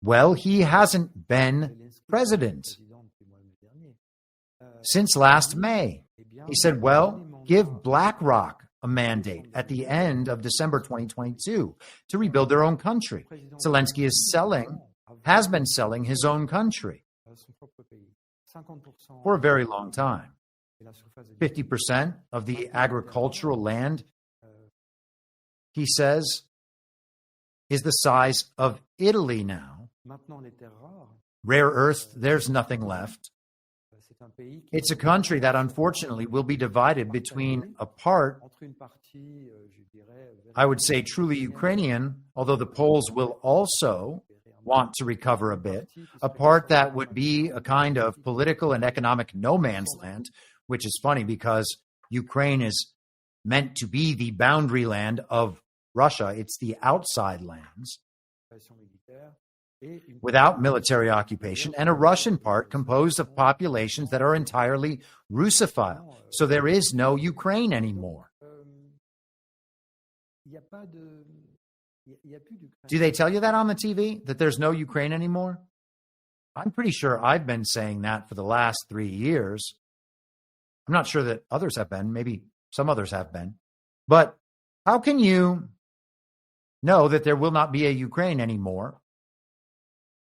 well, he hasn't been president since last May. He said, well, give BlackRock a mandate at the end of December 2022 to rebuild their own country. Zelensky has been selling his own country for a very long time. 50% of the agricultural land, he says, is the size of Italy now. Rare earth, there's nothing left. It's a country that unfortunately will be divided between a part, I would say truly Ukrainian, although the Poles will also want to recover a bit, a part that would be a kind of political and economic no man's land, which is funny because Ukraine is meant to be the boundary land of Russia. It's the outside lands without military occupation, and a Russian part composed of populations that are entirely Russophile. So there is no Ukraine anymore. Do they tell you that on the TV, that there's no Ukraine anymore? I'm pretty sure I've been saying that for the last 3 years. I'm not sure that others have been. Maybe some others have been. But how can you know that there will not be a Ukraine anymore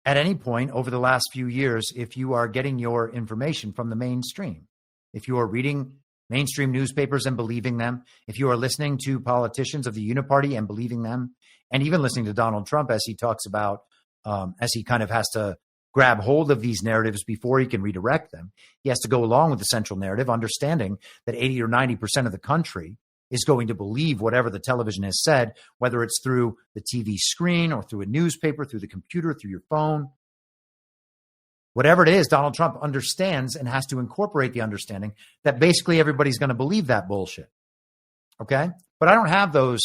at any point over the last few years if you are getting your information from the mainstream, if you are reading mainstream newspapers and believing them, if you are listening to politicians of the Uniparty and believing them, and even listening to Donald Trump as he talks about, as he kind of has to grab hold of these narratives before he can redirect them. He has to go along with the central narrative, understanding that 80 or 90% of the country is going to believe whatever the television has said, whether it's through the TV screen or through a newspaper, through the computer, through your phone. Whatever it is, Donald Trump understands and has to incorporate the understanding that basically everybody's going to believe that bullshit. Okay? But I don't have those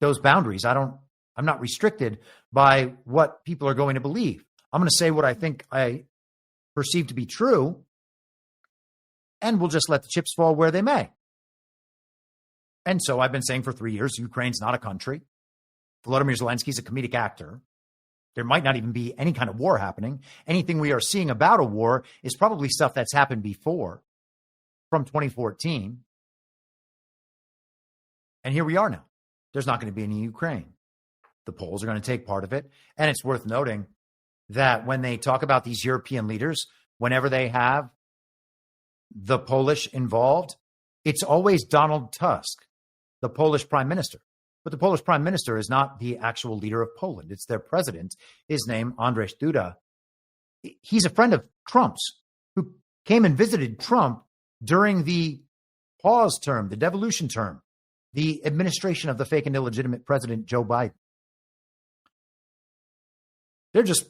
those boundaries. I'm not restricted by what people are going to believe. I'm going to say what I think I perceive to be true, and we'll just let the chips fall where they may. And so I've been saying for 3 years, Ukraine's not a country. Volodymyr Zelensky's a comedic actor. There might not even be any kind of war happening. Anything we are seeing about a war is probably stuff that's happened before, from 2014. And here we are now. There's not going to be any Ukraine. The Poles are going to take part of it. And it's worth noting that when they talk about these European leaders, whenever they have the Polish involved, it's always Donald Tusk, the Polish prime minister. But the Polish prime minister is not the actual leader of Poland. It's their president. His name, Andrzej Duda. He's a friend of Trump's, who came and visited Trump during the pause term, the devolution term, the administration of the fake and illegitimate president, Joe Biden. They're just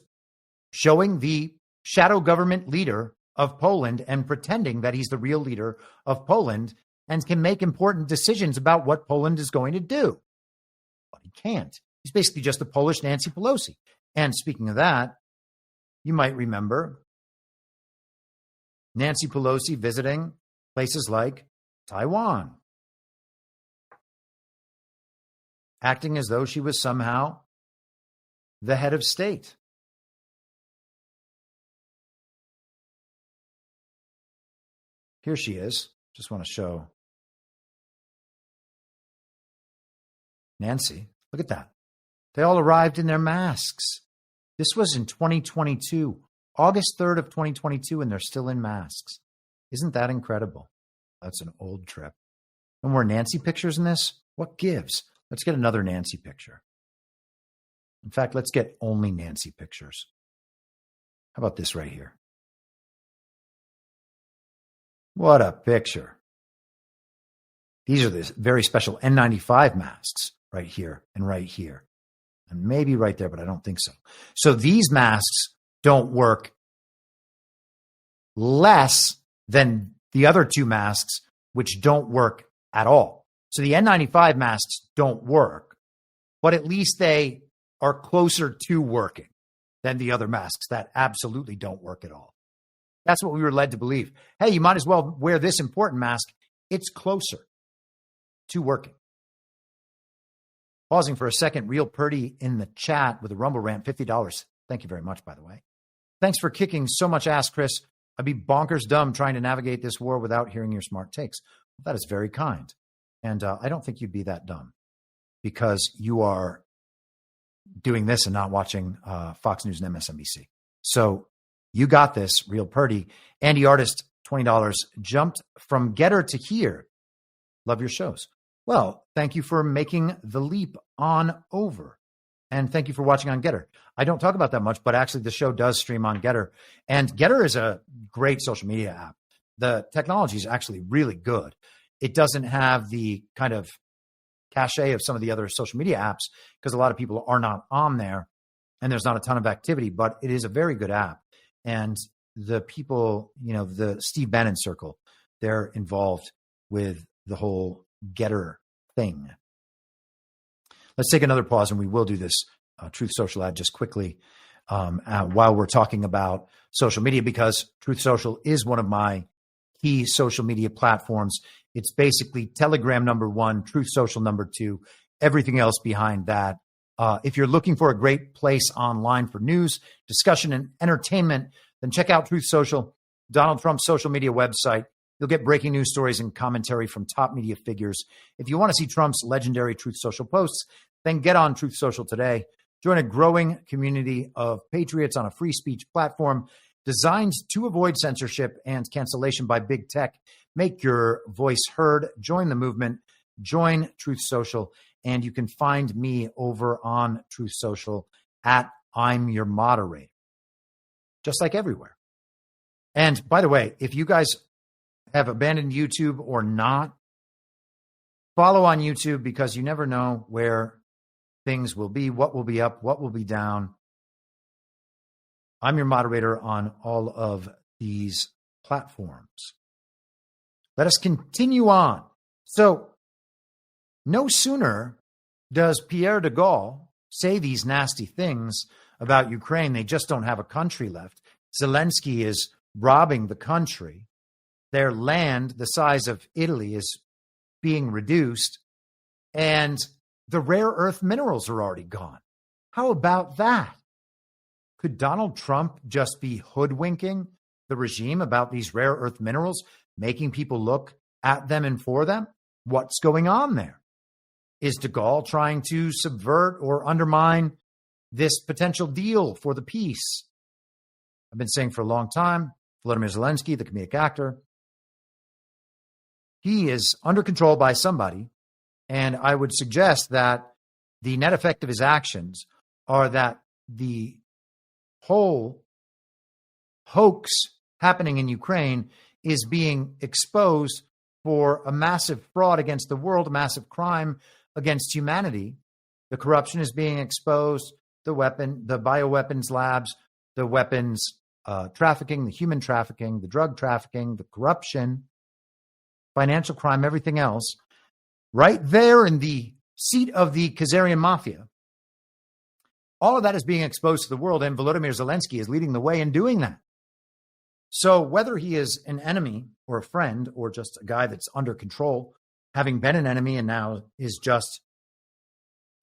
showing the shadow government leader of Poland and pretending that he's the real leader of Poland and can make important decisions about what Poland is going to do. But he can't. He's basically just the Polish Nancy Pelosi. And speaking of that, you might remember Nancy Pelosi visiting places like Taiwan, acting as though she was somehow the head of state. Here she is. Just want to show Nancy. Look at that. They all arrived in their masks. This was in 2022, August 3rd of 2022, and they're still in masks. Isn't that incredible? That's an old trip. No more Nancy pictures in this? What gives? Let's get another Nancy picture. In fact, let's get only Nancy pictures. How about this right here? What a picture. These are the very special N95 masks right here and right here. And maybe right there, but I don't think so. So these masks don't work less than the other two masks, which don't work at all. So the N95 masks don't work, but at least they are closer to working than the other masks that absolutely don't work at all. That's what we were led to believe. Hey, you might as well wear this important mask. It's closer to working. Pausing for a second, Real Purdy in the chat with a Rumble rant, $50. Thank you very much, by the way. Thanks for kicking so much ass, Chris. I'd be bonkers dumb trying to navigate this war without hearing your smart takes. Well, that is very kind. And I don't think you'd be that dumb because you are doing this and not watching Fox News and MSNBC. So you got this, Real Purdy. Andy Artist, $20, jumped from Getter to here. Love your shows. Well, thank you for making the leap on over. And thank you for watching on Getter. I don't talk about that much, but actually the show does stream on Getter. And Getter is a great social media app. The technology is actually really good. It doesn't have the kind of cachet of some of the other social media apps because a lot of people are not on there and there's not a ton of activity, but it is a very good app. And the people, you know, the Steve Bannon circle, they're involved with the whole Getter thing. Let's take another pause, and we will do this Truth Social ad just quickly while we're talking about social media, because Truth Social is one of my key social media platforms. It's basically Telegram #1, Truth Social #2, everything else behind that. If you're looking for a great place online for news, discussion, and entertainment, then check out Truth Social, Donald Trump's social media website. You'll get breaking news stories and commentary from top media figures. If you want to see Trump's legendary Truth Social posts, then get on Truth Social today. Join a growing community of patriots on a free speech platform designed to avoid censorship and cancellation by big tech. Make your voice heard. Join the movement. Join Truth Social. And you can find me over on Truth Social at I'm Your Moderator, just like everywhere. And by the way, if you guys have abandoned YouTube or not, follow on YouTube, because you never know where things will be, what will be up, what will be down. I'm your moderator on all of these platforms. Let us continue on. So no sooner does Pierre de Gaulle say these nasty things about Ukraine? They just don't have a country left. Zelensky is robbing the country. Their land, the size of Italy, is being reduced, and the rare earth minerals are already gone. How about that? Could Donald Trump just be hoodwinking the regime about these rare earth minerals, making people look at them and for them? What's going on there? Is de Gaulle trying to subvert or undermine this potential deal for the peace? I've been saying for a long time, Volodymyr Zelensky, the comedic actor, he is under control by somebody, and I would suggest that the net effect of his actions are that the whole hoax happening in Ukraine is being exposed for a massive fraud against the world, a massive crime against humanity. The corruption is being exposed, the bioweapons labs, the weapons trafficking, the human trafficking, the drug trafficking, the corruption, financial crime, everything else, right there in the seat of the Khazarian mafia. All of that is being exposed to the world, and Volodymyr Zelensky is leading the way in doing that. So whether he is an enemy or a friend or just a guy that's under control, having been an enemy and now is just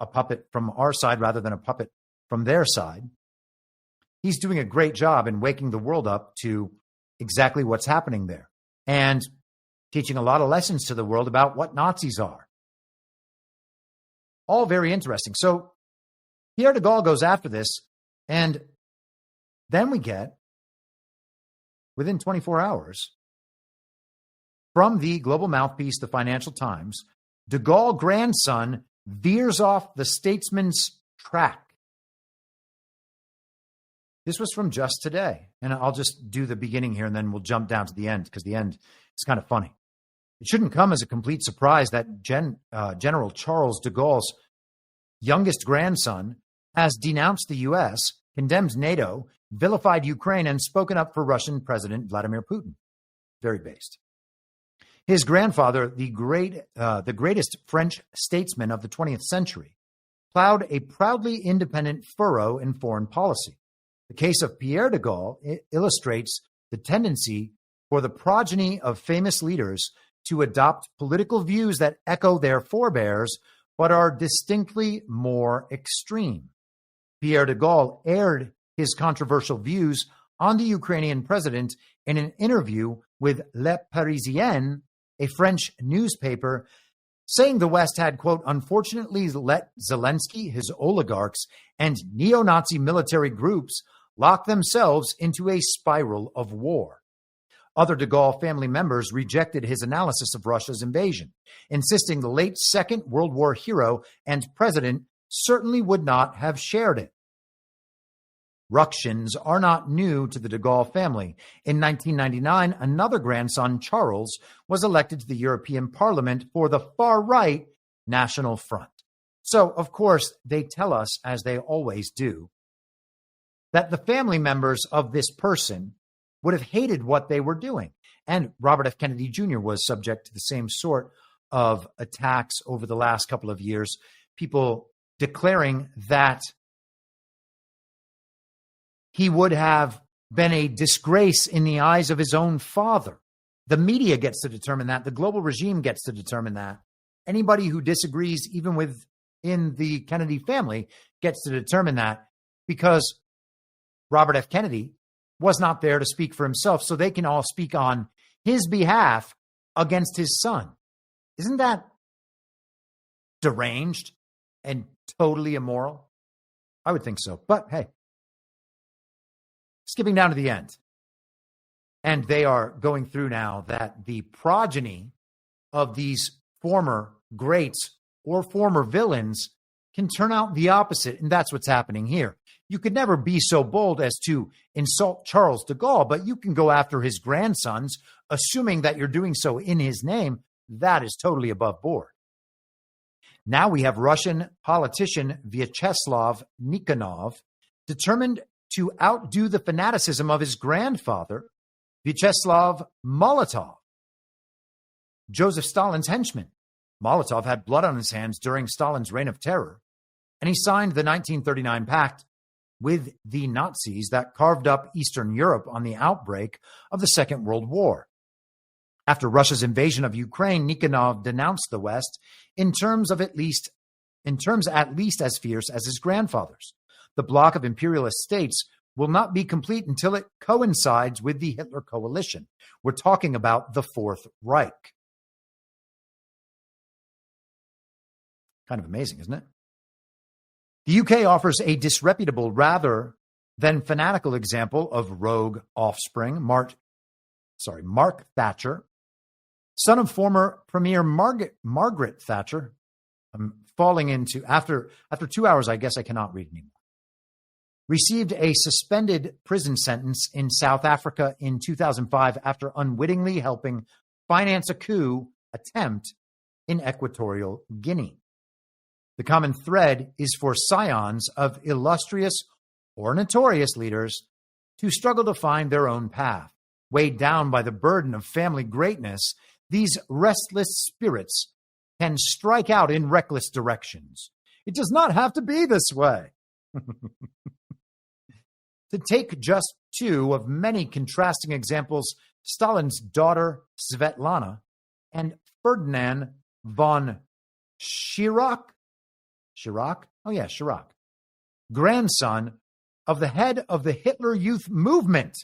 a puppet from our side rather than a puppet from their side, he's doing a great job in waking the world up to exactly what's happening there and teaching a lot of lessons to the world about what Nazis are. All very interesting. So Pierre de Gaulle goes after this, and then we get, within 24 hours, from the global mouthpiece, the Financial Times, de Gaulle grandson veers off the statesman's track. This was from just today, and I'll just do the beginning here, and then we'll jump down to the end, because the end is kind of funny. It shouldn't come as a complete surprise that General Charles de Gaulle's youngest grandson has denounced the U.S., condemned NATO, vilified Ukraine, and spoken up for Russian President Vladimir Putin. Very based. His grandfather, the greatest French statesman of the 20th century, plowed a proudly independent furrow in foreign policy. The case of Pierre de Gaulle illustrates the tendency for the progeny of famous leaders to adopt political views that echo their forebears but are distinctly more extreme. Pierre de Gaulle aired his controversial views on the Ukrainian president in an interview with Le Parisien, a French newspaper, saying the West had, quote, unfortunately let Zelensky, his oligarchs, and neo-Nazi military groups lock themselves into a spiral of war. Other de Gaulle family members rejected his analysis of Russia's invasion, insisting the late Second World War hero and president certainly would not have shared it. Ructions are not new to the de Gaulle family. In 1999, another grandson, Charles, was elected to the European Parliament for the far-right National Front. So, of course, they tell us, as they always do, that the family members of this person would have hated what they were doing. And Robert F. Kennedy Jr. was subject to the same sort of attacks over the last couple of years, people declaring that he would have been a disgrace in the eyes of his own father. The media gets to determine that. The global regime gets to determine that. Anybody who disagrees, even within the Kennedy family, gets to determine that, because Robert F. Kennedy was not there to speak for himself, so they can all speak on his behalf against his son. Isn't that deranged and totally immoral? I would think so. But hey, skipping down to the end. And they are going through now that the progeny of these former greats or former villains can turn out the opposite. And that's what's happening here. You could never be so bold as to insult Charles de Gaulle, but you can go after his grandsons, assuming that you're doing so in his name. That is totally above board. Now we have Russian politician Vyacheslav Nikonov determined to outdo the fanaticism of his grandfather, Vyacheslav Molotov, Joseph Stalin's henchman. Molotov had blood on his hands during Stalin's reign of terror, and he signed the 1939 pact with the Nazis that carved up Eastern Europe on the outbreak of the Second World War. After Russia's invasion of Ukraine, Nikanov denounced the West in terms at least as fierce as his grandfather's. The bloc of imperialist states will not be complete until it coincides with the Hitler coalition. We're talking about the Fourth Reich. Kind of amazing, isn't it? The UK offers a disreputable rather than fanatical example of rogue offspring, Mark Thatcher, son of former Premier Margaret Thatcher. I'm falling into, after 2 hours, I guess I cannot read anymore. Received a suspended prison sentence in South Africa in 2005 after unwittingly helping finance a coup attempt in Equatorial Guinea. The common thread is for scions of illustrious or notorious leaders to struggle to find their own path. Weighed down by the burden of family greatness, these restless spirits can strike out in reckless directions. It does not have to be this way. To take just two of many contrasting examples, Stalin's daughter Svetlana and Ferdinand von Schirach, grandson of the head of the Hitler Youth Movement,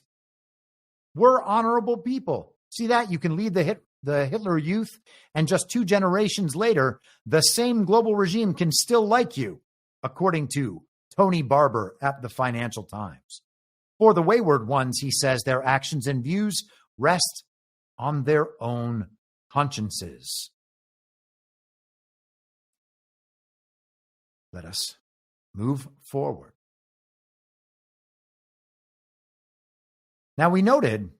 were honorable people. See that? You can lead the Hitler Youth, and just 2 generations later, the same global regime can still like you, according to Tony Barber at the Financial Times. For the wayward ones, he says, their actions and views rest on their own consciences. Let us move forward. Now, we noted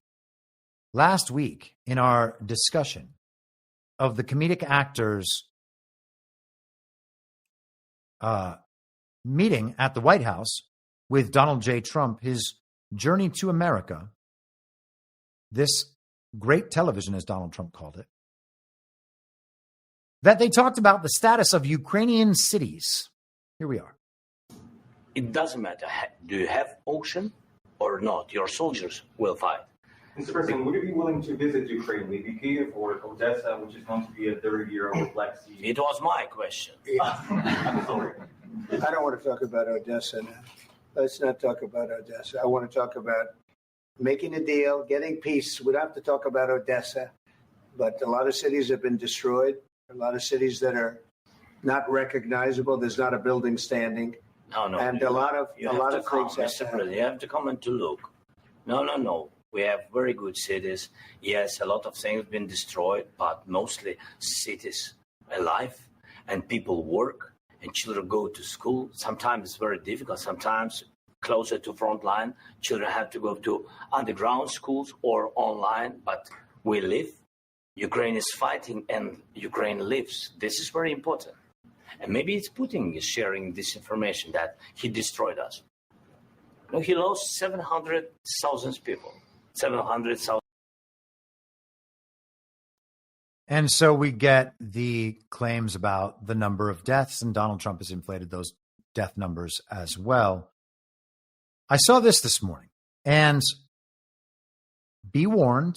last week in our discussion of the comedic actors meeting at the White House with Donald J. Trump, his journey to America, this great television, as Donald Trump called it, that they talked about the status of Ukrainian cities. Here we are. It doesn't matter. Do you have ocean or not? Your soldiers will fight. Mr. President, would you be willing to visit Ukraine, maybe Kyiv or Odessa, which is going to be a third year of the Black Sea? It was my question. I'm sorry. I don't want to talk about Odessa now. Let's not talk about Odessa. I want to talk about making a deal, getting peace. We don't have to talk about Odessa, but a lot of cities have been destroyed. A lot of cities that are not recognizable. There's not a building standing. No. And a lot of things. Mr. President, you have to come and to look. No. We have very good cities. Yes, a lot of things have been destroyed, but mostly cities alive and people work and children go to school. Sometimes it's very difficult. Sometimes closer to front line, children have to go to underground schools or online, but we live. Ukraine is fighting and Ukraine lives. This is very important. And maybe it's Putin is sharing this information that he destroyed us. No, he lost 700,000 people. 700,000. And so we get the claims about the number of deaths, and Donald Trump has inflated those death numbers as well. I saw this morning, and be warned,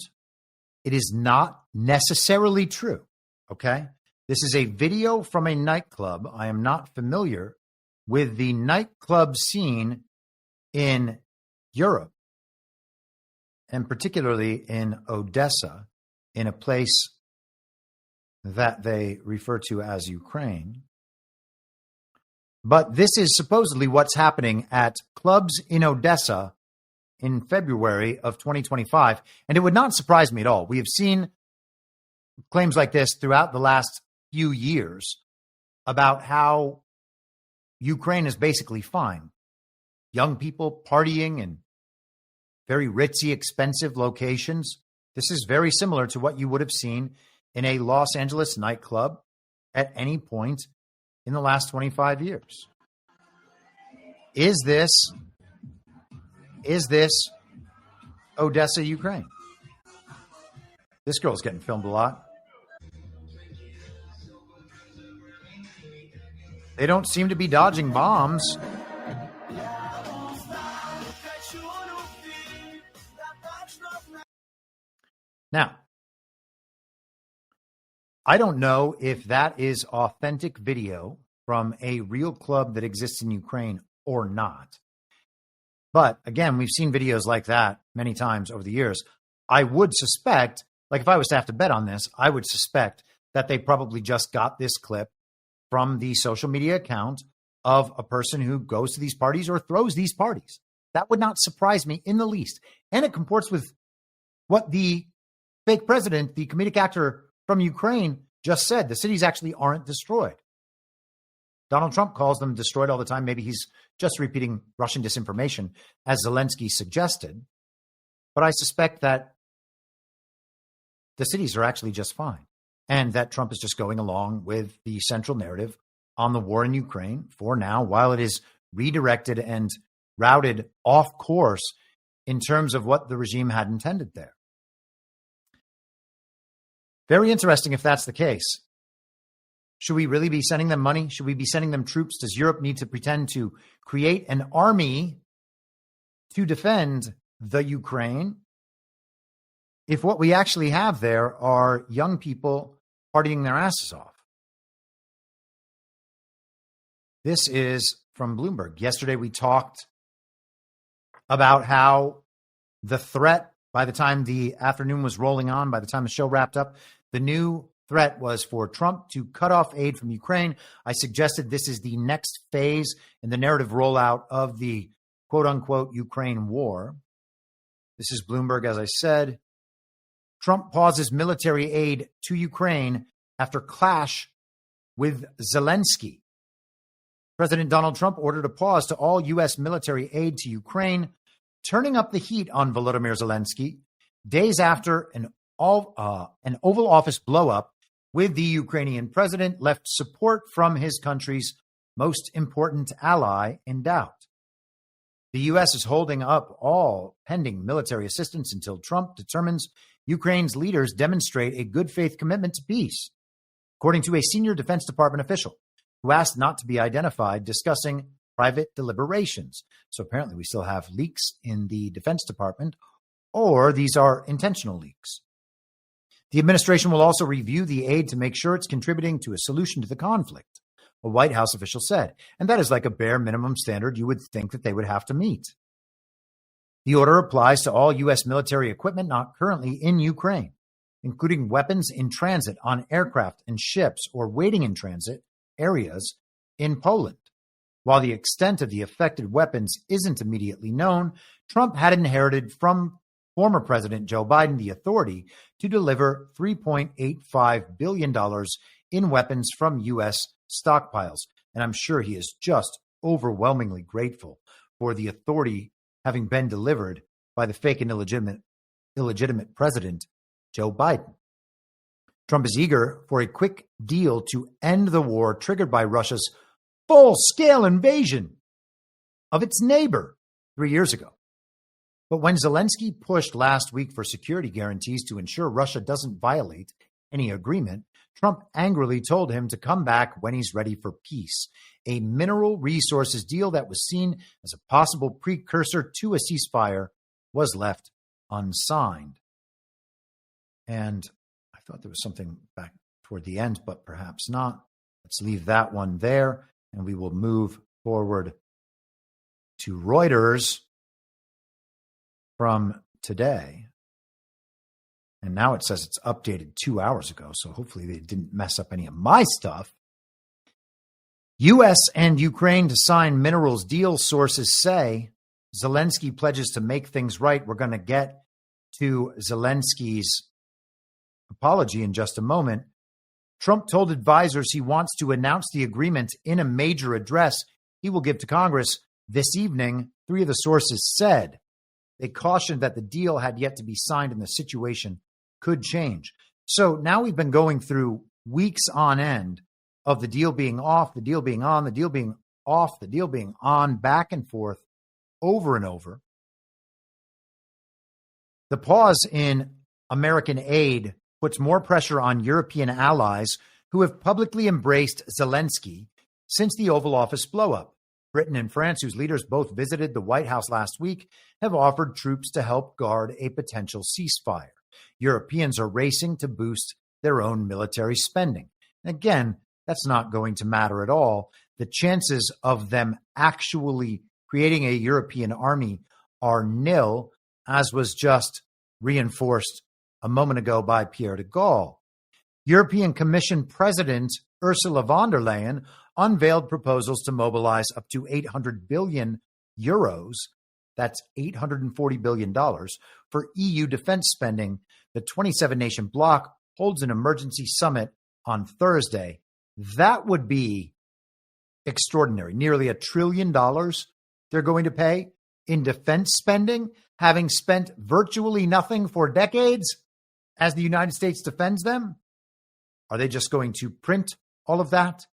it is not necessarily true, okay? This is a video from a nightclub. I am not familiar with the nightclub scene in Europe, and particularly in Odessa, in a place that they refer to as Ukraine. But this is supposedly what's happening at clubs in Odessa in February of 2025. And it would not surprise me at all. We have seen claims like this throughout the last few years about how Ukraine is basically fine. Young people partying in very ritzy, expensive locations. This is very similar to what you would have seen in a Los Angeles nightclub at any point in the last 25 years. Is this Odessa, Ukraine? This girl's getting filmed a lot. They don't seem to be dodging bombs. Now, I don't know if that is authentic video from a real club that exists in Ukraine or not. But again, we've seen videos like that many times over the years. I would suspect, like if I was to have to bet on this, I would suspect that they probably just got this clip from the social media account of a person who goes to these parties or throws these parties. That would not surprise me in the least. And it comports with what the fake president, the comedic actor from Ukraine, just said. The cities actually aren't destroyed. Donald Trump calls them destroyed all the time. Maybe he's just repeating Russian disinformation, as Zelensky suggested. But I suspect that the cities are actually just fine, and that Trump is just going along with the central narrative on the war in Ukraine for now, while it is redirected and routed off course in terms of what the regime had intended there. Very interesting if that's the case. Should we really be sending them money? Should we be sending them troops? Does Europe need to pretend to create an army to defend the Ukraine if what we actually have there are young people partying their asses off? This is from Bloomberg. Yesterday we talked about how the threat, by the time the afternoon was rolling on, by the time the show wrapped up, the new threat was for Trump to cut off aid from Ukraine. I suggested this is the next phase in the narrative rollout of the quote-unquote Ukraine war. This is Bloomberg, as I said. Trump pauses military aid to Ukraine after clash with Zelensky. President Donald Trump ordered a pause to all U.S. military aid to Ukraine, turning up the heat on Volodymyr Zelensky days after an Oval Office blow-up with the Ukrainian president left support from his country's most important ally in doubt. The U.S. is holding up all pending military assistance until Trump determines Ukraine's leaders demonstrate a good faith commitment to peace, according to a senior Defense Department official who asked not to be identified, discussing private deliberations. So apparently we still have leaks in the Defense Department, or these are intentional leaks. The administration will also review the aid to make sure it's contributing to a solution to the conflict, a White House official said. And that is like a bare minimum standard you would think that they would have to meet. The order applies to all U.S. military equipment not currently in Ukraine, including weapons in transit on aircraft and ships or waiting in transit areas in Poland. While the extent of the affected weapons isn't immediately known, Trump had inherited from former President Joe Biden the authority to deliver $3.85 billion in weapons from U.S. stockpiles. And I'm sure he is just overwhelmingly grateful for the authority having been delivered by the fake and illegitimate President Joe Biden. Trump is eager for a quick deal to end the war triggered by Russia's full-scale invasion of its neighbor 3 years ago. But when Zelensky pushed last week for security guarantees to ensure Russia doesn't violate any agreement, Trump angrily told him to come back when he's ready for peace, a mineral resources deal that was seen as a possible precursor to a ceasefire was left unsigned. And I thought there was something back toward the end, but perhaps not. Let's leave that one there, and we will move forward to Reuters from today. And now it says it's updated 2 hours ago, so hopefully they didn't mess up any of my stuff. U.S. and Ukraine to sign minerals deal, sources say. Zelensky pledges to make things right. We're going to get to Zelensky's apology in just a moment. Trump told advisors he wants to announce the agreement in a major address he will give to Congress this evening, three of the sources said. They cautioned that the deal had yet to be signed and the situation could change. So now we've been going through weeks on end of the deal being off, the deal being on, the deal being off, the deal being on, back and forth, over and over. The pause in American aid puts more pressure on European allies who have publicly embraced Zelensky since the Oval Office blow-up. Britain and France, whose leaders both visited the White House last week, have offered troops to help guard a potential ceasefire. Europeans are racing to boost their own military spending. Again, that's not going to matter at all. The chances of them actually creating a European army are nil, as was just reinforced a moment ago by Pierre de Gaulle. European Commission President Ursula von der Leyen unveiled proposals to mobilize up to 800 billion euros, that's $840 billion, for EU defense spending. The 27-nation bloc holds an emergency summit on Thursday. That would be extraordinary. Nearly $1 trillion they're going to pay in defense spending, having spent virtually nothing for decades as the United States defends them. Are they just going to print all of that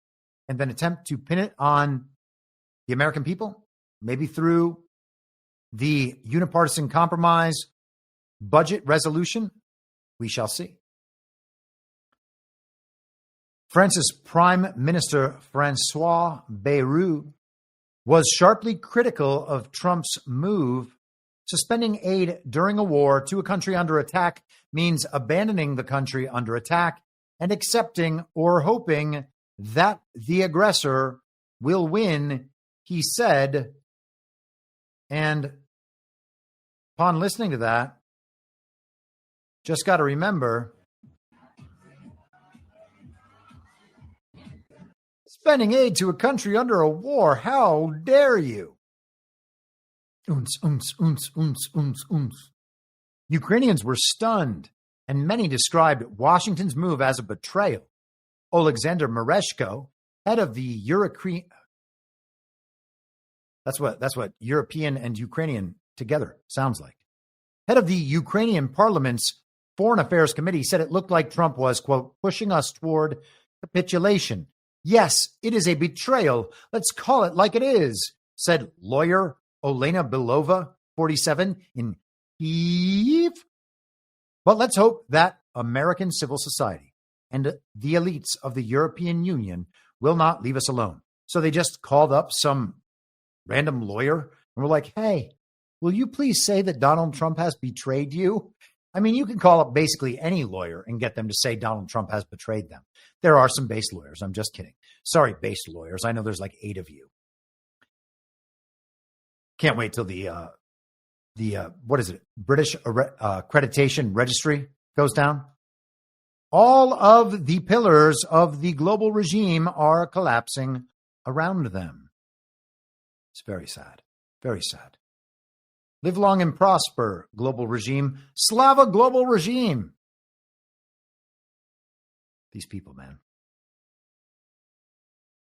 and then attempt to pin it on the American people? Maybe through the unipartisan compromise budget resolution? We shall see. France's Prime Minister François Bayrou was sharply critical of Trump's move. Suspending aid during a war to a country under attack means abandoning the country under attack and accepting or hoping that the aggressor will win, he said. And upon listening to that, just got to remember, spending aid to a country under a war, how dare you? Ukrainians were stunned, and many described Washington's move as a betrayal. Alexander Mereshko, head of the European, that's what European and Ukrainian together sounds like. Head of the Ukrainian Parliament's Foreign Affairs Committee said it looked like Trump was, quote, pushing us toward capitulation. Yes, it is a betrayal. Let's call it like it is, said lawyer Olena Belova, 47, in Kyiv. But let's hope that American civil society and the elites of the European Union will not leave us alone. So they just called up some random lawyer and were like, hey, will you please say that Donald Trump has betrayed you? I mean, you can call up basically any lawyer and get them to say Donald Trump has betrayed them. There are some base lawyers. I'm just kidding. Sorry, base lawyers. I know there's like 8 of you. Can't wait till the what is it? British accreditation registry goes down. All of the pillars of the global regime are collapsing around them. It's very sad. Very sad. Live long and prosper, global regime. Slava global regime. These people, man.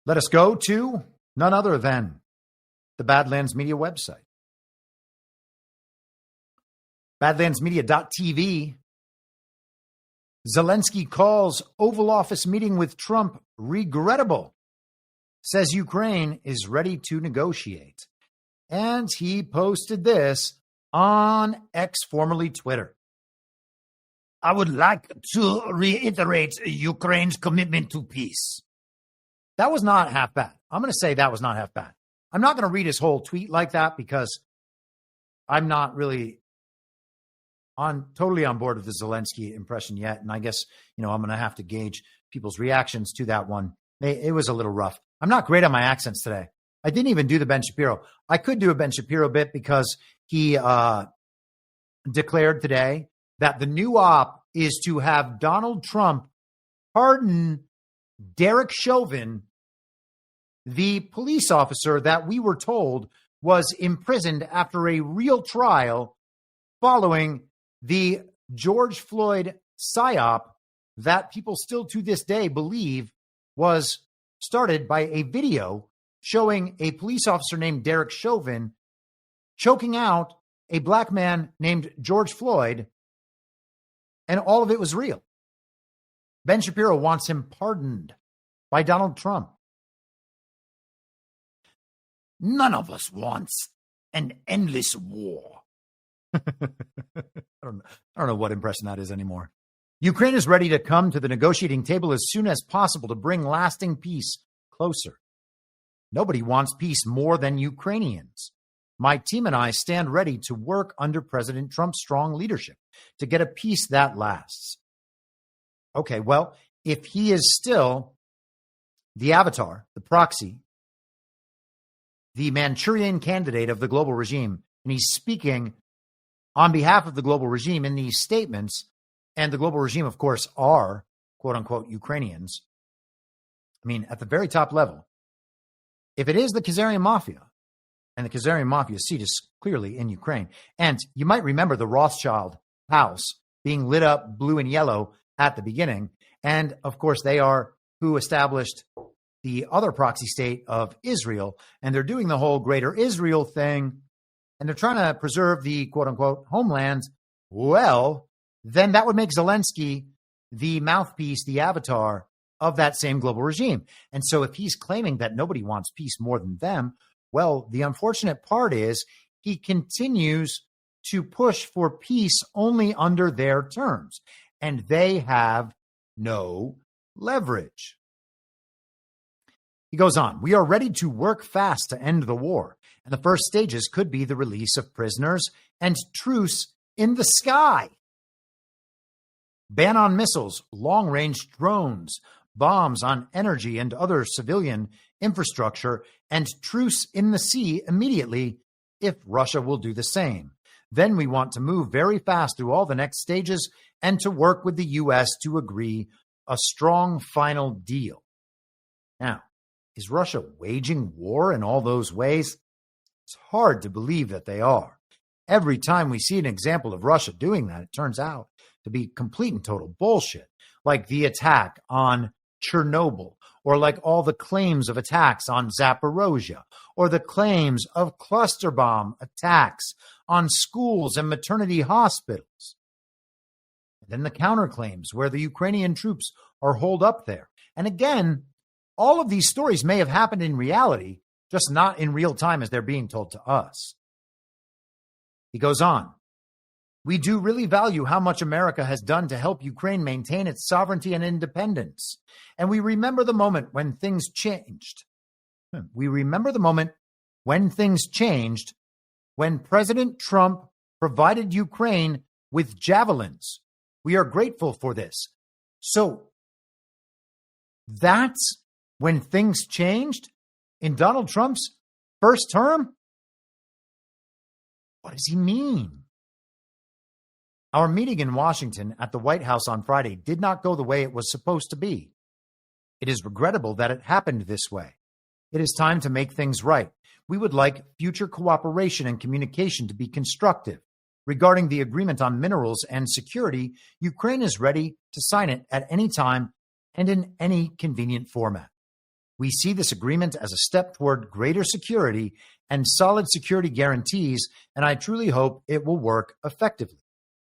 Let us go to none other than the Badlands Media website. Badlandsmedia.tv. Zelensky calls Oval Office meeting with Trump regrettable. Says Ukraine is ready to negotiate. And he posted this on X, formerly Twitter. I would like to reiterate Ukraine's commitment to peace. That was not half bad. I'm going to say that was not half bad. I'm not going to read his whole tweet like that because I'm not really totally on board with the Zelensky impression yet. And I guess, I'm going to have to gauge people's reactions to that one. It was a little rough. I'm not great on my accents today. I didn't even do the Ben Shapiro. I could do a Ben Shapiro bit because he declared today that the new op is to have Donald Trump pardon Derek Chauvin, the police officer that we were told was imprisoned after a real trial following the George Floyd psyop that people still to this day believe was started by a video showing a police officer named Derek Chauvin choking out a black man named George Floyd, and all of it was real. Ben Shapiro wants him pardoned by Donald Trump. None of us wants an endless war. I don't know what impression that is anymore. Ukraine is ready to come to the negotiating table as soon as possible to bring lasting peace closer. Nobody wants peace more than Ukrainians. My team and I stand ready to work under President Trump's strong leadership to get a peace that lasts. Okay, well, if he is still the avatar, the proxy, the Manchurian candidate of the global regime, and he's speaking on behalf of the global regime in these statements, and the global regime, of course, are, quote unquote, Ukrainians. I mean, at the very top level, if it is the Khazarian Mafia, and the Khazarian Mafia seat is clearly in Ukraine, and you might remember the Rothschild house being lit up blue and yellow at the beginning, and of course, they are who established the other proxy state of Israel, and they're doing the whole greater Israel thing, and they're trying to preserve the quote-unquote homeland. Well, then that would make Zelensky the mouthpiece, the avatar of that same global regime. And so if he's claiming that nobody wants peace more than them, well, the unfortunate part is he continues to push for peace only under their terms, and they have no leverage. He goes on, we are ready to work fast to end the war, and the first stages could be the release of prisoners and truce in the sky. Ban on missiles, long-range drones, bombs on energy and other civilian infrastructure, and truce in the sea immediately if Russia will do the same. Then we want to move very fast through all the next stages and to work with the U.S. to agree a strong final deal. Now, is Russia waging war in all those ways? It's hard to believe that they are. Every time we see an example of Russia doing that, it turns out to be complete and total bullshit, like the attack on Chernobyl, or like all the claims of attacks on Zaporozhye, or the claims of cluster bomb attacks on schools and maternity hospitals. And then the counterclaims where the Ukrainian troops are holed up there. And again, all of these stories may have happened in reality, just not in real time as they're being told to us. He goes on, we do really value how much America has done to help Ukraine maintain its sovereignty and independence. And we remember the moment when things changed. We remember the moment when things changed, when President Trump provided Ukraine with javelins. We are grateful for this. So that's when things changed in Donald Trump's first term? What does he mean? Our meeting in Washington at the White House on Friday did not go the way it was supposed to be. It is regrettable that it happened this way. It is time to make things right. We would like future cooperation and communication to be constructive. Regarding the agreement on minerals and security, Ukraine is ready to sign it at any time and in any convenient format. We see this agreement as a step toward greater security and solid security guarantees, and I truly hope it will work effectively.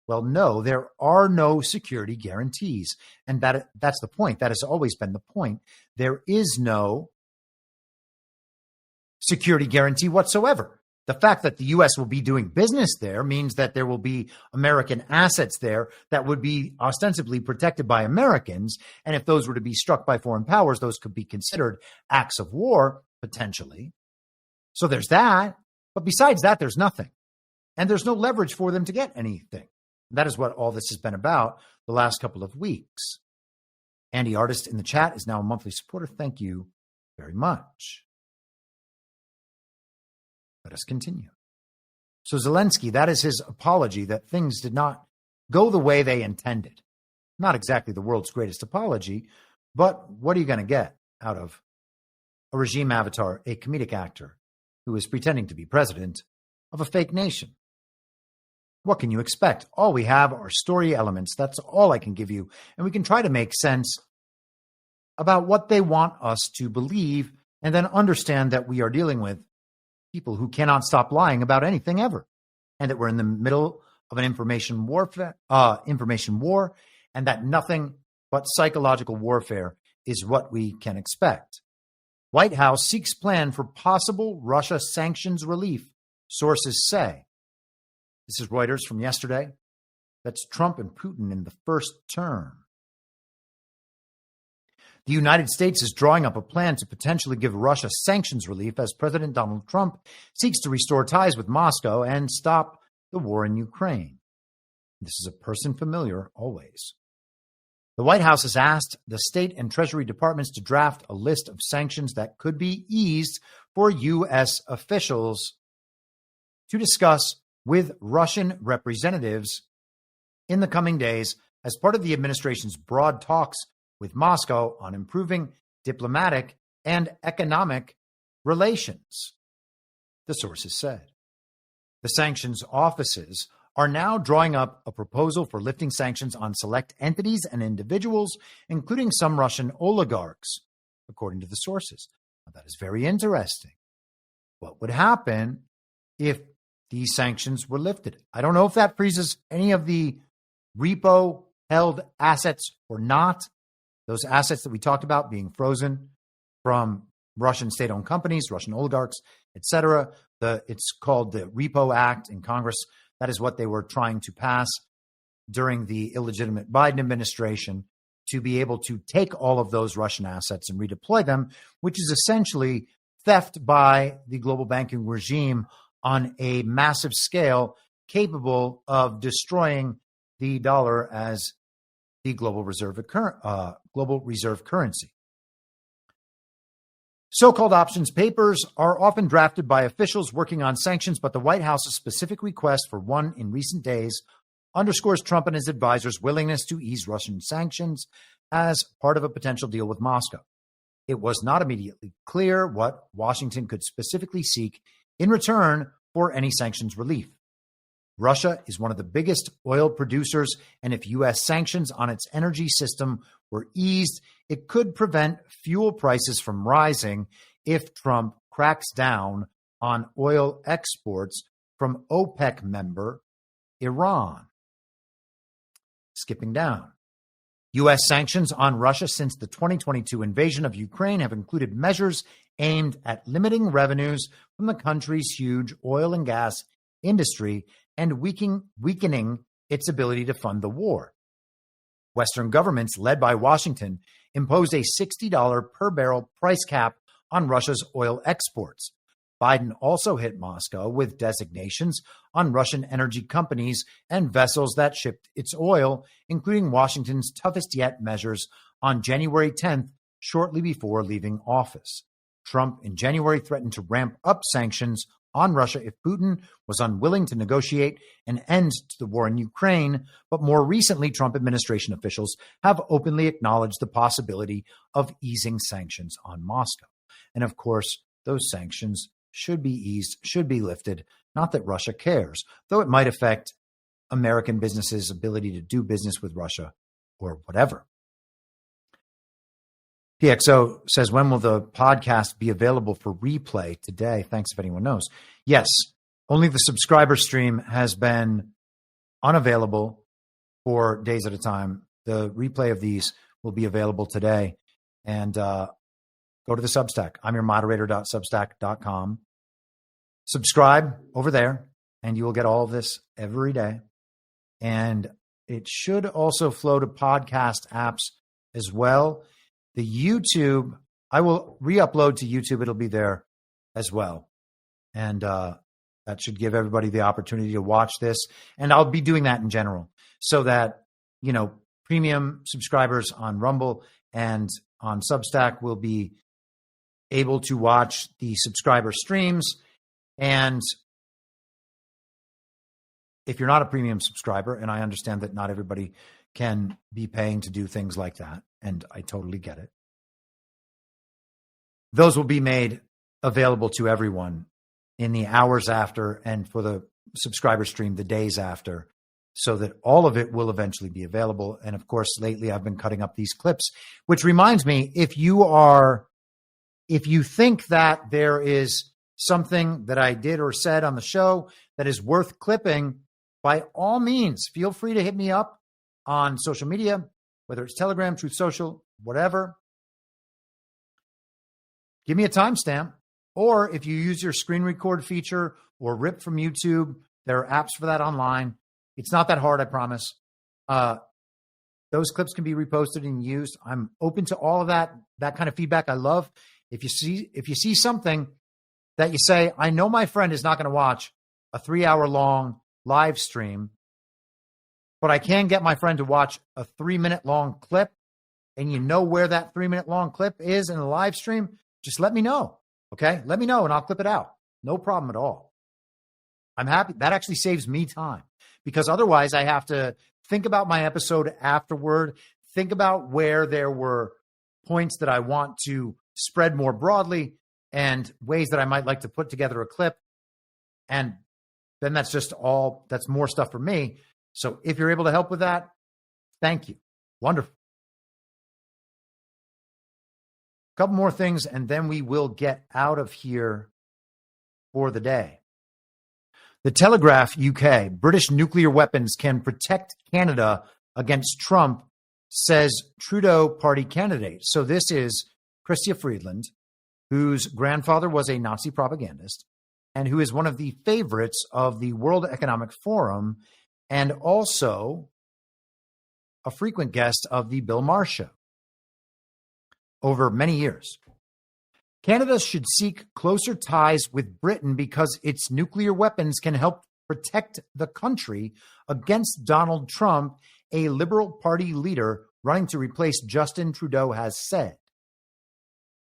Well, no, there are no security guarantees, and that's the point. That has always been the point. There is no security guarantee whatsoever. The fact that the U.S. will be doing business there means that there will be American assets there that would be ostensibly protected by Americans. And if those were to be struck by foreign powers, those could be considered acts of war, potentially. So there's that. But besides that, there's nothing. And there's no leverage for them to get anything. That is what all this has been about the last couple of weeks. Andy Artist in the chat is now a monthly supporter. Thank you very much. Let us continue. So Zelensky, that is his apology that things did not go the way they intended. Not exactly the world's greatest apology, but what are you going to get out of a regime avatar, a comedic actor who is pretending to be president of a fake nation? What can you expect? All we have are story elements. That's all I can give you. And we can try to make sense about what they want us to believe and then understand that we are dealing with people who cannot stop lying about anything ever, and that we're in the middle of an information war, and that nothing but psychological warfare is what we can expect. White House seeks plan for possible Russia sanctions relief, sources say. This is Reuters from yesterday. That's Trump and Putin in the first term. The United States is drawing up a plan to potentially give Russia sanctions relief as President Donald Trump seeks to restore ties with Moscow and stop the war in Ukraine. This is a person familiar always. The White House has asked the State and Treasury Departments to draft a list of sanctions that could be eased for U.S. officials to discuss with Russian representatives in the coming days as part of the administration's broad talks with Moscow on improving diplomatic and economic relations, the sources said. The sanctions offices are now drawing up a proposal for lifting sanctions on select entities and individuals, including some Russian oligarchs, according to the sources. Now, that is very interesting. What would happen if these sanctions were lifted? I don't know if that freezes any of the repo-held assets or not. Those assets that we talked about being frozen from Russian state-owned companies, Russian oligarchs, etc. It's called the Repo Act in Congress. That is what they were trying to pass during the illegitimate Biden administration, to be able to take all of those Russian assets and redeploy them, which is essentially theft by the global banking regime on a massive scale, capable of destroying the dollar as the global reserve currency. So-called options papers are often drafted by officials working on sanctions, but the White House's specific request for one in recent days underscores Trump and his advisors' willingness to ease Russian sanctions as part of a potential deal with Moscow. It was not immediately clear what Washington could specifically seek in return for any sanctions relief. Russia is one of the biggest oil producers, and if U.S. sanctions on its energy system were eased, it could prevent fuel prices from rising if Trump cracks down on oil exports from OPEC member Iran. Skipping down. U.S. sanctions on Russia since the 2022 invasion of Ukraine have included measures aimed at limiting revenues from the country's huge oil and gas industry and weakening its ability to fund the war. Western governments, led by Washington, imposed a $60 per barrel price cap on Russia's oil exports. Biden also hit Moscow with designations on Russian energy companies and vessels that shipped its oil, including Washington's toughest yet measures on January 10th, shortly before leaving office. Trump in January threatened to ramp up sanctions on Russia if Putin was unwilling to negotiate an end to the war in Ukraine, but more recently, Trump administration officials have openly acknowledged the possibility of easing sanctions on Moscow. And of course, those sanctions should be eased, should be lifted. Not that Russia cares, though it might affect American businesses' ability to do business with Russia or whatever. PXO says, when will the podcast be available for replay today? Thanks if anyone knows. Yes, only the subscriber stream has been unavailable for days at a time. The replay of these will be available today. And go to the Substack. I'm your moderator.substack.com. Subscribe over there, and you will get all of this every day. And it should also flow to podcast apps as well. The YouTube, I will re-upload to YouTube. It'll be there as well. And that should give everybody the opportunity to watch this. And I'll be doing that in general so that, premium subscribers on Rumble and on Substack will be able to watch the subscriber streams. And if you're not a premium subscriber, and I understand that not everybody can be paying to do things like that, and I totally get it, those will be made available to everyone in the hours after, and for the subscriber stream, the days after, so that all of it will eventually be available. And of course, lately I've been cutting up these clips, which reminds me, if you think that there is something that I did or said on the show that is worth clipping, by all means, feel free to hit me up on social media, whether it's Telegram, Truth Social, whatever. Give me a timestamp. Or if you use your screen record feature or rip from YouTube, there are apps for that online. It's not that hard, I promise. those clips can be reposted and used. I'm open to all of that kind of feedback. I love if you see something that you say, I know my friend is not going to watch a 3-hour-long live stream, but I can get my friend to watch a 3-minute long clip, and you know where that 3-minute long clip is in the live stream, just let me know. Okay? Let me know and I'll clip it out. No problem at all. I'm happy. That actually saves me time, because otherwise I have to think about my episode afterward, think about where there were points that I want to spread more broadly and ways that I might like to put together a clip. And then that's more stuff for me. So if you're able to help with that, thank you. Wonderful. A couple more things, and then we will get out of here for the day. The Telegraph UK, British nuclear weapons can protect Canada against Trump, says Trudeau party candidate. So this is Chrystia Freeland, whose grandfather was a Nazi propagandist and who is one of the favorites of the World Economic Forum and also a frequent guest of the Bill Maher Show over many years. Canada should seek closer ties with Britain because its nuclear weapons can help protect the country against Donald Trump, a Liberal Party leader running to replace Justin Trudeau has said.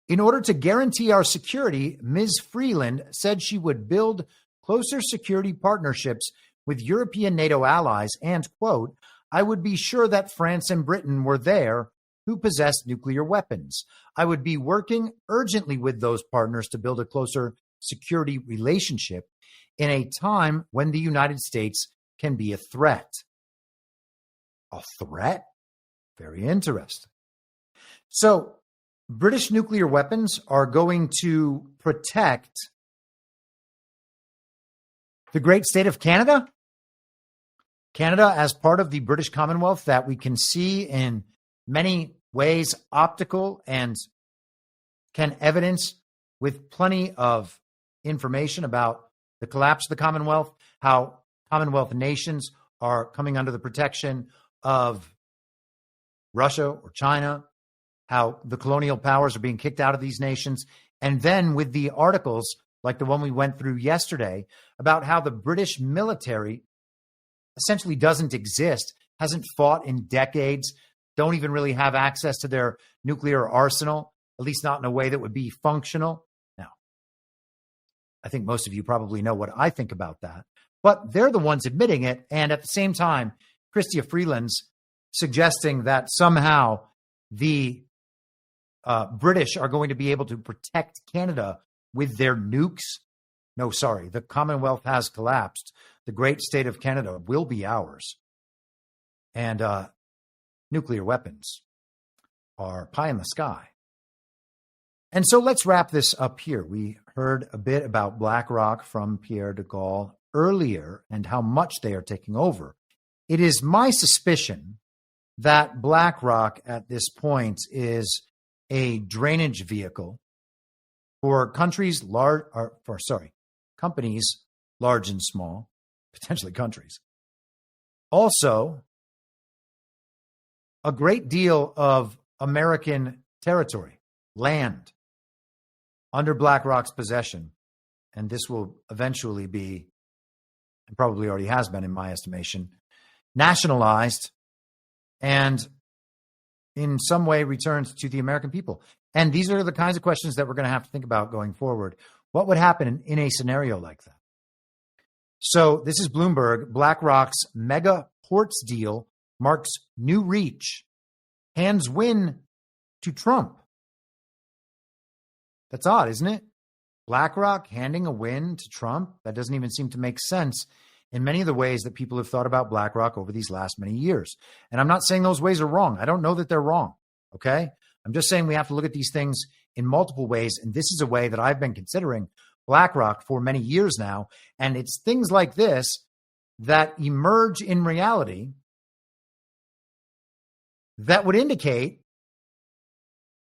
In order to guarantee our security, Ms. Freeland said she would build closer security partnerships with European NATO allies and, quote, I would be sure that France and Britain were there who possessed nuclear weapons. I would be working urgently with those partners to build a closer security relationship in a time when the United States can be a threat. A threat? Very interesting. So, British nuclear weapons are going to protect the great state of Canada. Canada as part of the British Commonwealth that we can see in many ways optical and can evidence with plenty of information about the collapse of the Commonwealth, how Commonwealth nations are coming under the protection of Russia or China, how the colonial powers are being kicked out of these nations. And then with the articles like the one we went through yesterday about how the British military essentially doesn't exist, hasn't fought in decades, don't even really have access to their nuclear arsenal, at least not in a way that would be functional. Now, I think most of you probably know what I think about that, but they're the ones admitting it. And at the same time, Chrystia Freeland's suggesting that somehow the British are going to be able to protect Canada with their nukes. No, sorry, the Commonwealth has collapsed. The great state of Canada will be ours. And nuclear weapons are pie in the sky. And so let's wrap this up here. We heard a bit about BlackRock from Pierre de Gaulle earlier and how much they are taking over. It is my suspicion that BlackRock at this point is a drainage vehicle for companies large and small, potentially countries. Also, a great deal of American territory, land, under BlackRock's possession. And this will eventually be, and probably already has been in my estimation, nationalized and in some way returned to the American people. And these are the kinds of questions that we're going to have to think about going forward. What would happen in a scenario like that? So this is Bloomberg. BlackRock's mega ports deal marks new reach, hands win to Trump. That's odd, isn't it? BlackRock handing a win to Trump? That doesn't even seem to make sense in many of the ways that people have thought about BlackRock over these last many years. And I'm not saying those ways are wrong. I don't know that they're wrong, okay? I'm just saying we have to look at these things in multiple ways, and this is a way that I've been considering BlackRock for many years now, and it's things like this that emerge in reality that would indicate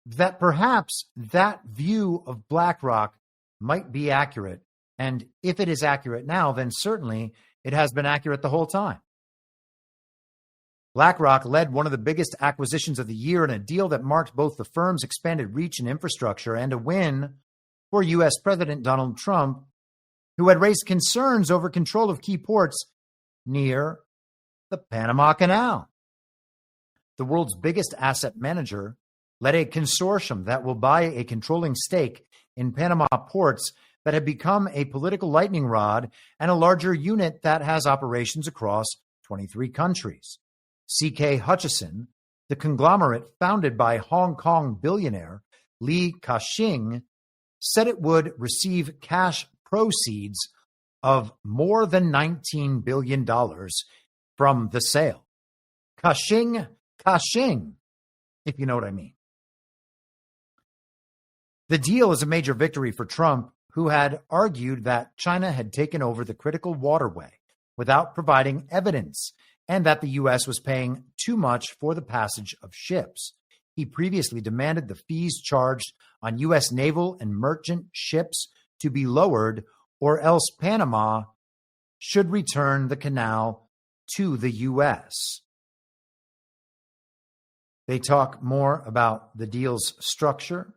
that perhaps that view of BlackRock might be accurate. And if it is accurate now, then certainly it has been accurate the whole time. BlackRock led one of the biggest acquisitions of the year in a deal that marked both the firm's expanded reach and infrastructure and a win for U.S. President Donald Trump, who had raised concerns over control of key ports near the Panama Canal. The world's biggest asset manager led a consortium that will buy a controlling stake in Panama ports that have become a political lightning rod and a larger unit that has operations across 23 countries. C.K. Hutchison, the conglomerate founded by Hong Kong billionaire Li Ka-shing, said it would receive cash proceeds of more than $19 billion from the sale. Ka-shing, if you know what I mean. The deal is a major victory for Trump, who had argued that China had taken over the critical waterway without providing evidence and that the U.S. was paying too much for the passage of ships. He previously demanded the fees charged on U.S. naval and merchant ships to be lowered, or else Panama should return the canal to the U.S. They talk more about the deal's structure,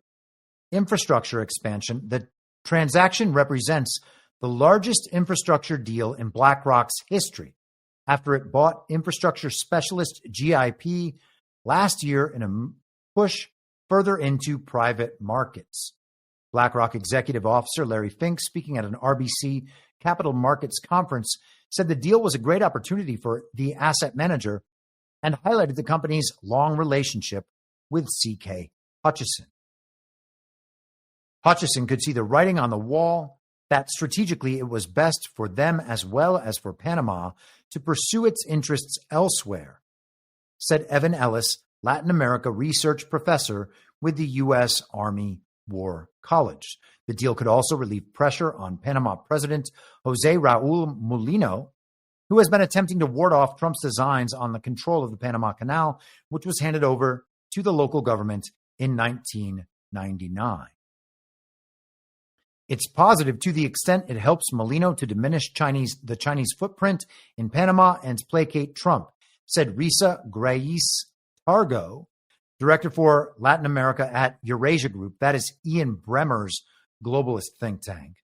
infrastructure expansion. The transaction represents the largest infrastructure deal in BlackRock's history after it bought infrastructure specialist GIP last year in a push further into private markets. BlackRock executive officer Larry Fink, speaking at an RBC Capital Markets conference, said the deal was a great opportunity for the asset manager and highlighted the company's long relationship with C.K. Hutchison. Hutchison could see the writing on the wall that strategically it was best for them as well as for Panama to pursue its interests elsewhere, said Evan Ellis, Latin America research professor with the U.S. Army War College. The deal could also relieve pressure on Panama President Jose Raul Mulino, who has been attempting to ward off Trump's designs on the control of the Panama Canal, which was handed over to the local government in 1999. It's positive to the extent it helps Molino to diminish the Chinese footprint in Panama and placate Trump, said Risa Grace Targo, director for Latin America at Eurasia Group. That is Ian Bremmer's globalist think tank.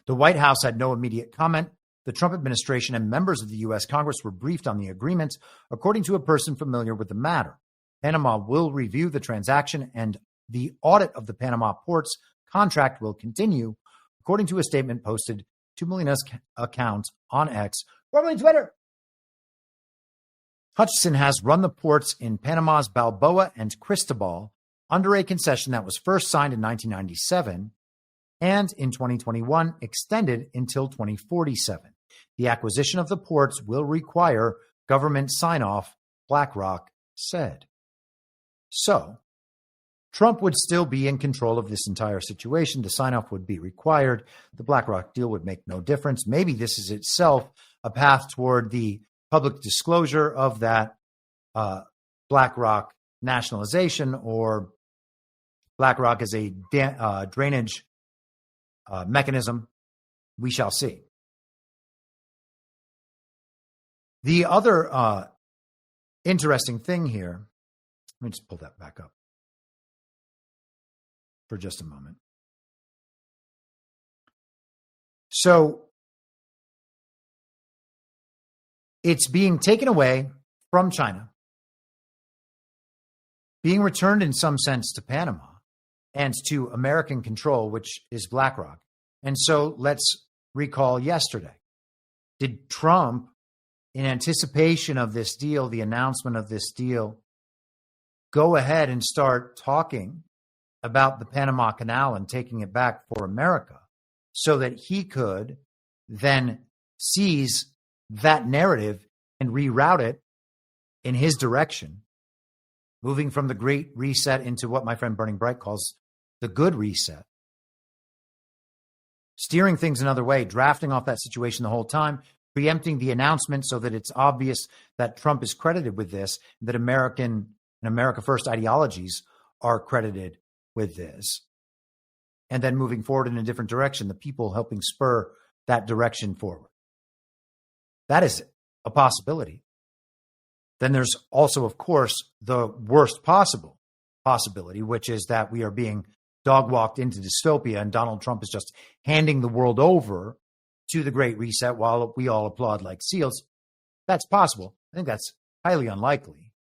The White House had no immediate comment. The Trump administration and members of the U.S. Congress were briefed on the agreement, according to a person familiar with the matter. Panama will review the transaction, and the audit of the Panama ports contract will continue, according to a statement posted to Molina's account on X, formerly Twitter. Hutchison has run the ports in Panama's Balboa and Cristobal under a concession that was first signed in 1997 and in 2021 extended until 2047. The acquisition of the ports will require government sign-off, BlackRock said. So, Trump would still be in control of this entire situation. The sign-off would be required. The BlackRock deal would make no difference. Maybe this is itself a path toward the public disclosure of that BlackRock nationalization, or BlackRock as a drainage mechanism. We shall see. The other interesting thing here, let me just pull that back up for just a moment. So it's being taken away from China, being returned in some sense to Panama and to American control, which is BlackRock. And so let's recall yesterday. Did Trump, in anticipation of this deal, the announcement of this deal, go ahead and start talking about the Panama Canal and taking it back for America so that he could then seize that narrative and reroute it in his direction, moving from the Great Reset into what my friend Burning Bright calls the Good Reset, steering things another way, drafting off that situation the whole time, preempting the announcement so that it's obvious that Trump is credited with this, that American and America First ideologies are credited with this, and then moving forward in a different direction, the people helping spur that direction forward. That is a possibility. then there's also, of course, the worst possibility, which is that we are being dog-walked into dystopia and Donald Trump is just handing the world over to the Great Reset while we all applaud like seals. That's possible. I think that's highly unlikely.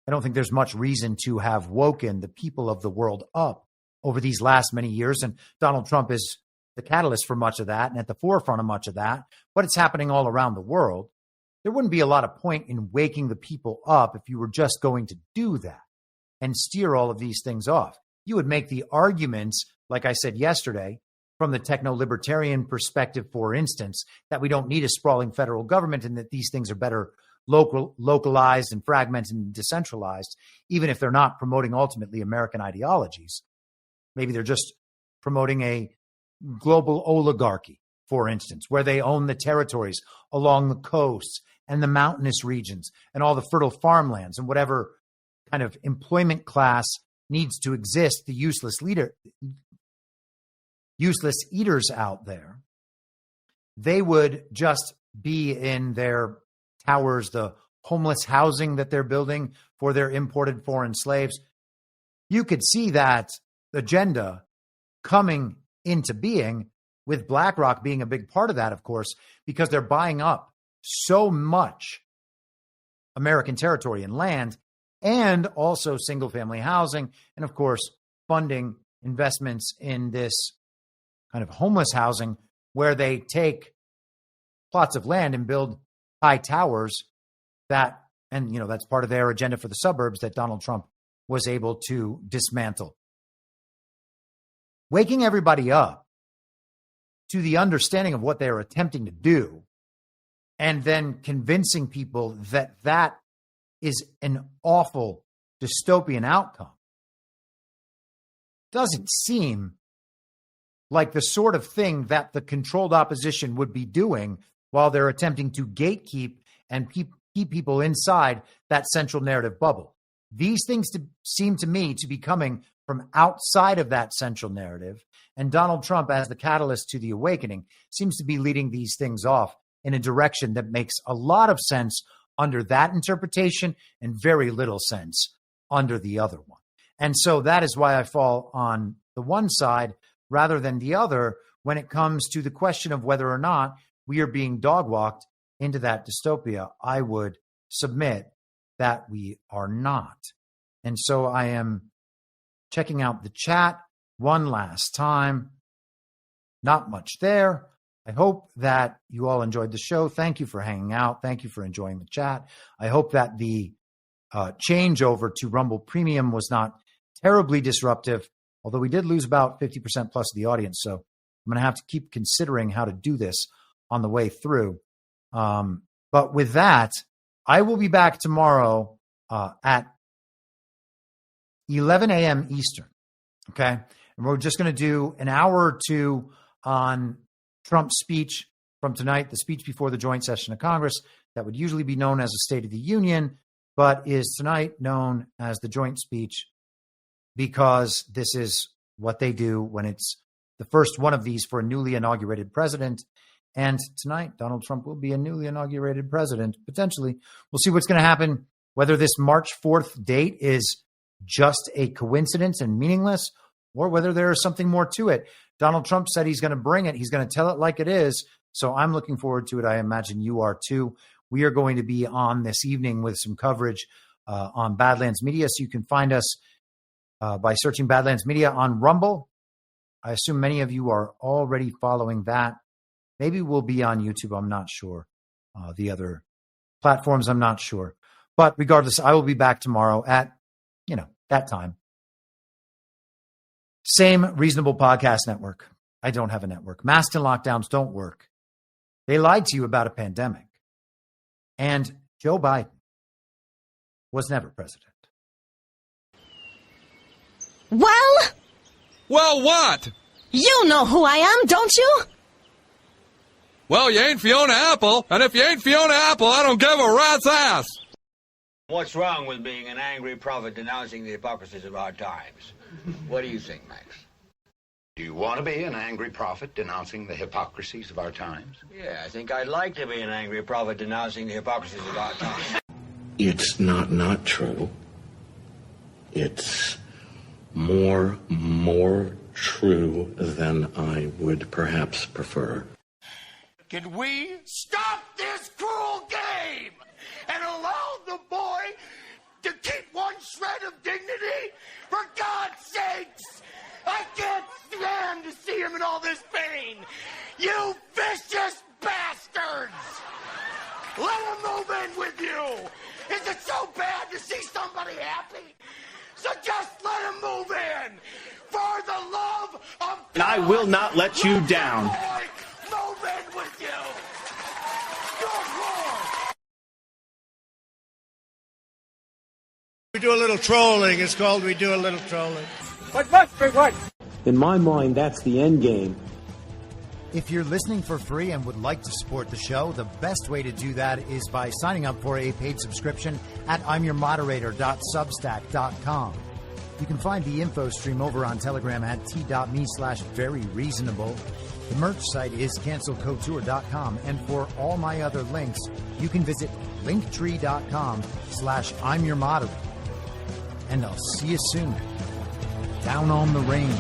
I don't think there's much reason to have woken the people of the world up over these last many years, and Donald Trump is the catalyst for much of that and at the forefront of much of that, but it's happening all around the world. There wouldn't be a lot of point in waking the people up if you were just going to do that and steer all of these things off. You would make the arguments, like I said yesterday, from the techno-libertarian perspective, for instance, that we don't need a sprawling federal government and that these things are better localized and fragmented and decentralized, even if they're not promoting ultimately American ideologies. Maybe they're just promoting a global oligarchy, for instance, where they own the territories along the coasts and the mountainous regions and all the fertile farmlands and whatever kind of employment class needs to exist, the useless eaters out there. They would just be in their towers, the homeless housing that they're building for their imported foreign slaves. You could see that agenda coming into being, with BlackRock being a big part of that, of course, because they're buying up so much American territory and land, and also single-family housing, and of course, funding investments in this kind of homeless housing where they take plots of land and build high towers that, and that's part of their agenda for the suburbs that Donald Trump was able to dismantle. Waking everybody up to the understanding of what they are attempting to do and then convincing people that that is an awful dystopian outcome doesn't seem like the sort of thing that the controlled opposition would be doing while they're attempting to gatekeep and keep people inside that central narrative bubble. These things seem to me to be coming from outside of that central narrative, and Donald Trump, as the catalyst to the awakening, seems to be leading these things off in a direction that makes a lot of sense under that interpretation and very little sense under the other one. And so that is why I fall on the one side rather than the other when it comes to the question of whether or not we are being dog-walked into that dystopia. I would submit that we are not. And so I am checking out the chat one last time. Not much there. I hope that you all enjoyed the show. Thank you for hanging out. Thank you for enjoying the chat. I hope that the changeover to Rumble Premium was not terribly disruptive, although we did lose about 50% plus of the audience. So I'm going to have to keep considering how to do this on the way through. But with that, I will be back tomorrow at 11 a.m. Eastern. Okay. And we're just going to do an hour or two on Trump's speech from tonight, the speech before the joint session of Congress that would usually be known as a State of the Union, but is tonight known as the joint speech because this is what they do when it's the first one of these for a newly inaugurated president. And tonight, Donald Trump will be a newly inaugurated president, potentially. We'll see what's going to happen, whether this March 4th date is just a coincidence and meaningless, or whether there is something more to it. Donald Trump said he's going to bring it. He's going to tell it like it is. So I'm looking forward to it. I imagine you are too. We are going to be on this evening with some coverage on Badlands Media. So you can find us by searching Badlands Media on Rumble. I assume many of you are already following that. Maybe we'll be on YouTube. I'm not sure. The other platforms, I'm not sure. But regardless, I will be back tomorrow at, that time. Same reasonable podcast network. I don't have a network. Masks and lockdowns don't work. They lied to you about a pandemic. And Joe Biden was never president. Well, what? You know who I am, don't you? Well, you ain't Fiona Apple, and if you ain't Fiona Apple, I don't give a rat's ass. What's wrong with being an angry prophet denouncing the hypocrisies of our times? What do you think, Max? Do you want to be an angry prophet denouncing the hypocrisies of our times? Yeah, I think I'd like to be an angry prophet denouncing the hypocrisies of our times. It's not true. It's more true than I would perhaps prefer. Can we stop this cruel game and allow the boy to keep one shred of dignity? For God's sakes! I can't stand to see him in all this pain! You vicious bastards! Let him move in with you! Is it so bad to see somebody happy? So just let him move in! For the love of God! And I will not let you down. Move in with you! Good Lord! We do a little trolling. It's called We Do a Little Trolling. What? In my mind, that's the end game. If you're listening for free and would like to support the show, the best way to do that is by signing up for a paid subscription at imyourmoderator.substack.com. You can find the info stream over on Telegram at t.me/veryreasonable. The merch site is cancelcouture.com, and for all my other links, you can visit linktree.com/imyourmoderator. And I'll see you soon. Down on the range.